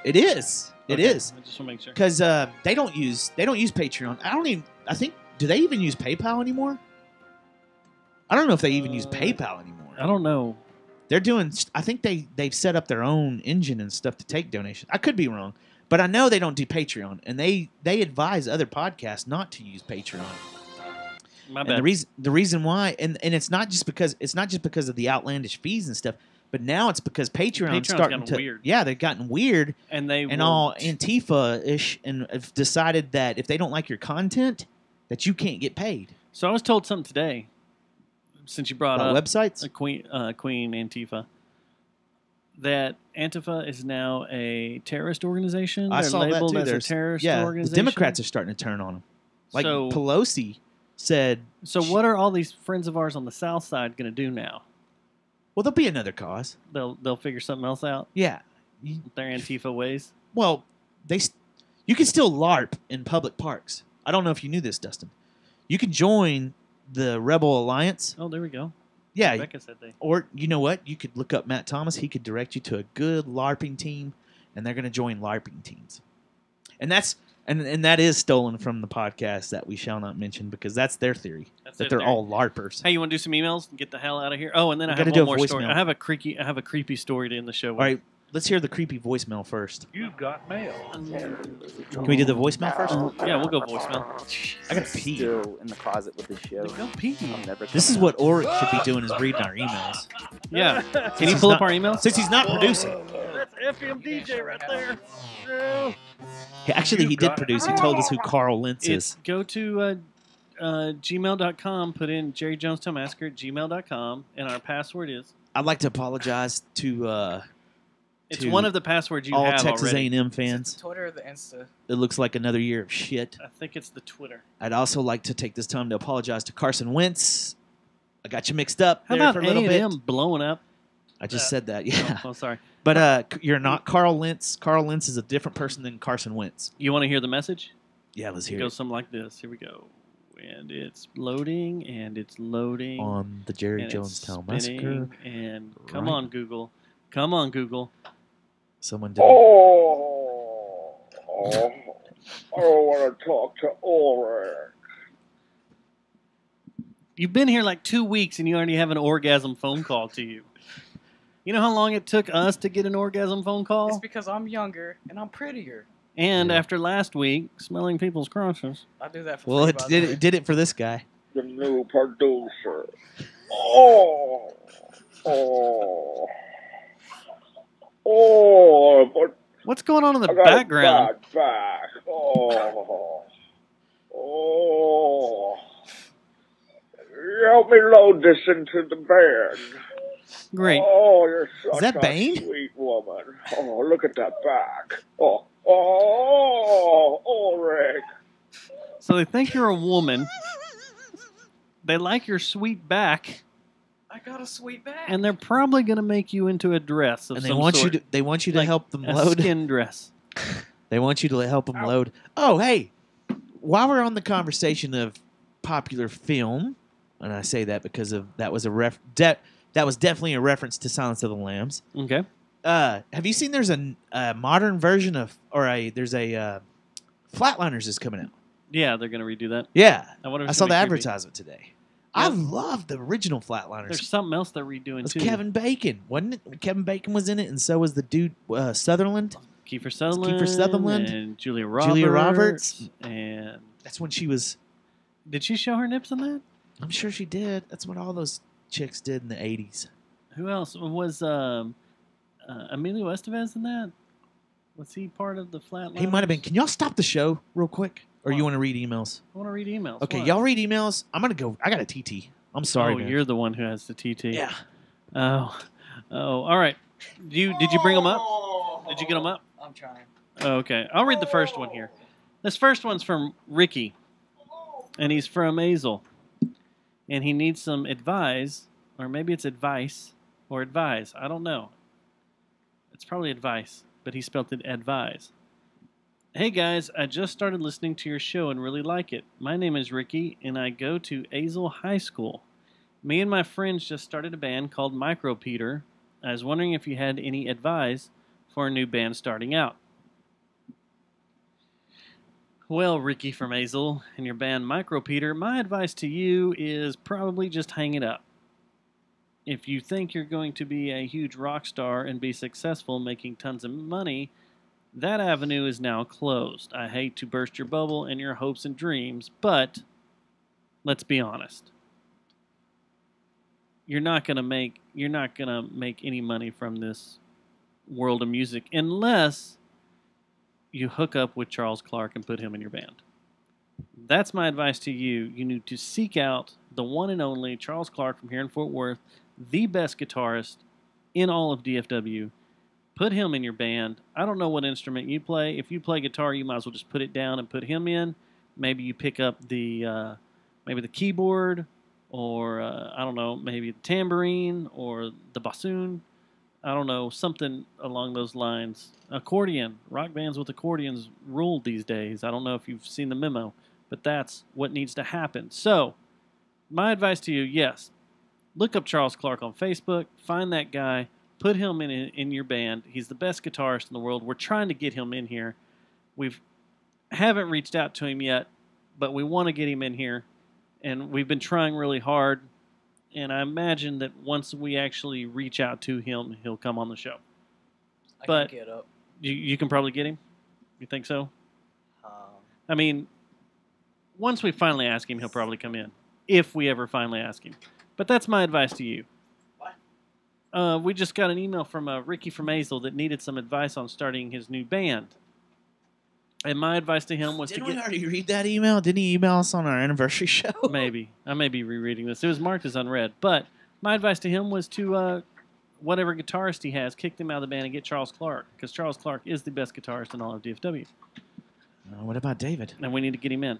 It is. It Okay, is. I just want to make sure. Because they don't use Patreon. I think do they even use PayPal anymore? I don't know if they even use PayPal anymore. I don't know. They're doing. I think they've set up their own engine and stuff to take donations. I could be wrong, but I know they don't do Patreon, and they advise other podcasts not to use Patreon. My And bad. the reason why, and it's not just because of the outlandish fees and stuff, but now it's because Patreon's starting gotten to weird. Yeah, they've gotten weird and they all Antifa-ish, and have decided that if they don't like your content, that you can't get paid. So I was told something today. Since you brought About up websites? Queen Antifa, that Antifa is now a terrorist organization. I They're saw that labeled too. as a There's- terrorist yeah, organization. the Democrats are starting to turn on them. Like So- Pelosi said. So what are all these friends of ours on the South Side going to do now? Well, there'll be another cause. They'll figure something else out. Yeah, Their Antifa ways. Well, you can still LARP in public parks. I don't know if you knew this, Dustin. You can join the Rebel Alliance. Oh, there we go. Yeah, Rebecca said they. or you know what? You could look up Matt Thomas. He could direct you to a good LARPing team, and they're going to join LARPing teams. And that is stolen from the podcast that we shall not mention because that's their theory that their they're theory. all LARPers. Hey, you want to do some emails and get the hell out of here? Oh, and then We I have gotta do one a more story. voicemail. I have a creepy story to end the show with. All right, let's hear the creepy voicemail first. You've got mail. Can we do the voicemail first? Yeah, we'll go voicemail. I gotta pee. Still in the closet with this show. Go pee. This is what Oric should be doing: is reading our emails. Yeah. Can Since you he's pull up not- our emails? Since he's not producing. That's FM DJ right there. Actually, he did produce. He told us who Carl Lentz is. Go to gmail.com, put in Jerry Jonestown Massacre at gmail.com, and our password is. I'd like to apologize to. It's to one of the passwords you all have Texas already. A&M fans. Twitter or the Insta? It looks like another year of shit. I think it's the Twitter. I'd also like to take this time to apologize to Carson Wentz. I got you mixed up How there about for a little A&M bit. blowing up? I just said that, yeah. Oh, sorry. But you're not Carl Lentz. Carl Lentz is a different person than Carson Wentz. You want to hear the message? Yeah, let's It hear goes it. something like this. Here we go. and it's loading, and it's loading. On the Jerry and it's Jonestown Massacre. And come Right. on, Google. Come on, Google. Someone did. Oh, I want to talk to Ulrich. You've been here like 2 weeks, and you already have an orgasm phone call to you. You know how long it took us to get an orgasm phone call? It's because I'm younger and I'm prettier. And after last week, smelling people's crotches. I do that for Well, free, it by the did way. it did it for this guy. The new producer. Oh, but What's going on in the I got background? a bad back. Help me load this into the band. Great. Oh, you're such Is that a Bane? sweet woman. Oh, look at that back. Ulrich. So they think you're a woman. They like your sweet back, I got a sweet back. and they're probably going to make you into a dress of And they some want sort. you to they want you to Like help them a load. skin dress. They want you to help them load. Oh, hey. While we're on the conversation of popular film, and I say that because of that was that was definitely a reference to Silence of the Lambs. Okay. Have you seen there's a modern version of there's a Flatliners is coming out. Yeah, they're going to redo that. Yeah. I wonder if I it's saw the gonna be creepy. advertisement today. I love the original Flatliners. There's something else they're redoing It's too. Kevin Bacon, wasn't it? Kevin Bacon was in it, and so was the dude Sutherland. Kiefer Sutherland. Kiefer Sutherland. And Julia Roberts. Julia Roberts. And that's when she was. Did she show her nips in that? I'm sure she did. That's what all those chicks did in the 80s. Who else was Emilio Estevez in that? Was he part of the Flatliners? He might have been. Can y'all stop the show real quick? Or you want to read emails? I want to read emails. Okay, What? y'all read emails. I'm going to go. I got a TT. I'm sorry, Oh, man. you're the one who has the TT. Yeah. Oh, all right. Did you bring them up? Did you get them up? I'm trying. Okay, I'll read the first one here. This first one's from Ricky, and he's from Azel, and he needs some advice, or maybe it's advice or advise. I don't know. It's probably advice, but he spelled it advise. Hey guys, I just started listening to your show and really like it. My name is Ricky, and I go to Azel High School. Me and my friends just started a band called Micro Peter. I was wondering if you had any advice for a new band starting out. Well, Ricky from Azel and your band Micro Peter, my advice to you is probably just hang it up. If you think you're going to be a huge rock star and be successful making tons of money, that avenue is now closed. I hate to burst your bubble and your hopes and dreams, but let's be honest. You're not gonna make any money from this world of music unless you hook up with Charles Clark and put him in your band. That's my advice to you. You need to seek out the one and only Charles Clark from here in Fort Worth, the best guitarist in all of DFW. Put him in your band. I don't know what instrument you play. If you play guitar, you might as well just put it down and put him in. Maybe you pick up the keyboard, or I don't know, maybe the tambourine or the bassoon. I don't know, something along those lines. Accordion. Rock bands with accordions rule these days. I don't know if you've seen the memo, but that's what needs to happen. So, my advice to you, yes, look up Charles Clark on Facebook. Find that guy. Put him in your band. He's the best guitarist in the world. We're trying to get him in here. Haven't reached out to him yet, but we want to get him in here, and we've been trying really hard. And I imagine that once we actually reach out to him, he'll come on the show. I can get up. You can probably get him? You think so? I mean, once we finally ask him, he'll probably come in. If we ever finally ask him. But that's my advice to you. What? We just got an email from Ricky from Azel that needed some advice on starting his new band. And my advice to him was Didn't to we get... already read that email? Didn't he email us on our anniversary show? Maybe. I may be rereading this. It was marked as unread. But my advice to him was to, whatever guitarist he has, kick them out of the band and get Charles Clark. Because Charles Clark is the best guitarist in all of DFW. What about David? And we need to get him in.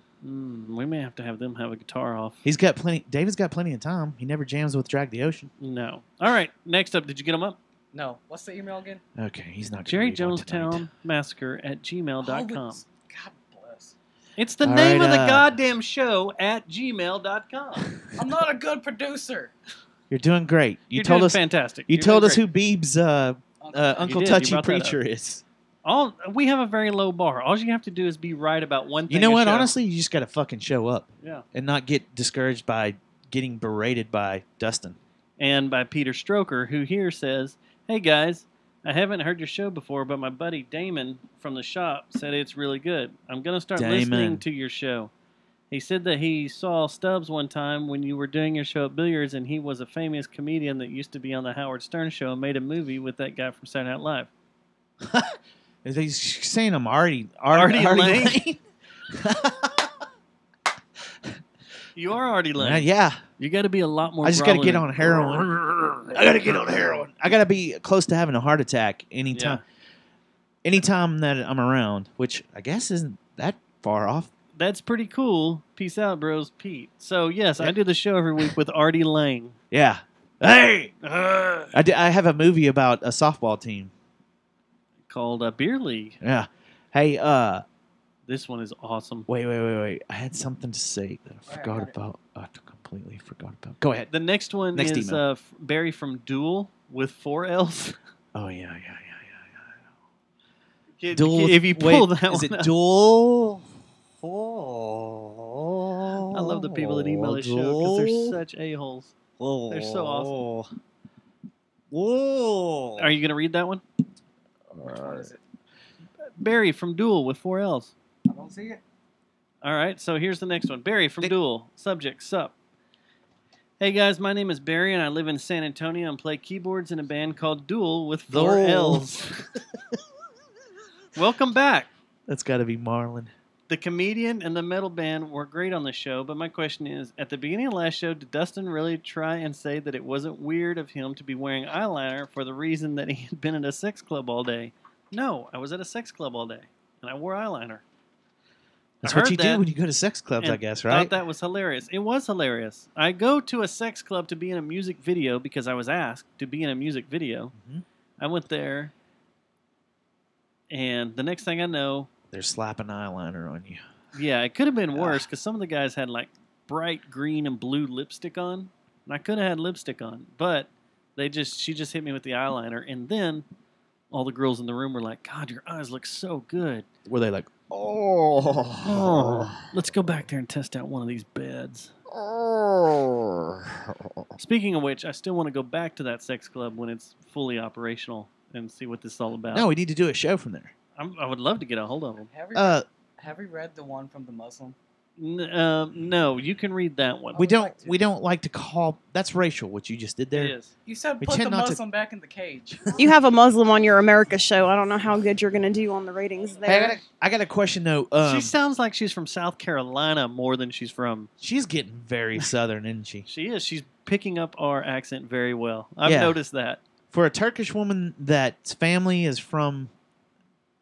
We may have to have them have a guitar off. David's got plenty of time. He never jams with Drag the Ocean. No. All right. Next up, did you get him up? No. What's the email again? Okay, he's not going to read one tonight. JJTM Massacre at gmail.com. God bless. It's the All name right, of the goddamn show at gmail.com. I'm not a good producer. You're doing great. You You're told doing us fantastic. You You're told doing us who Beeb's Uncle did. You Touchy brought that Preacher up. is. We have a very low bar. All you have to do is be right about one thing. You know a what? show. Honestly, you just got to fucking show up. Yeah. And not get discouraged by getting berated by Dustin. And by Peter Stroker, who here says, "Hey guys, I haven't heard your show before, but my buddy Damon from the shop said it's really good. I'm going to start listening Damon. to your show. He said that he saw Stubbs one time when you were doing your show at Billiards, and he was a famous comedian that used to be on the Howard Stern show and made a movie with that guy from Saturday Night Live." He's saying I'm Artie Lane? Lane. You are Artie Lane. Yeah. You got to be a lot more. I just got to get brawling. on heroin. I got to get on heroin. I got to be close to having a heart attack anytime. Anytime that I'm around, which I guess isn't that far off. That's pretty cool. Peace out, bros. Pete. So yes, I do the show every week with Artie Lang. Yeah. Hey. I have a movie about a softball team called Beer League. Yeah. Hey. This one is awesome. Wait. I had something to say that I forgot about. I completely forgot about. Go ahead. The next one Next is email. Barry from Duel with 4 L's. Oh yeah. Duel. If you pull that is one it up. Duel? I love the people that email this show because they're such a-holes. They're so awesome. Whoa. Are you going to read that one? Which one is it? Barry from Duel with 4 L's. I don't see it. All right, so here's the next one. Barry from Duel. Subject, sup. Hey guys, my name is Barry and I live in San Antonio and play keyboards in a band called Duel with 4 Duel. L's. Welcome back. That's got to be Marlon. The comedian and the metal band were great on the show, but my question is, at the beginning of last show, did Dustin really try and say that it wasn't weird of him to be wearing eyeliner for the reason that he had been at a sex club all day? No, I was at a sex club all day, and I wore eyeliner. That's I what heard you do that when you go to sex clubs, I and guess, thought right? that was hilarious. It was hilarious. I go to a sex club to be in a music video because I was asked to be in a music video. Mhm. I went there, and the next thing I know, They're slapping eyeliner on you. yeah, it could have been worse because some of the guys had like bright green and blue lipstick on, and I could have had lipstick on, but she just hit me with the eyeliner, and then all the girls in the room were like, "God, your eyes look so good." Were they like, oh, let's go back there and test out one of these beds. oh. Speaking of which, I still want to go back to that sex club when it's fully operational and see what this is all about. No, we need to do a show from there. I would love to get a hold of them. Have you read the one from the Muslim? No, you can read that one. We don't like to call. That's racial. What you just did there. It is. You said We put the tend not to- Muslim back in the cage. You have a Muslim on your America show. I don't know how good you're going to do on the ratings there. Hey, I got a question though. She sounds like she's from South Carolina more than she's from. She's getting very southern, isn't she? She is. She's picking up our accent very well. I've Yeah. noticed that. For a Turkish woman that's family is from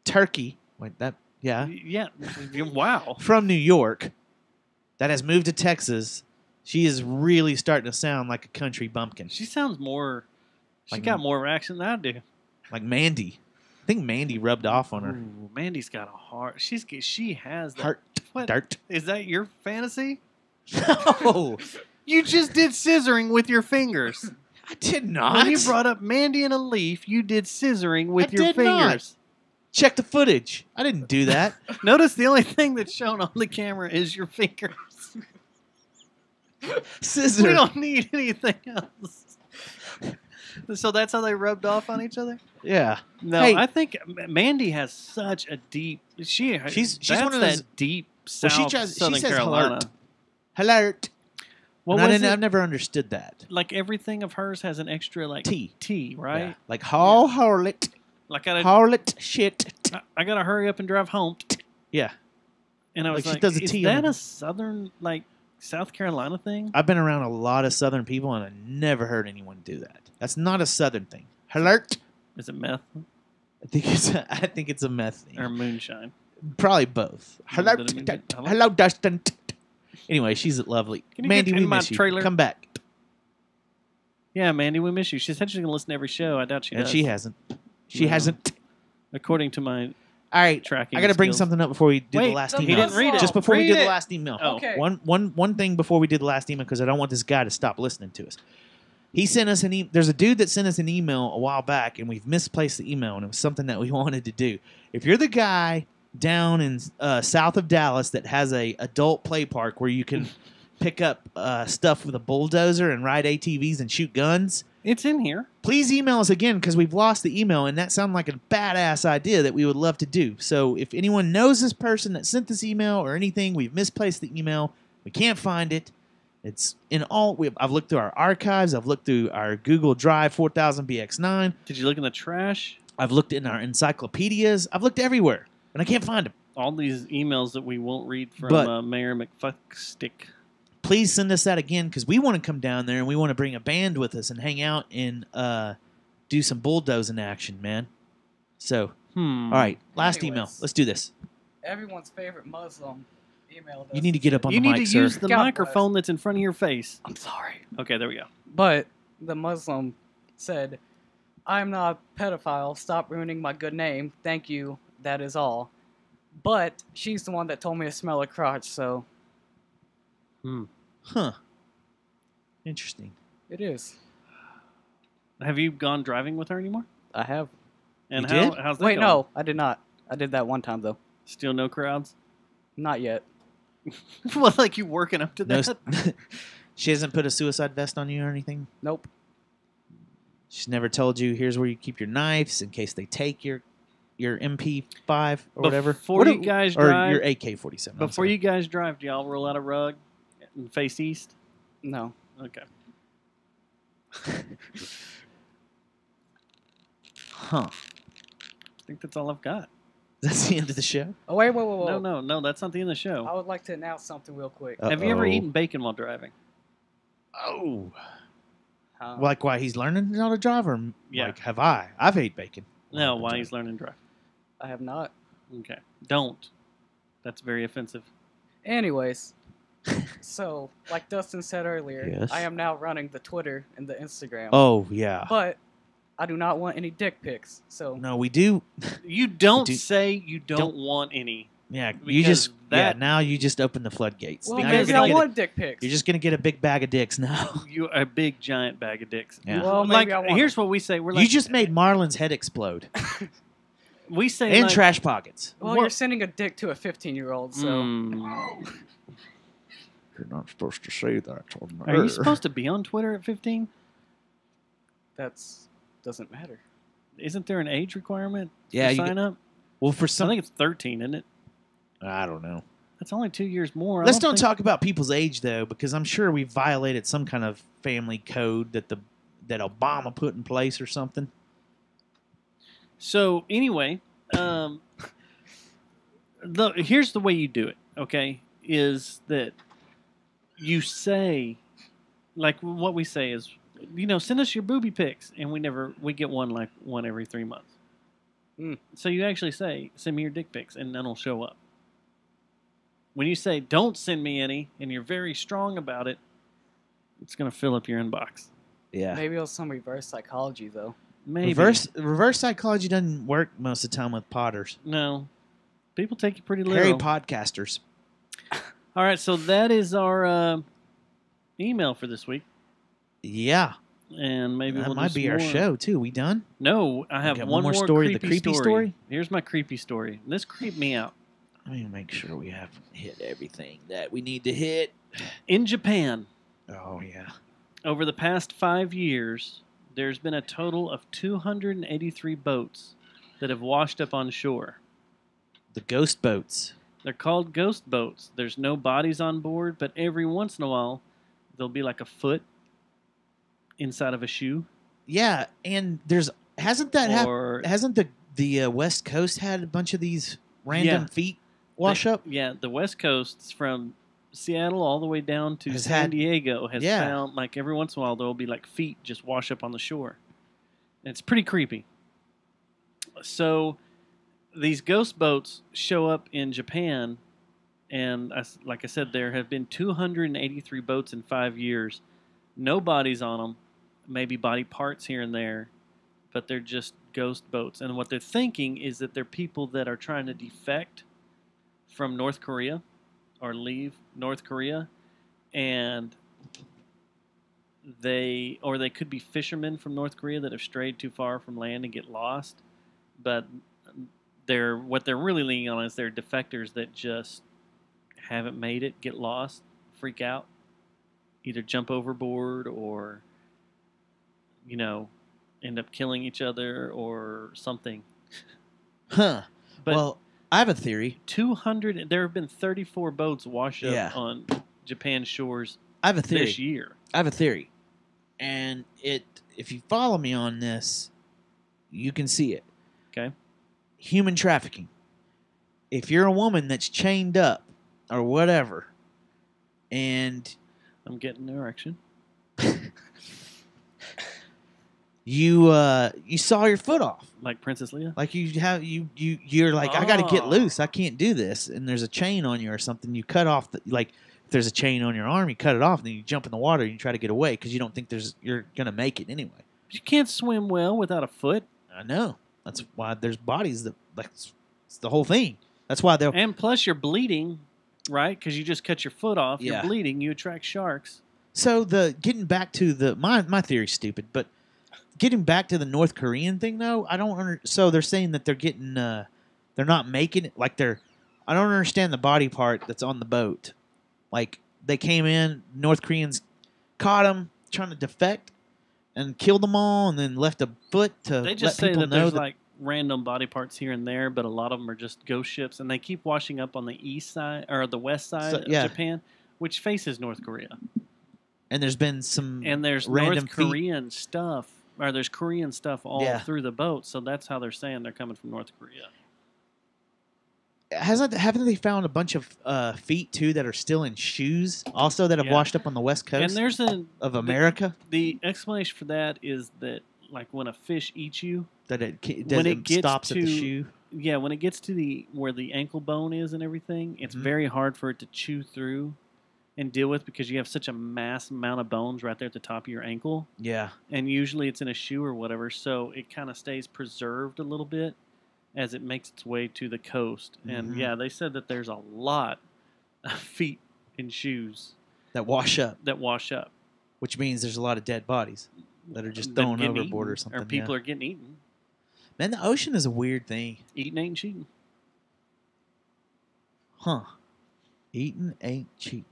Turkey, like that, yeah, Yeah. Wow. from New York, that has moved to Texas, she is really starting to sound like a country bumpkin. She sounds more. She Like- got more of an accent than I do. Like Mandy. I think Mandy rubbed off on her. Ooh, Mandy's got a heart. She has that. Heart. What? Dirt. Is that your fantasy? No, You just did scissoring with your fingers. I did not. When you brought up Mandy and a leaf, you did scissoring with I your did not. fingers. Check the footage. I didn't do that. Notice the only thing that's shown on the camera is your fingers. Scissor. We don't need anything else. So that's how they rubbed off on each other? Yeah. No, Hey. I think Mandy has such a deep. She's She's one of those deep Well, South she Southern says Carolina. alert. What And was it? I've never understood that. Like everything of hers has an extra like T, right? Yeah. Like harlot, Like I harlot shit. I gotta hurry up and drive home. Yeah. And I was Like, like, she does a is T on that it. a Southern like South Carolina thing? I've been around a lot of Southern people, and I never heard anyone do that. That's not a Southern thing. Alert. Is it meth I think it's a meth thing. or moonshine? Probably both. A little Hello, bit of moonshine. Hello? hello, Dustin. Anyway, she's lovely. Can you Mandy, get we in my miss you. trailer? Come back. Yeah, Mandy, we miss you. She said she's gonna listen to every show. I doubt she And does. she hasn't. She No. hasn't. According to my All right, tracking I got to bring skills. something up before we do Wait, the last he email. didn't read it. Just before we Read do the it. last email. Oh. Okay. One thing before we do the last email, because I don't want this guy to stop listening to us. He sent us there's a dude that sent us an email a while back, and we've misplaced the email, and it was something that we wanted to do. If you're the guy down in south of Dallas that has a adult play park where you can pick up stuff with a bulldozer and ride ATVs and shoot guns, it's in here. Please email us again, because we've lost the email, and that sounded like a badass idea that we would love to do. So if anyone knows this person that sent this email or anything, we've misplaced the email. We can't find it. It's in all. I've looked through our archives. I've looked through our Google Drive 4000BX9. Did you look in the trash? I've looked in our encyclopedias. I've looked everywhere, and I can't find them. All these emails that we won't read from But- Mayor McFuckstick. Please send us that again, because we want to come down there and we want to bring a band with us and hang out and do some bulldozing action, man. So, all right, last email. Anyways. Let's do this. Everyone's favorite Muslim emailed us. You need to get up on You the need mic, to sir. use the God microphone that's in front of your face. I'm sorry. Okay, there we go. But the Muslim said, I'm not a pedophile. Stop ruining my good name. Thank you. That is all. But she's the one that told me to smell her crotch, so Huh. Interesting. it is. Have you gone driving with her anymore? I have. And You did? how's that Wait, going? no, I did not. I did that one time, though. Still no crowds? Not yet. Well, like you working up to No, that? she hasn't put a suicide vest on you or anything? Nope. She's never told you, here's where you keep your knives in case they take your MP5 or whatever? Before you guys or drive- your AK-47. I'm Before sorry. you guys drive, do y'all roll out a rug and face east? No. Okay. Huh. I think that's all I've got. That's the end of the show? Oh, wait, whoa, whoa, whoa. No, that's not the end of the show. I would like to announce something real quick. Have you ever Uh-oh. eaten bacon while driving? Oh. Huh? Like why he's learning how to drive, or Yeah. like have I? I've ate bacon. No, why he's learning to drive. I have not. Okay. Don't. That's very offensive. Anyways, so, like Dustin said earlier, Yes. I am now running the Twitter and the Instagram. Oh, yeah. But I do not want any dick pics, so... No, we do. You don't Do- say you don't want any. Yeah, you Because just that- now you just open the floodgates. Well, Now maybe gonna I get want dick pics. You're just gonna get a big bag of dicks now. You are a big giant bag of dicks. Yeah. Well, like maybe I want here's what we say. We're like You just made Marlon's head explode. we say And like, trash pockets. Well, you're sending a dick to a 15-year-old, so... You're not supposed to say that on Are you supposed to be on Twitter at 15? That's... doesn't matter. Isn't there an age requirement Yeah, to you sign get- up? Well, for I some, think it's 13, isn't it? I don't know. That's only 2 years more. Let's don't talk about people's age though, because I'm sure we violated some kind of family code that that Obama put in place or something. So anyway, here's the way you do it. Okay, is that you say, like what we say is, send us your booby pics, and we get one every 3 months. So you actually say, send me your dick pics, and none will show up. When you say, don't send me any, and you're very strong about it, it's going to fill up your inbox. Yeah. Maybe it was some reverse psychology, though. Maybe. Reverse psychology doesn't work most of the time with potters. No. People take you pretty Harry literal. podcasters. All right, so that is our email for this week. Yeah. And maybe That we'll might do be some our more. show too. We done? No, I have Okay, one more story. creepy The creepy story? Here's my creepy story. This creeped me out. Let me make sure we have hit everything that we need to hit. In Japan, Oh yeah. over the past 5 years, there's been a total of 283 boats that have washed up on shore. The ghost boats. They're called ghost boats. There's no bodies on board, but every once in a while, there'll be like a foot inside of a shoe. Yeah, and hasn't the West Coast had a bunch of these random Yeah. feet wash up? Yeah, the West Coast from Seattle all the way down to Has San had- Diego has yeah. found, like, every once in a while there'll be like feet just wash up on the shore. And it's pretty creepy. So these ghost boats show up in Japan, and like I said, there have been 283 boats in 5 years. No bodies on them, maybe body parts here and there, but they're just ghost boats. And what they're thinking is that they're people that are trying to defect from North Korea or leave North Korea. And they could be fishermen from North Korea that have strayed too far from land and get lost. But what they're really leaning on is they're defectors that just haven't made it, get lost, freak out, either jump overboard or, end up killing each other or something. Huh. But well, I have a theory. 200. There have been 34 boats wash up on Japan's shores. I have a theory. This year. I have a theory, and if you follow me on this, you can see it. Okay. Human trafficking. If you're a woman that's chained up or whatever, and I'm getting an erection. You saw your foot off, like Princess Leia. Like you're like, I got to get loose. I can't do this. And there's a chain on you or something. You cut off if there's a chain on your arm, you cut it off, and then you jump in the water and you try to get away because you don't think you're gonna make it anyway. You can't swim well without a foot. I know. That's why there's bodies that it's the whole thing. That's why they'll. And plus, you're bleeding, right? Because you just cut your foot off. Yeah. You're bleeding. You attract sharks. So getting back to my theory's stupid, but getting back to the North Korean thing though, I don't. So they're saying that they're getting, they're not making it like they're. I don't understand the body part that's on the boat. Like they came in, North Koreans caught them trying to defect and killed them all, and then left a foot to. They just let say people that know there's like random body parts here and there, but a lot of them are just ghost ships, and they keep washing up on the east side or the west side of Japan, which faces North Korea. And there's been some there's random North Korean stuff, or there's Korean stuff all through the boat, so that's how they're saying they're coming from North Korea. Haven't they found a bunch of feet too that are still in shoes also that have washed up on the west coast? And there's of America. The explanation for that is that like when a fish eats you, that it stops at the shoe. Yeah, when it gets to where the ankle bone is and everything, it's very hard for it to chew through and deal with because you have such a mass amount of bones right there at the top of your ankle. Yeah. And usually it's in a shoe or whatever, so it kind of stays preserved a little bit as it makes its way to the coast. And yeah, they said that there's a lot of feet in shoes that wash up. Which means there's a lot of dead bodies that are just thrown overboard or something. Or people are getting eaten. Man, the ocean is a weird thing. Eating ain't cheating. Huh. Eating ain't cheating.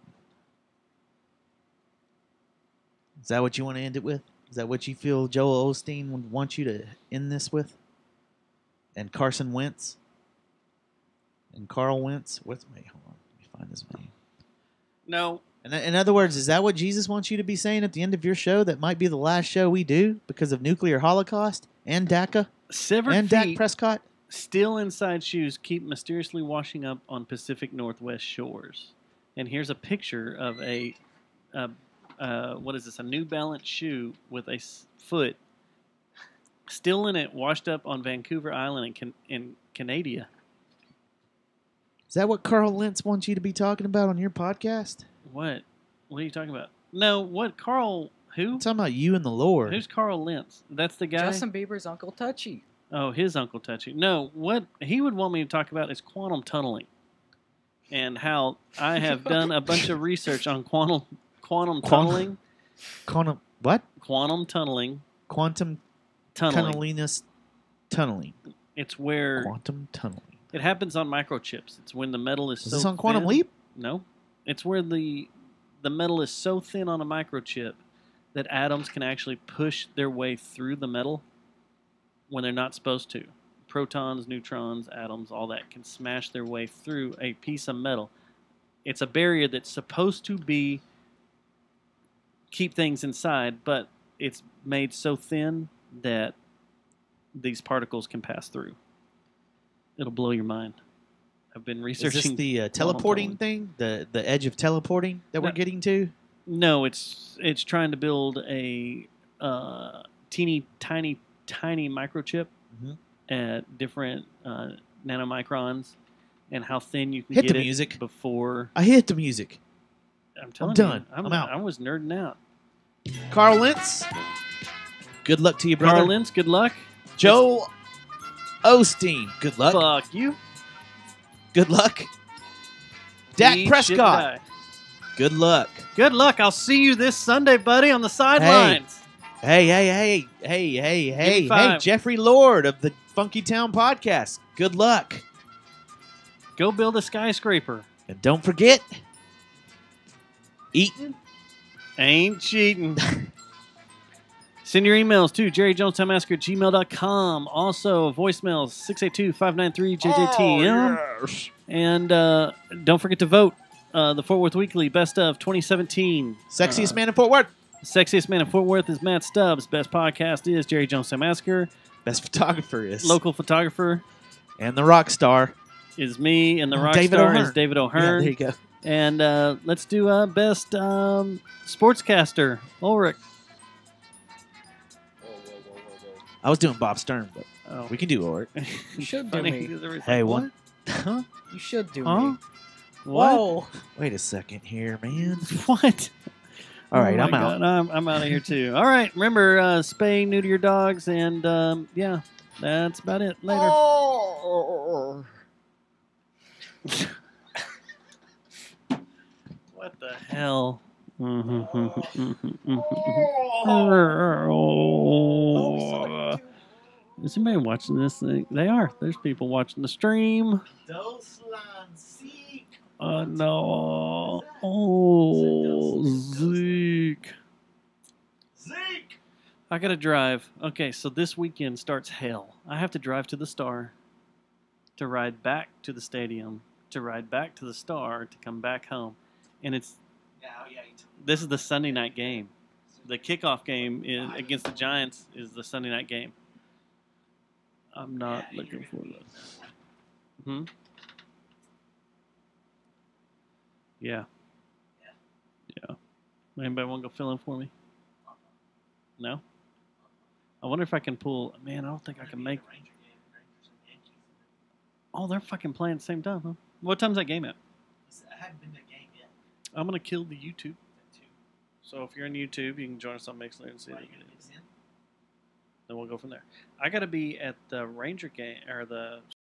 Is that what you want to end it with? Is that what you feel Joel Osteen would want you to end this with? And Carson Wentz? And Carl Wentz? Hold on. Let me find his name. No. In other words, is that what Jesus wants you to be saying at the end of your show? That might be the last show we do because of nuclear holocaust and DACA? Severed and feet, Dak Prescott? Still inside shoes keep mysteriously washing up on Pacific Northwest shores. And here's a picture of a what is this? A New Balance shoe with a foot still in it, washed up on Vancouver Island in Canada. Is that what Carl Lentz wants you to be talking about on your podcast? What? What are you talking about? No, what? Carl, who? I'm talking about you and the Lord. Who's Carl Lentz? That's the guy? Justin Bieber's Uncle Touchy. Oh, his Uncle Touchy. No, what he would want me to talk about is quantum tunneling. And how I have done a bunch of research on quantum tunneling. Quantum what? Quantum tunneling. Quantum tunneling. It's where quantum tunneling. It happens on microchips. It's when the metal is so this on thin. Quantum Leap? No. It's where the metal is so thin on a microchip that atoms can actually push their way through the metal when they're not supposed to. Protons, neutrons, atoms, all that can smash their way through a piece of metal. It's a barrier that's supposed to keep things inside, but it's made so thin that these particles can pass through. It'll blow your mind. I've been researching. Is this the teleporting thing? The edge of teleporting that we're getting to? No, it's trying to build a teeny tiny microchip at different nanomicrons, and how thin you can hit get the it music before. I hit the music. I'm telling I'm done. you, I'm out. I was nerding out. Carl Lentz, good luck to you, brother. Carl Lentz, good luck. Joe Osteen. Good luck. Fuck you. Good luck. Dak Eat Prescott. shit to die. Good luck. Good luck. I'll see you this Sunday, buddy, on the sidelines. Hey, me five. Jeffrey Lord of the Funky Town Podcast. Good luck. Go build a skyscraper. And don't forget, eating ain't cheating. Send your emails to jerryjonestownmassacre@gmail.com. Also, voicemails 682-593-JJTM. Oh, yes. And don't forget to vote. The Fort Worth Weekly Best of 2017. Sexiest Man in Fort Worth. Sexiest Man in Fort Worth is Matt Stubbs. Best podcast is Jerry Jonestown Massacre. Best photographer is Local photographer. And the rock star Is me, and the rock David star O'Hearn. is David Yeah, O'Hearn. there you go. And let's do best sportscaster, Ulrich. I was doing Bob Stern, but we can do Ulrich. You should do me. Hey, one. Huh? You should do Huh? me. What? Whoa. Wait a second here, man. What? All right, Oh I'm my out. God, I'm out of here too. All right, remember spay, neuter your dogs, and yeah, that's about it. Later. Oh. What the hell? Is anybody watching this thing? They are. There's people watching the stream. No. Oh, Zeke. I gotta drive. Okay, so this weekend starts hell. I have to drive to the Star, to ride back to the stadium, to ride back to the Star, to come back home. And this is the Sunday night game. The kickoff game is against the Giants is the Sunday night game. I'm not looking for that. Yeah. Anybody want to go fill in for me? No? I wonder if I can pull... Man, I don't think I can make... Oh, they're fucking playing at the same time, huh? What time's that game at? I haven't been to the game yet. I'm going to kill the YouTube. So if you're on YouTube, you can join us on Mixler and see it. Then we'll go from there. I got to be at the Ranger game, or the